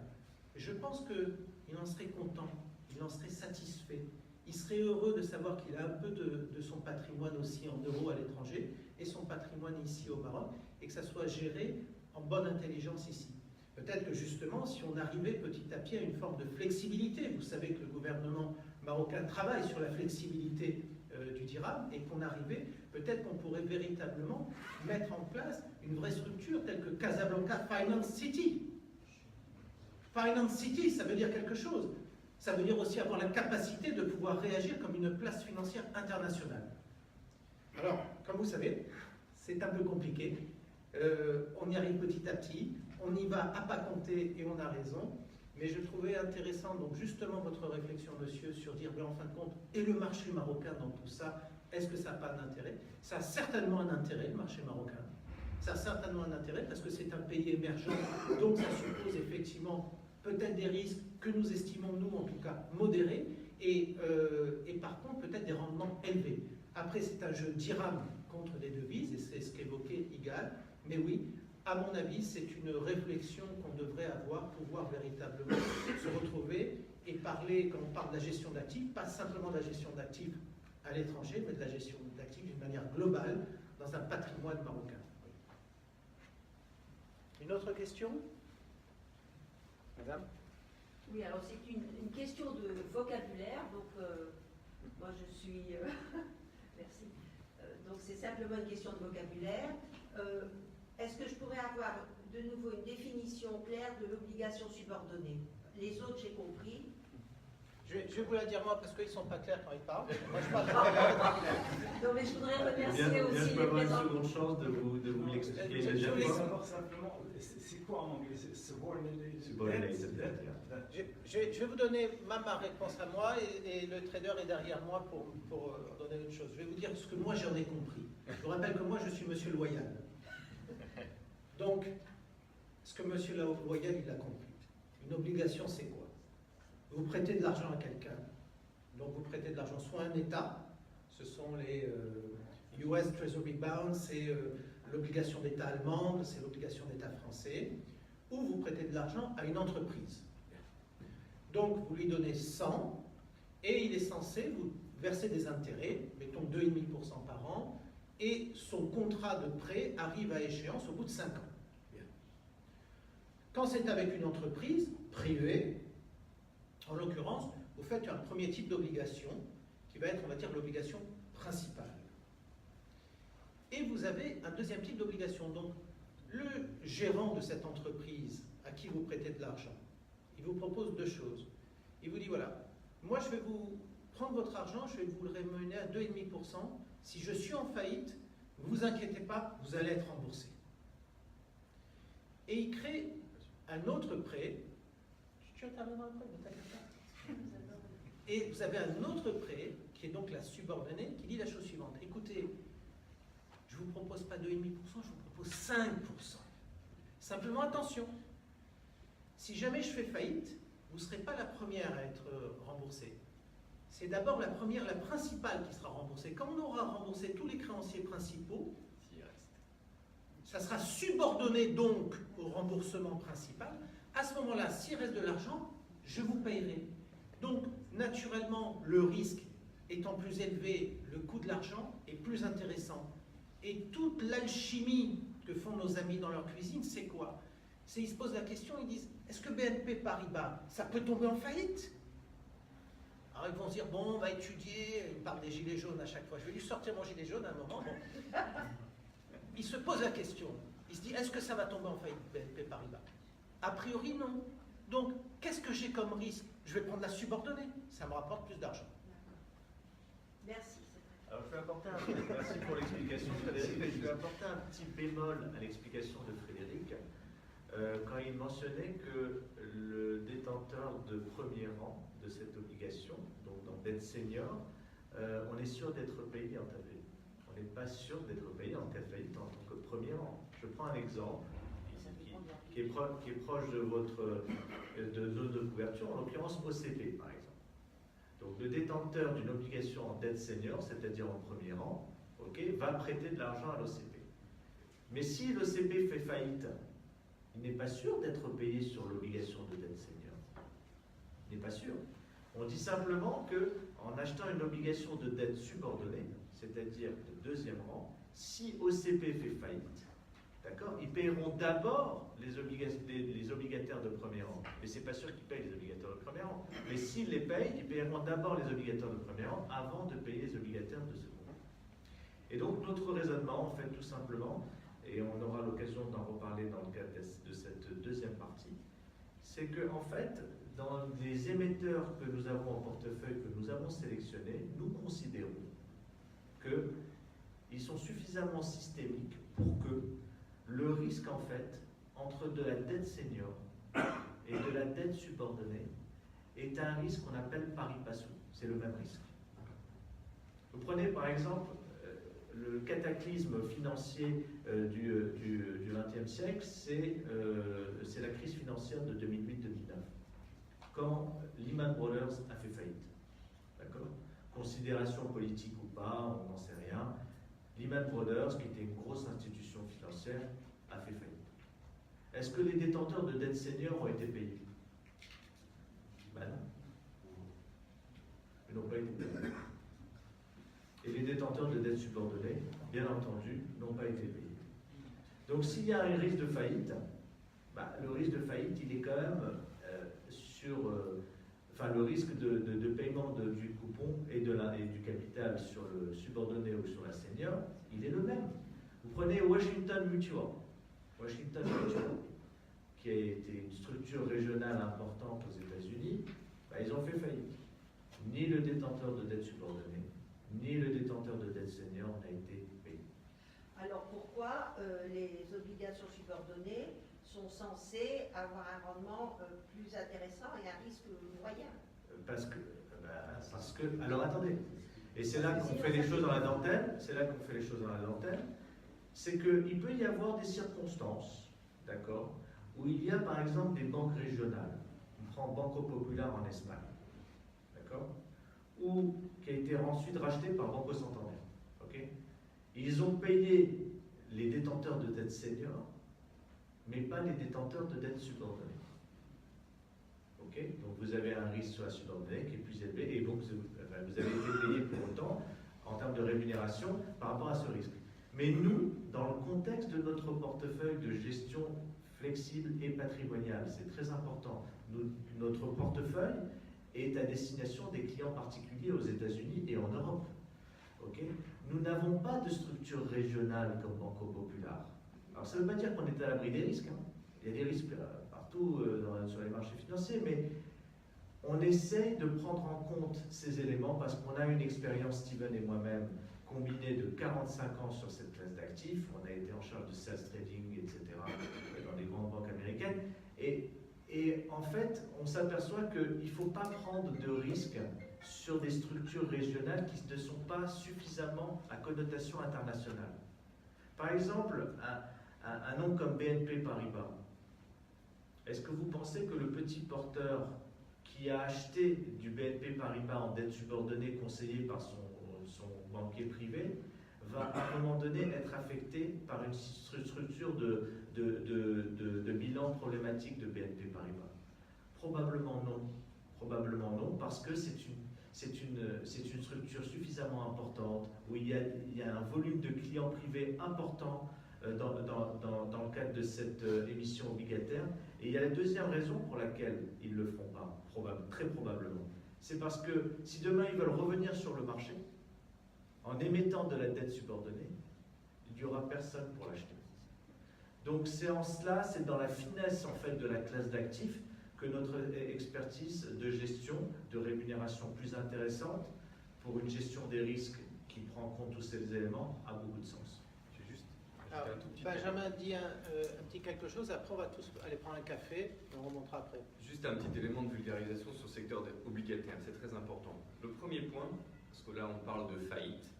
Et je pense qu'il en serait content, il en serait satisfait. il serait heureux de savoir qu'il a un peu de son patrimoine aussi en euros à l'étranger et son patrimoine ici au Maroc, et que ça soit géré en bonne intelligence ici. Peut-être que justement, si on arrivait petit à petit à une forme de flexibilité, vous savez que le gouvernement marocain travaille sur la flexibilité du dirham, et qu'on arrivait, peut-être qu'on pourrait véritablement mettre en place une vraie structure telle que Casablanca Finance City. Finance City, ça veut dire quelque chose. Ça veut dire aussi avoir la capacité de pouvoir réagir comme une place financière internationale. Alors, comme vous savez, c'est un peu compliqué. On y arrive petit à petit, on y va à pas compter et on a raison. Mais je trouvais intéressant, donc justement, votre réflexion, monsieur, sur dire, mais en fin de compte, et le marché marocain dans tout ça, est-ce que ça n'a pas d'intérêt? Ça a certainement un intérêt, le marché marocain. Ça a certainement un intérêt parce que c'est un pays émergent, donc ça suppose effectivement peut-être des risques que nous estimons, nous en tout cas, modérés, et par contre peut-être des rendements élevés. Après, c'est un jeu dirham contre des devises, et c'est ce qu'évoquait Igal, mais oui, à mon avis, c'est une réflexion qu'on devrait avoir pour pouvoir véritablement se retrouver et parler, quand on parle de la gestion d'actifs, pas simplement de la gestion d'actifs à l'étranger, mais de la gestion d'actifs d'une manière globale dans un patrimoine marocain. Une autre question? Madame? Oui, alors c'est une question de vocabulaire, donc moi je suis... merci. Donc c'est simplement une question de vocabulaire. Est-ce que je pourrais avoir de nouveau une définition claire de l'obligation subordonnée? Les autres, j'ai compris. Je vais vous la dire moi parce qu'ils ne sont pas clairs quand ils parlent. Moi, je parle. Non, mais je voudrais remercier Bien, aussi je peux les avoir une présents. seconde chance de vous l'expliquer. Je Déjà, vous laisse. Alors simplement, c'est quoi en anglais? C'est subordinated Subordinated debt, yeah. Je vais vous donner ma réponse à moi et le trader est derrière moi pour donner une chose. Je vais vous dire ce que moi j'en ai compris. Je vous rappelle que moi je suis monsieur loyal. Donc, ce que monsieur loyal il a compris. Une obligation c'est quoi? Vous prêtez de l'argent à quelqu'un. Donc vous prêtez de l'argent soit à un État, ce sont les US Treasury Bonds, c'est l'obligation d'État allemande, c'est l'obligation d'État français, ou vous prêtez de l'argent à une entreprise. Donc vous lui donnez 100 et il est censé vous verser des intérêts, mettons 2,5% par an, et son contrat de prêt arrive à échéance au bout de 5 ans. Quand c'est avec une entreprise privée, en l'occurrence, vous faites un premier type d'obligation qui va être, on va dire, l'obligation principale. Et vous avez un deuxième type d'obligation. Donc, le gérant de cette entreprise à qui vous prêtez de l'argent, il vous propose deux choses. Il vous dit, voilà, moi je vais vous prendre votre argent, je vais vous le rémunérer à 2,5%. Si je suis en faillite, ne vous inquiétez pas, vous allez être remboursé. Et il crée un autre prêt. Tu interviendras après, ne t'inquiète pas. Et vous avez un autre prêt, qui est donc la subordonnée, qui dit la chose suivante. Écoutez, je ne vous propose pas 2,5%, je vous propose 5%. Simplement, attention, si jamais je fais faillite, vous ne serez pas la première à être remboursée. C'est d'abord la première, la principale qui sera remboursée. Quand on aura remboursé tous les créanciers principaux, ça sera subordonné donc au remboursement principal. À ce moment-là, s'il reste de l'argent, je vous payerai. Donc, naturellement, le risque étant plus élevé, le coût de l'argent est plus intéressant. Et toute l'alchimie que font nos amis dans leur cuisine, c'est quoi? C'est ils se posent la question, ils disent, est-ce que BNP Paribas, ça peut tomber en faillite? Alors ils vont se dire, bon, on va étudier, ils parlent des gilets jaunes à chaque fois. Je vais lui sortir mon gilet jaune à un moment. Bon. Ils se posent la question, ils se disent, est-ce que ça va tomber en faillite, BNP Paribas? A priori, non. Donc, qu'est-ce que j'ai comme risque? Je vais prendre la subordonnée, ça me rapporte plus d'argent. Merci. Alors, je vais apporter merci pour l'explication, Frédéric. Je vais apporter un petit bémol à l'explication de Frédéric. Quand il mentionnait que le détenteur de premier rang de cette obligation, donc dans dette senior, on est sûr d'être payé en cas de faillite. On n'est pas sûr d'être payé en cas de faillite en tant que premier rang. Je prends un exemple qui est proche de votre zone de couverture, en l'occurrence OCP par exemple. Donc le détenteur d'une obligation en dette senior, c'est-à-dire en premier rang, va prêter de l'argent à l'OCP. Mais si l'OCP fait faillite, il n'est pas sûr d'être payé sur l'obligation de dette senior. Il n'est pas sûr. On dit simplement qu'en achetant une obligation de dette subordonnée, c'est-à-dire de deuxième rang, si OCP fait faillite, d'accord, ils paieront d'abord les obligataires de premier rang. Mais ce n'est pas sûr qu'ils payent les obligataires de premier rang. Mais s'ils les payent, ils paieront d'abord les obligataires de premier rang avant de payer les obligataires de second rang. Et donc notre raisonnement, en fait, tout simplement, et on aura l'occasion d'en reparler dans le cadre de cette deuxième partie, c'est que, en fait, dans les émetteurs que nous avons en portefeuille, que nous avons sélectionnés, nous considérons qu'ils sont suffisamment systémiques pour que le risque, en fait, entre de la dette senior et de la dette subordonnée est un risque qu'on appelle pari passu. C'est le même risque. Vous prenez par exemple le cataclysme financier du XXe siècle, c'est la crise financière de 2008-2009, quand Lehman Brothers a fait faillite. D'accord ? Considération politique ou pas, on n'en sait rien. Lehman Brothers, qui était une grosse institution financière, a fait faillite. Est-ce que les détenteurs de dettes seniors ont été payés? Ben non. Ils n'ont pas été payés. Et les détenteurs de dettes subordonnées, bien entendu, n'ont pas été payés. Donc s'il y a un risque de faillite, le risque de faillite, il est quand même le risque de paiement du coupon et du capital sur le subordonné ou sur la senior, il est le même. Vous prenez Washington Mutual, qui a été une structure régionale importante aux États-Unis, ils ont fait faillite. Ni le détenteur de dette subordonnée, ni le détenteur de dette senior n'a été payé. Alors pourquoi les obligations subordonnées sont censées avoir un rendement plus intéressant et un risque moyen? Parce que, alors attendez, et c'est là qu'on fait les choses dans la dentelle, c'est qu'il peut y avoir des circonstances, d'accord, où il y a par exemple des banques régionales. On prend Banco Popular en Espagne, d'accord, qui a été ensuite racheté par Banco Santander. Okay. Ils ont payé les détenteurs de dettes seniors, mais pas les détenteurs de dettes subordonnées. Okay. Donc vous avez un risque sur la subordonnée qui est plus élevé, et donc vous avez été payé pour autant en termes de rémunération par rapport à ce risque. Mais nous, dans le contexte de notre portefeuille de gestion flexible et patrimoniale, c'est très important, notre portefeuille est à destination des clients particuliers aux États-Unis et en Europe. Okay. Nous n'avons pas de structure régionale comme Banco Popular. Alors ça ne veut pas dire qu'on est à l'abri des risques. Hein. Il y a des risques partout sur les marchés financiers, mais on essaye de prendre en compte ces éléments parce qu'on a une expérience, Steven et moi-même, combinée de 45 ans sur cette classe d'actifs. On a été en charge de sales trading, etc., dans des grandes banques américaines. Et en fait, on s'aperçoit qu'il ne faut pas prendre de risques sur des structures régionales qui ne sont pas suffisamment à connotation internationale. Par exemple, un nom comme BNP Paribas. Est-ce que vous pensez que le petit porteur qui a acheté du BNP Paribas en dette subordonnée conseillé par son banquier privé va à un moment donné être affecté par une structure de bilan problématique de BNP Paribas? Probablement non. Probablement non, parce que c'est une structure suffisamment importante où il y a un volume de clients privés important dans le cadre de cette émission obligataire. Et il y a la deuxième raison pour laquelle ils ne le feront pas, très probablement. C'est parce que si demain ils veulent revenir sur le marché, en émettant de la dette subordonnée, il n'y aura personne pour l'acheter. Donc c'est en cela, c'est dans la finesse en fait de la classe d'actifs que notre expertise de gestion, de rémunération plus intéressante pour une gestion des risques qui prend en compte tous ces éléments a beaucoup de sens. J'ai juste Alors, un tout petit Benjamin dit un petit quelque chose, après on va tous aller prendre un café et on remontera après. Juste un petit élément de vulgarisation sur le secteur obligataire, c'est très important. Le premier point, parce que là on parle de faillite,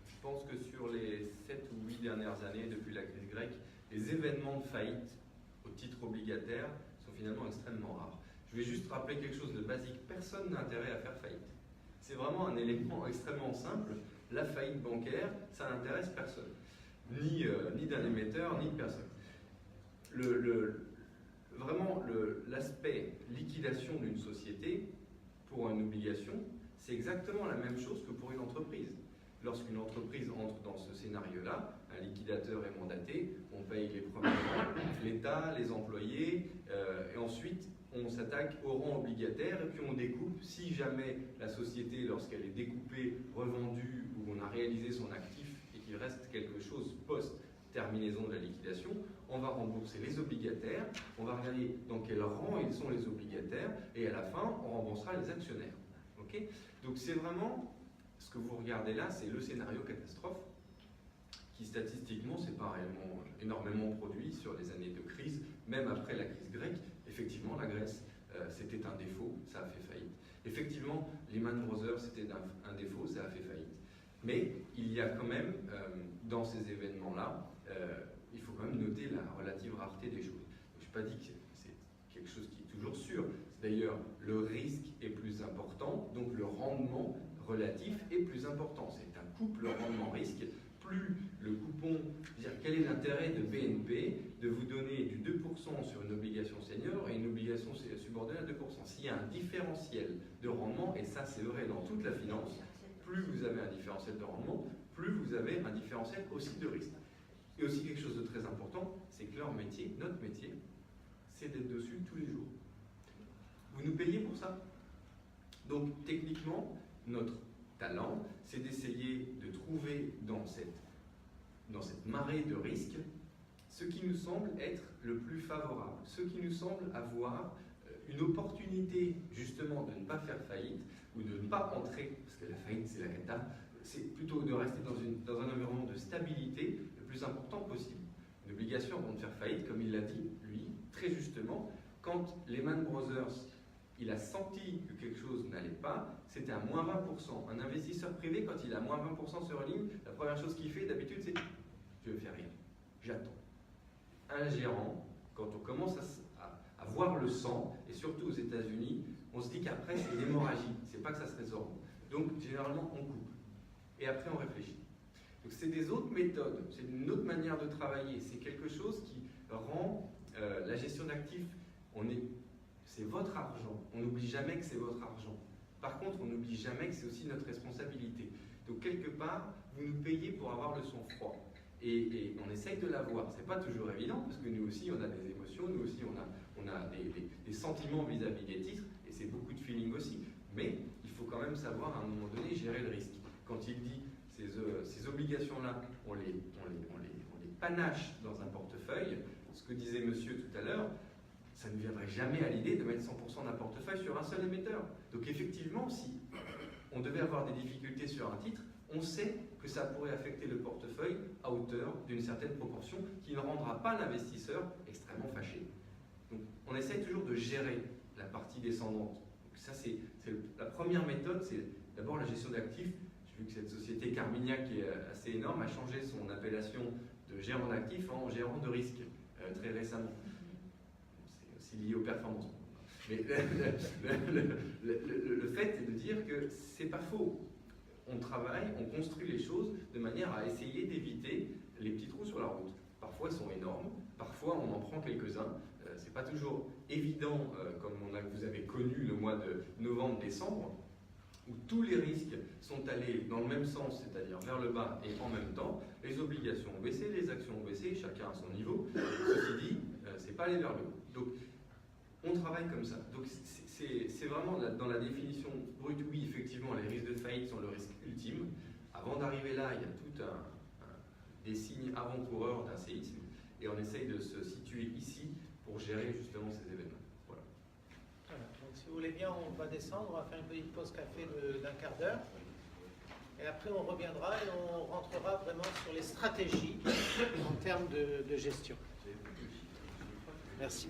je pense que sur les 7 ou 8 dernières années, depuis la crise grecque, les événements de faillite au titre obligataire sont finalement extrêmement rares. Je vais juste rappeler quelque chose de basique, personne n'a intérêt à faire faillite. C'est vraiment un élément extrêmement simple, la faillite bancaire, ça n'intéresse personne, ni d'un émetteur, ni de personne. Vraiment, l'aspect liquidation d'une société, pour une obligation, c'est exactement la même chose que pour une entreprise. Lorsqu'une entreprise entre dans ce scénario-là, un liquidateur est mandaté, on paye les premiers rangs, l'État, les employés, et ensuite on s'attaque au rang obligataire et puis on découpe. Si jamais la société, lorsqu'elle est découpée, revendue ou on a réalisé son actif et qu'il reste quelque chose post-terminaison de la liquidation, on va rembourser les obligataires, on va regarder dans quel rang ils sont les obligataires et à la fin on remboursera les actionnaires. Okay, donc c'est vraiment, ce que vous regardez là, c'est le scénario catastrophe qui statistiquement s'est pas réellement énormément produit sur les années de crise, même après la crise grecque. Effectivement, la Grèce, c'était un défaut, ça a fait faillite. Effectivement, Lehman Brothers, c'était un défaut, ça a fait faillite. Mais il y a quand même, dans ces événements-là, il faut quand même noter la relative rareté des choses. Je n'ai pas dit que c'est quelque chose qui est toujours sûr. D'ailleurs, le risque est plus important, donc le rendement relatif est plus important. C'est un couple rendement-risque. Plus le coupon, c'est-à-dire quel est l'intérêt de BNP de vous donner du 2% sur une obligation senior et une obligation subordonnée à 2%. S'il y a un différentiel de rendement, et ça c'est vrai dans toute la finance, plus vous avez un différentiel de rendement, plus vous avez un différentiel aussi de risque. Et aussi quelque chose de très important, c'est que leur métier, notre métier, c'est d'être dessus tous les jours. Vous nous payez pour ça. Donc techniquement, notre talent, c'est d'essayer de trouver dans cette marée de risques ce qui nous semble être le plus favorable, ce qui nous semble avoir une opportunité justement de ne pas faire faillite ou de ne pas entrer, parce que la faillite c'est la cata, c'est plutôt de rester dans un environnement de stabilité le plus important possible. Une obligation avant de faire faillite, comme il l'a dit, lui, très justement, quand Lehman Brothers il a senti que quelque chose n'allait pas, c'était à moins 20%. Un investisseur privé, quand il a moins 20% sur une ligne, la première chose qu'il fait d'habitude, c'est « je ne fais rien, j'attends ». Un gérant, quand on commence à voir le sang, et surtout aux États-Unis, on se dit qu'après c'est une hémorragie, c'est pas que ça se résorbe. Donc généralement on coupe. Et après on réfléchit. Donc c'est des autres méthodes, c'est une autre manière de travailler, c'est quelque chose qui rend la gestion d'actifs, c'est votre argent. On n'oublie jamais que c'est votre argent. Par contre, on n'oublie jamais que c'est aussi notre responsabilité. Donc, quelque part, vous nous payez pour avoir le sang-froid. Et on essaye de l'avoir. C'est pas toujours évident, parce que nous aussi, on a des émotions, nous aussi, on a des sentiments vis-à-vis des titres, et c'est beaucoup de feeling aussi. Mais il faut quand même savoir, à un moment donné, gérer le risque. Quand il dit ces obligations-là, on les panache dans un portefeuille, ce que disait monsieur tout à l'heure, ça ne viendrait jamais à l'idée de mettre 100% d'un portefeuille sur un seul émetteur. Donc effectivement, si on devait avoir des difficultés sur un titre, on sait que ça pourrait affecter le portefeuille à hauteur d'une certaine proportion qui ne rendra pas l'investisseur extrêmement fâché. Donc on essaie toujours de gérer la partie descendante. Donc ça, c'est la première méthode, c'est d'abord la gestion d'actifs. J'ai vu que cette société Carmignac, qui est assez énorme, a changé son appellation de gérant d'actifs en gérant de risque très récemment. C'est lié aux performances. Mais le fait est de dire que c'est pas faux. On travaille, on construit les choses de manière à essayer d'éviter les petits trous sur la route. Parfois, ils sont énormes, parfois, on en prend quelques-uns. C'est pas toujours évident, comme vous avez connu le mois de novembre-décembre, où tous les risques sont allés dans le même sens, c'est-à-dire vers le bas et en même temps. Les obligations ont baissé, les actions ont baissé, chacun à son niveau. Ceci dit, c'est pas aller vers le haut. Donc, on travaille comme ça. Donc, c'est vraiment dans la définition brute. Oui, effectivement, les risques de faillite sont le risque ultime. Avant d'arriver là, il y a tout des signes avant-coureurs d'un séisme. Et on essaye de se situer ici pour gérer justement ces événements. Voilà. Donc, si vous voulez bien, on va descendre. On va faire une petite pause café d'un quart d'heure. Et après, on reviendra et on rentrera vraiment sur les stratégies en termes de gestion. Merci.